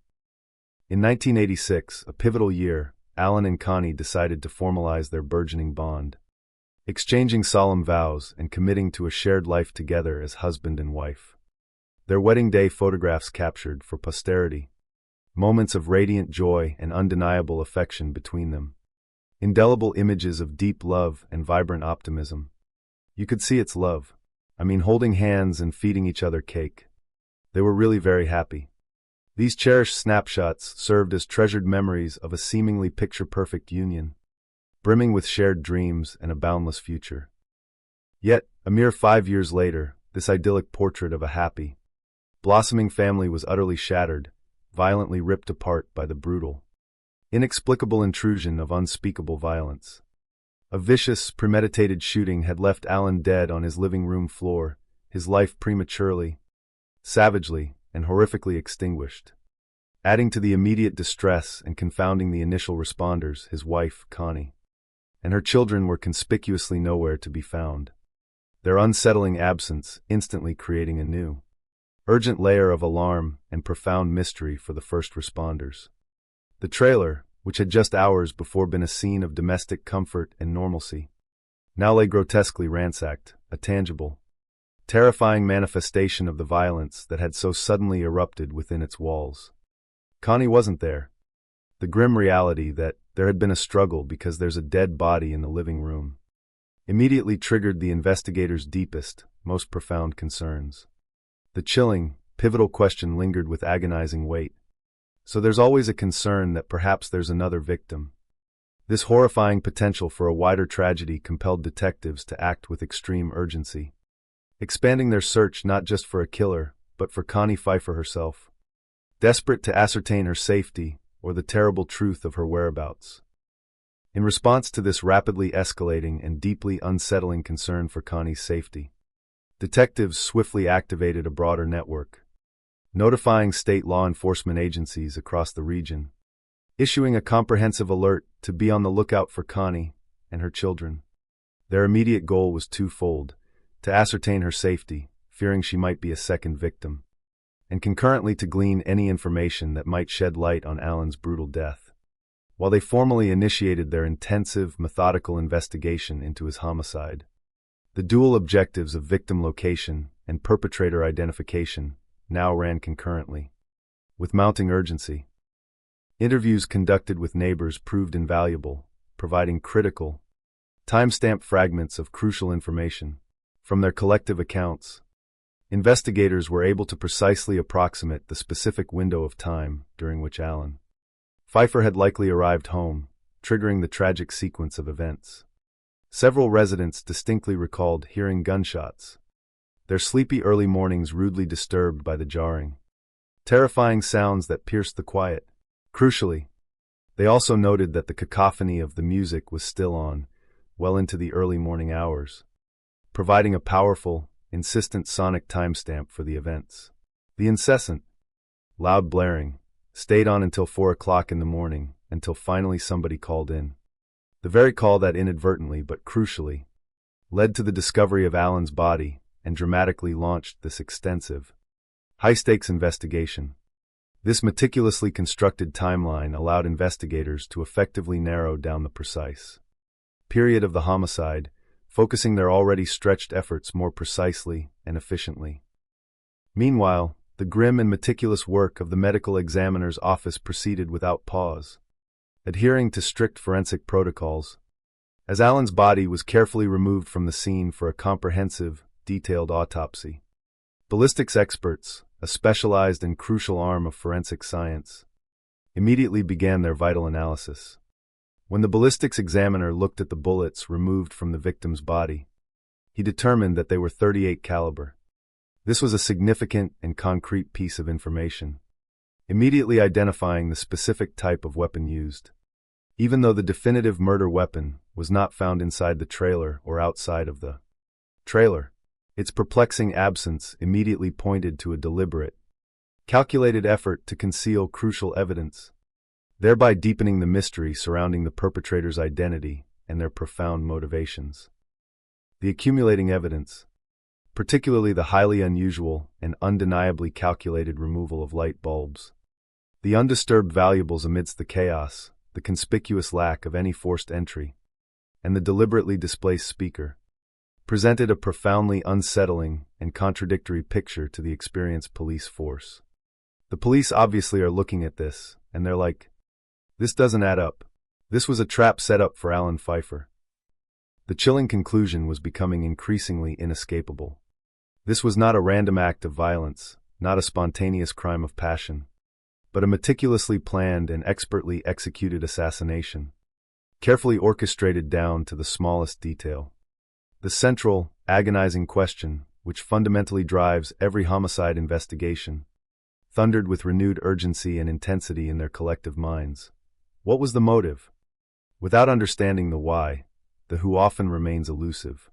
In 1986, a pivotal year, Alan and Connie decided to formalize their burgeoning bond, exchanging solemn vows and committing to a shared life together as husband and wife. Their wedding day photographs captured, for posterity, moments of radiant joy and undeniable affection between them. Indelible images of deep love and vibrant optimism. You could see it's love. I mean, holding hands and feeding each other cake. They were really very happy. These cherished snapshots served as treasured memories of a seemingly picture-perfect union, brimming with shared dreams and a boundless future. Yet, a mere 5 years later, this idyllic portrait of a happy, blossoming family was utterly shattered, violently ripped apart by the brutal, inexplicable intrusion of unspeakable violence. A vicious, premeditated shooting had left Alan dead on his living room floor, his life prematurely, savagely, and horrifically extinguished. Adding to the immediate distress and confounding the initial responders, his wife, Connie, and her children were conspicuously nowhere to be found, their unsettling absence instantly creating a new, urgent layer of alarm and profound mystery for the first responders. The trailer, which had just hours before been a scene of domestic comfort and normalcy, now lay grotesquely ransacked, a tangible, terrifying manifestation of the violence that had so suddenly erupted within its walls. Connie wasn't there. The grim reality that there had been a struggle because there's a dead body in the living room immediately triggered the investigators' deepest, most profound concerns. The chilling, pivotal question lingered with agonizing weight. So there's always a concern that perhaps there's another victim. This horrifying potential for a wider tragedy compelled detectives to act with extreme urgency, expanding their search not just for a killer, but for Connie Pfeiffer herself, desperate to ascertain her safety or the terrible truth of her whereabouts. In response to this rapidly escalating and deeply unsettling concern for Connie's safety, detectives swiftly activated a broader network, notifying state law enforcement agencies across the region, issuing a comprehensive alert to be on the lookout for Connie and her children. Their immediate goal was twofold: to ascertain her safety, fearing she might be a second victim, and concurrently to glean any information that might shed light on Alan's brutal death. While they formally initiated their intensive, methodical investigation into his homicide, the dual objectives of victim location and perpetrator identification now ran concurrently. With mounting urgency, interviews conducted with neighbors proved invaluable, providing critical, time-stamped fragments of crucial information. From their collective accounts, investigators were able to precisely approximate the specific window of time during which Alan Pfeiffer had likely arrived home, triggering the tragic sequence of events. Several residents distinctly recalled hearing gunshots, their sleepy early mornings rudely disturbed by the jarring, terrifying sounds that pierced the quiet. Crucially, they also noted that the cacophony of the music was still on, well into the early morning hours, providing a powerful, insistent sonic timestamp for the events. The incessant, loud blaring stayed on until 4 o'clock in the morning, until finally somebody called in. The very call that inadvertently but crucially led to the discovery of Alan's body and dramatically launched this extensive, high-stakes investigation. This meticulously constructed timeline allowed investigators to effectively narrow down the precise period of the homicide, focusing their already stretched efforts more precisely and efficiently. Meanwhile, the grim and meticulous work of the medical examiner's office proceeded without pause, adhering to strict forensic protocols. As Alan's body was carefully removed from the scene for a comprehensive, detailed autopsy, ballistics experts, a specialized and crucial arm of forensic science, immediately began their vital analysis. When the ballistics examiner looked at the bullets removed from the victim's body, he determined that they were .38 caliber. This was a significant and concrete piece of information, immediately identifying the specific type of weapon used. Even though the definitive murder weapon was not found inside the trailer or outside of the trailer, its perplexing absence immediately pointed to a deliberate, calculated effort to conceal crucial evidence, thereby deepening the mystery surrounding the perpetrator's identity and their profound motivations. The accumulating evidence, particularly the highly unusual and undeniably calculated removal of light bulbs, the undisturbed valuables amidst the chaos, the conspicuous lack of any forced entry, and the deliberately displaced speaker, presented a profoundly unsettling and contradictory picture to the experienced police force. The police obviously are looking at this, and they're like, this doesn't add up. This was a trap set up for Alan Pfeiffer. The chilling conclusion was becoming increasingly inescapable. This was not a random act of violence, not a spontaneous crime of passion, but a meticulously planned and expertly executed assassination, carefully orchestrated down to the smallest detail. The central, agonizing question, which fundamentally drives every homicide investigation, thundered with renewed urgency and intensity in their collective minds. What was the motive? Without understanding the why, the who often remains elusive.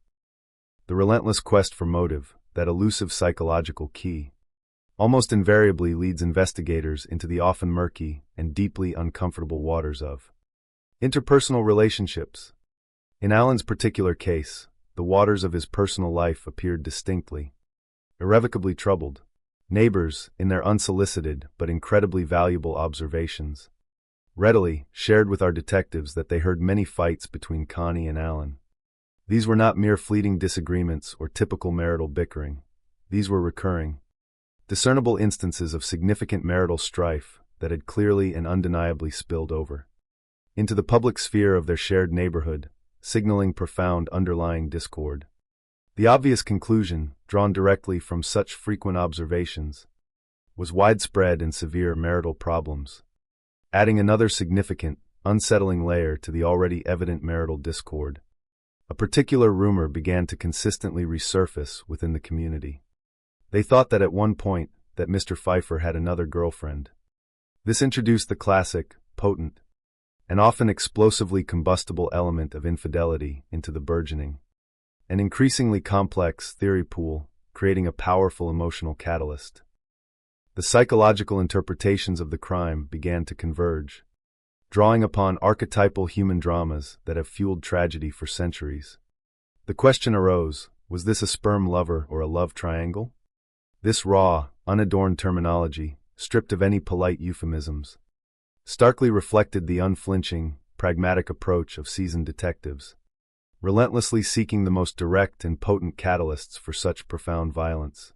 The relentless quest for motive, that elusive psychological key, almost invariably leads investigators into the often murky and deeply uncomfortable waters of interpersonal relationships. In Alan's particular case, the waters of his personal life appeared distinctly, irrevocably troubled. Neighbors, in their unsolicited but incredibly valuable observations, readily shared with our detectives that they heard many fights between Connie and Alan. These were not mere fleeting disagreements or typical marital bickering. These were recurring, discernible instances of significant marital strife that had clearly and undeniably spilled over into the public sphere of their shared neighborhood, signaling profound underlying discord. The obvious conclusion, drawn directly from such frequent observations, was widespread and severe marital problems, adding another significant, unsettling layer to the already evident marital discord. A particular rumor began to consistently resurface within the community. They thought that at one point that Mr. Pfeiffer had another girlfriend. This introduced the classic, potent, and often explosively combustible element of infidelity into the burgeoning, an increasingly complex theory pool, creating a powerful emotional catalyst. The psychological interpretations of the crime began to converge, drawing upon archetypal human dramas that have fueled tragedy for centuries. The question arose, was this a sperm lover or a love triangle? This raw, unadorned terminology, stripped of any polite euphemisms, starkly reflected the unflinching, pragmatic approach of seasoned detectives, relentlessly seeking the most direct and potent catalysts for such profound violence,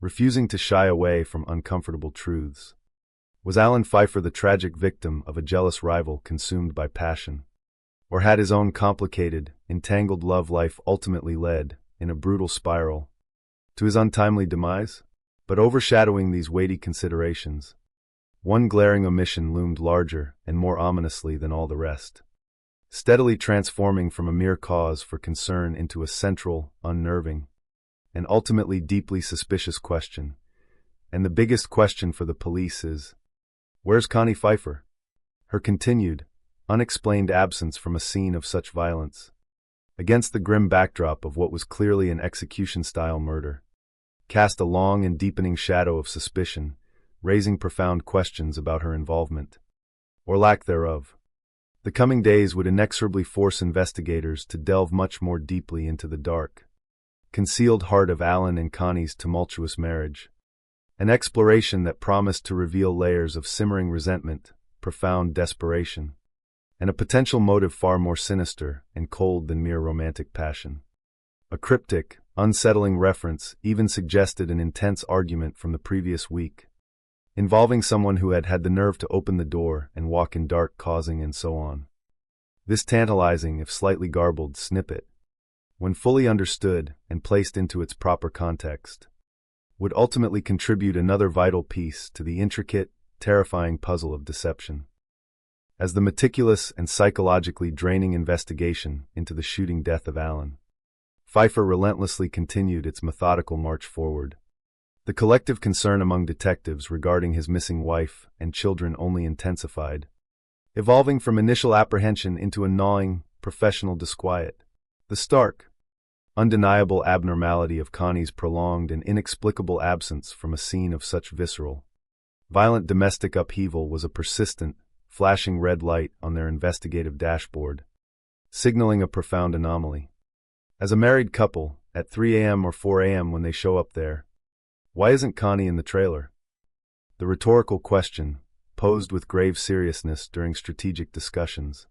refusing to shy away from uncomfortable truths. Was Alan Pfeiffer the tragic victim of a jealous rival consumed by passion? Or had his own complicated, entangled love life ultimately led, in a brutal spiral, to his untimely demise? But overshadowing these weighty considerations, one glaring omission loomed larger and more ominously than all the rest, steadily transforming from a mere cause for concern into a central, unnerving, and ultimately deeply suspicious question. And the biggest question for the police is, where's Connie Pfeiffer? Her continued, unexplained absence from a scene of such violence, against the grim backdrop of what was clearly an execution-style murder, cast a long and deepening shadow of suspicion, raising profound questions about her involvement, or lack thereof. The coming days would inexorably force investigators to delve much more deeply into the dark, concealed heart of Alan and Connie's tumultuous marriage, an exploration that promised to reveal layers of simmering resentment, profound desperation, and a potential motive far more sinister and cold than mere romantic passion. A cryptic, unsettling reference even suggested an intense argument from the previous week, involving someone who had had the nerve to open the door and walk in dark, causing and so on. This tantalizing, if slightly garbled, snippet, when fully understood and placed into its proper context, would ultimately contribute another vital piece to the intricate, terrifying puzzle of deception. As the meticulous and psychologically draining investigation into the shooting death of Alan Pfeiffer relentlessly continued its methodical march forward, the collective concern among detectives regarding his missing wife and children only intensified, evolving from initial apprehension into a gnawing, professional disquiet. The stark, undeniable abnormality of Connie's prolonged and inexplicable absence from a scene of such visceral, violent domestic upheaval was a persistent, flashing red light on their investigative dashboard, signaling a profound anomaly. As a married couple, at 3 a.m. or 4 a.m. when they show up there, why isn't Connie in the trailer? The rhetorical question, posed with grave seriousness during strategic discussions,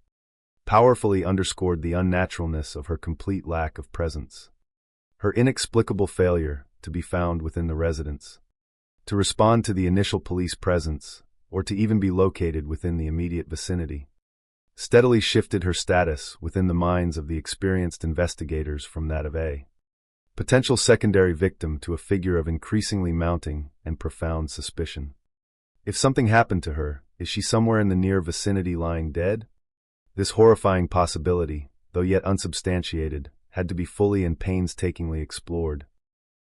powerfully underscored the unnaturalness of her complete lack of presence, her inexplicable failure to be found within the residence. to respond to the initial police presence, or to even be located within the immediate vicinity, steadily shifted her status within the minds of the experienced investigators from that of a potential secondary victim to a figure of increasingly mounting and profound suspicion. If something happened to her, is she somewhere in the near vicinity lying dead? This horrifying possibility, though yet unsubstantiated, had to be fully and painstakingly explored,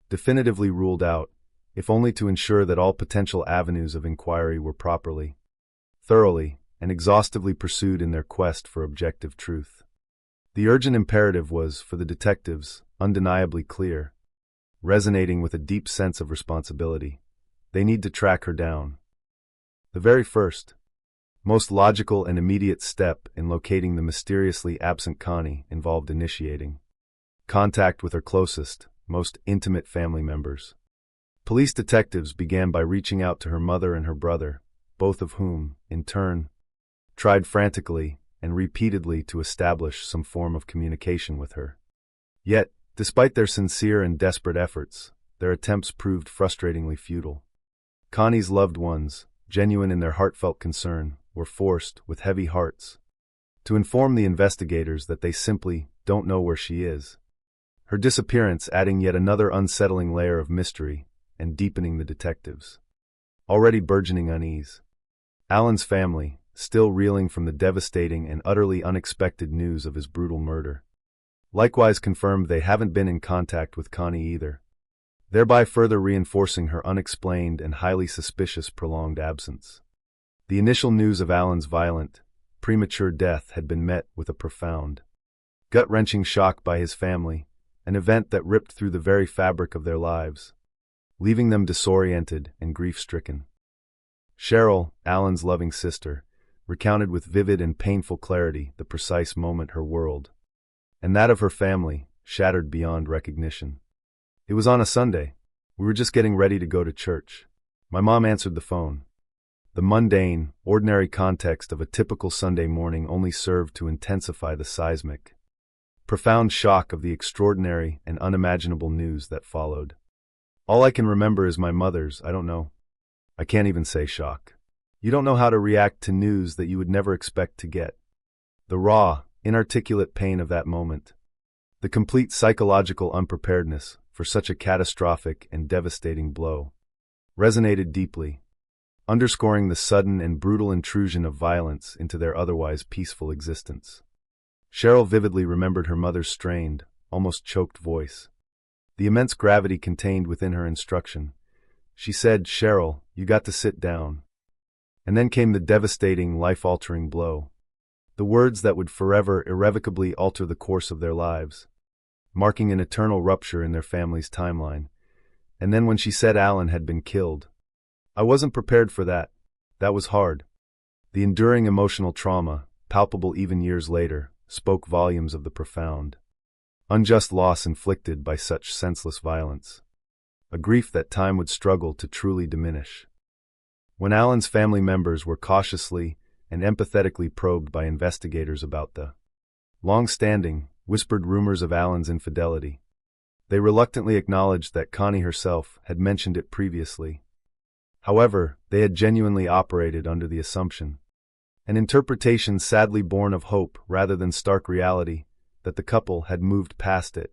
definitively ruled out, if only to ensure that all potential avenues of inquiry were properly, thoroughly, and exhaustively pursued in their quest for objective truth. The urgent imperative was, for the detectives, undeniably clear, resonating with a deep sense of responsibility. They need to track her down. The very first, most logical and immediate step in locating the mysteriously absent Connie involved initiating contact with her closest, most intimate family members. Police detectives began by reaching out to her mother and her brother, both of whom, in turn, tried frantically and repeatedly to establish some form of communication with her. Yet, despite their sincere and desperate efforts, their attempts proved frustratingly futile. Connie's loved ones, genuine in their heartfelt concern, were forced, with heavy hearts, to inform the investigators that they simply don't know where she is. Her disappearance adding yet another unsettling layer of mystery and deepening the detectives' already burgeoning unease. Alan's family, still reeling from the devastating and utterly unexpected news of his brutal murder, likewise confirmed they haven't been in contact with Connie either, thereby further reinforcing her unexplained and highly suspicious prolonged absence. The initial news of Alan's violent, premature death had been met with a profound, gut-wrenching shock by his family, an event that ripped through the very fabric of their lives, leaving them disoriented and grief-stricken. Cheryl, Alan's loving sister, recounted with vivid and painful clarity the precise moment her world, and that of her family, shattered beyond recognition. It was on a Sunday. We were just getting ready to go to church. My mom answered the phone. The mundane, ordinary context of a typical Sunday morning only served to intensify the seismic, profound shock of the extraordinary and unimaginable news that followed. All I can remember is my mother's, I can't even say shock. You don't know how to react to news that you would never expect to get. The raw, inarticulate pain of that moment. The complete psychological unpreparedness for such a catastrophic and devastating blow resonated deeply, underscoring the sudden and brutal intrusion of violence into their otherwise peaceful existence. Cheryl vividly remembered her mother's strained, almost choked voice, the immense gravity contained within her instruction. She said, "Cheryl, you got to sit down." And then came the devastating, life-altering blow. The words that would forever, irrevocably alter the course of their lives, marking an eternal rupture in their family's timeline. And then when she said Alan had been killed, I wasn't prepared for that. That was hard. The enduring emotional trauma, palpable even years later, spoke volumes of the profound, unjust loss inflicted by such senseless violence, a grief that time would struggle to truly diminish. When Alan's family members were cautiously and empathetically probed by investigators about the long-standing, whispered rumors of Alan's infidelity, they reluctantly acknowledged that Connie herself had mentioned it previously. However, they had genuinely operated under the assumption, an interpretation sadly born of hope rather than stark reality, that the couple had moved past it,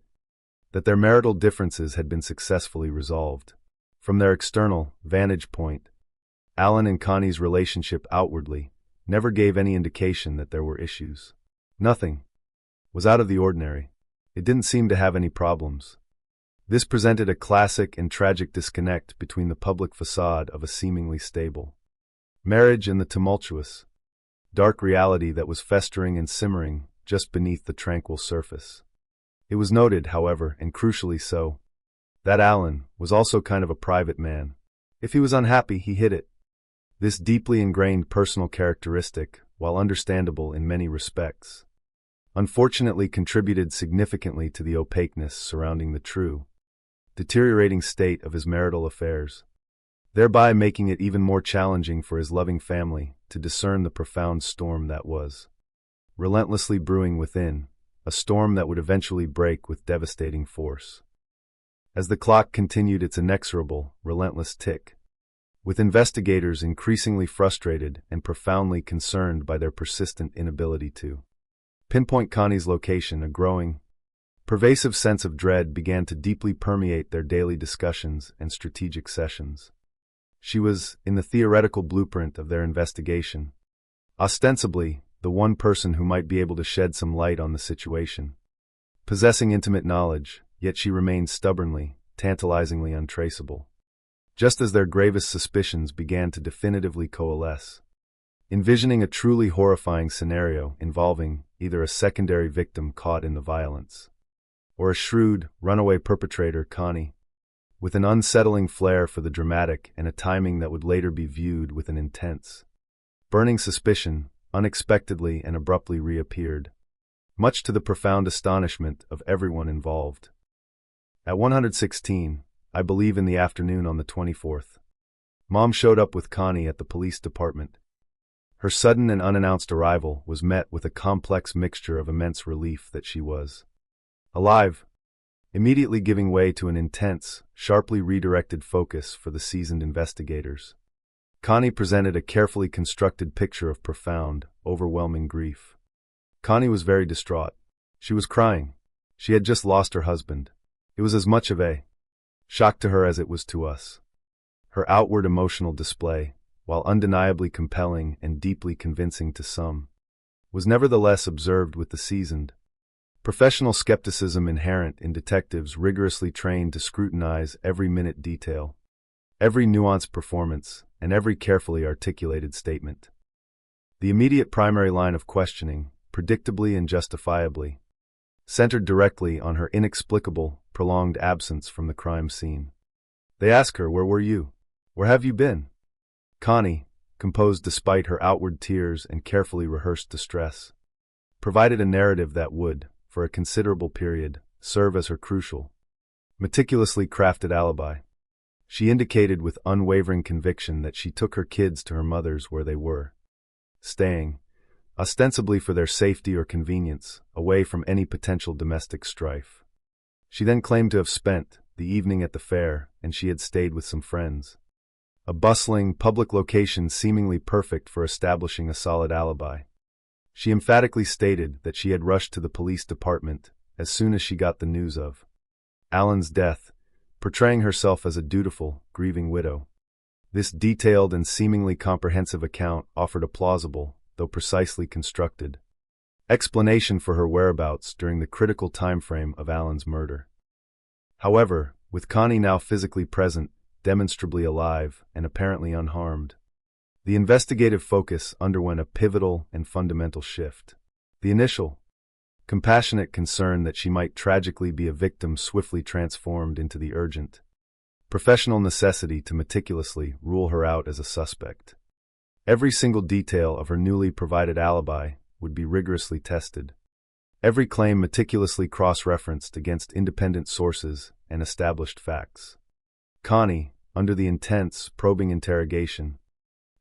that their marital differences had been successfully resolved. From their external vantage point, Alan and Connie's relationship outwardly never gave any indication that there were issues. Nothing was out of the ordinary. It didn't seem to have any problems. This presented a classic and tragic disconnect between the public facade of a seemingly stable marriage and the tumultuous, dark reality that was festering and simmering just beneath the tranquil surface. It was noted, however, and crucially so, that Alan was also kind of a private man. If he was unhappy, he hid it. This deeply ingrained personal characteristic, while understandable in many respects, unfortunately contributed significantly to the opaqueness surrounding the true, deteriorating state of his marital affairs, thereby making it even more challenging for his loving family to discern the profound storm that was relentlessly brewing within, a storm that would eventually break with devastating force. As the clock continued its inexorable, relentless tick, with investigators increasingly frustrated and profoundly concerned by their persistent inability to pinpoint Connie's location. A growing, pervasive sense of dread began to deeply permeate their daily discussions and strategic sessions. She was, in the theoretical blueprint of their investigation, ostensibly the one person who might be able to shed some light on the situation. Possessing intimate knowledge, yet she remained stubbornly, tantalizingly untraceable. Just as their gravest suspicions began to definitively coalesce, envisioning a truly horrifying scenario involving either a secondary victim caught in the violence, or a shrewd, runaway perpetrator, Connie, with an unsettling flair for the dramatic and a timing that would later be viewed with an intense, burning suspicion, unexpectedly and abruptly reappeared, much to the profound astonishment of everyone involved. At 116, I believe in the afternoon on the 24th, Mom showed up with Connie at the police department. Her sudden and unannounced arrival was met with a complex mixture of immense relief that she was alive, immediately giving way to an intense, sharply redirected focus for the seasoned investigators. Connie presented a carefully constructed picture of profound, overwhelming grief. Connie was very distraught. She was crying. She had just lost her husband. It was as much of a shock to her as it was to us. Her outward emotional display, while undeniably compelling and deeply convincing to some, was nevertheless observed with the seasoned, professional skepticism inherent in detectives rigorously trained to scrutinize every minute detail, every nuanced performance, and every carefully articulated statement. The immediate primary line of questioning, predictably and justifiably, centered directly on her inexplicable, prolonged absence from the crime scene. They ask her, "Where were you? Where have you been?" Connie, composed despite her outward tears and carefully rehearsed distress, provided a narrative that would, for a considerable period, serve as her crucial, meticulously crafted alibi. She indicated with unwavering conviction that she took her kids to her mother's where they were staying, ostensibly for their safety or convenience, away from any potential domestic strife. She then claimed to have spent the evening at the fair, and she had stayed with some friends. A bustling, public location seemingly perfect for establishing a solid alibi. She emphatically stated that she had rushed to the police department as soon as she got the news of Alan's death, portraying herself as a dutiful, grieving widow. This detailed and seemingly comprehensive account offered a plausible, though precisely constructed, explanation for her whereabouts during the critical time frame of Alan's murder. However, with Connie now physically present, demonstrably alive, and apparently unharmed, the investigative focus underwent a pivotal and fundamental shift. The initial, compassionate concern that she might tragically be a victim swiftly transformed into the urgent, professional necessity to meticulously rule her out as a suspect. Every single detail of her newly provided alibi would be rigorously tested, every claim meticulously cross-referenced against independent sources and established facts. Connie, under the intense, probing interrogation,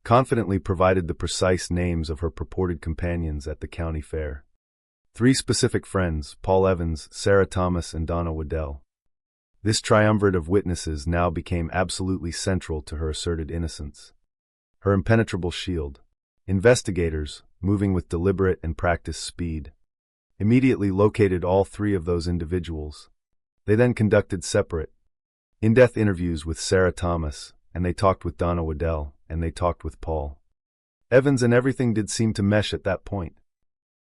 confidently provided the precise names of her purported companions at the county fair. 3 specific friends, Paul Evans, Sarah Thomas, and Donna Waddell. This triumvirate of witnesses now became absolutely central to her asserted innocence. Her impenetrable shield. Investigators, moving with deliberate and practiced speed, immediately located all 3 of those individuals. They then conducted separate, in-depth interviews with Sarah Thomas, and they talked with Donna Waddell, and they talked with Paul Evans, and everything did seem to mesh at that point.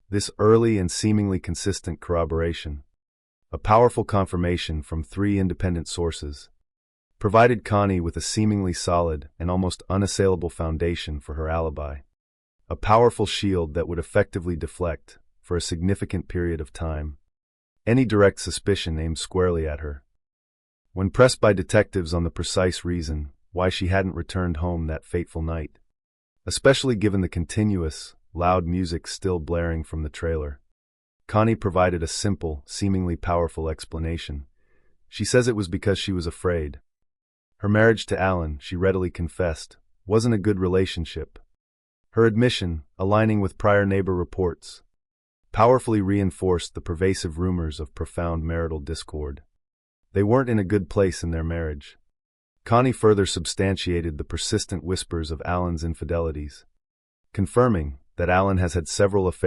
This early and seemingly consistent corroboration, a powerful confirmation from 3 independent sources, provided Connie with a seemingly solid and almost unassailable foundation for her alibi, a powerful shield that would effectively deflect, for a significant period of time, any direct suspicion aimed squarely at her. When pressed by detectives on the precise reason why she hadn't returned home that fateful night, especially given the continuous, loud music still blaring from the trailer, Connie provided a simple, seemingly powerful explanation. She says it was because she was afraid. Her marriage to Alan, she readily confessed, wasn't a good relationship. Her admission, aligning with prior neighbor reports, powerfully reinforced the pervasive rumors of profound marital discord. They weren't in a good place in their marriage. Connie further substantiated the persistent whispers of Alan's infidelities, confirming that Alan has had several affairs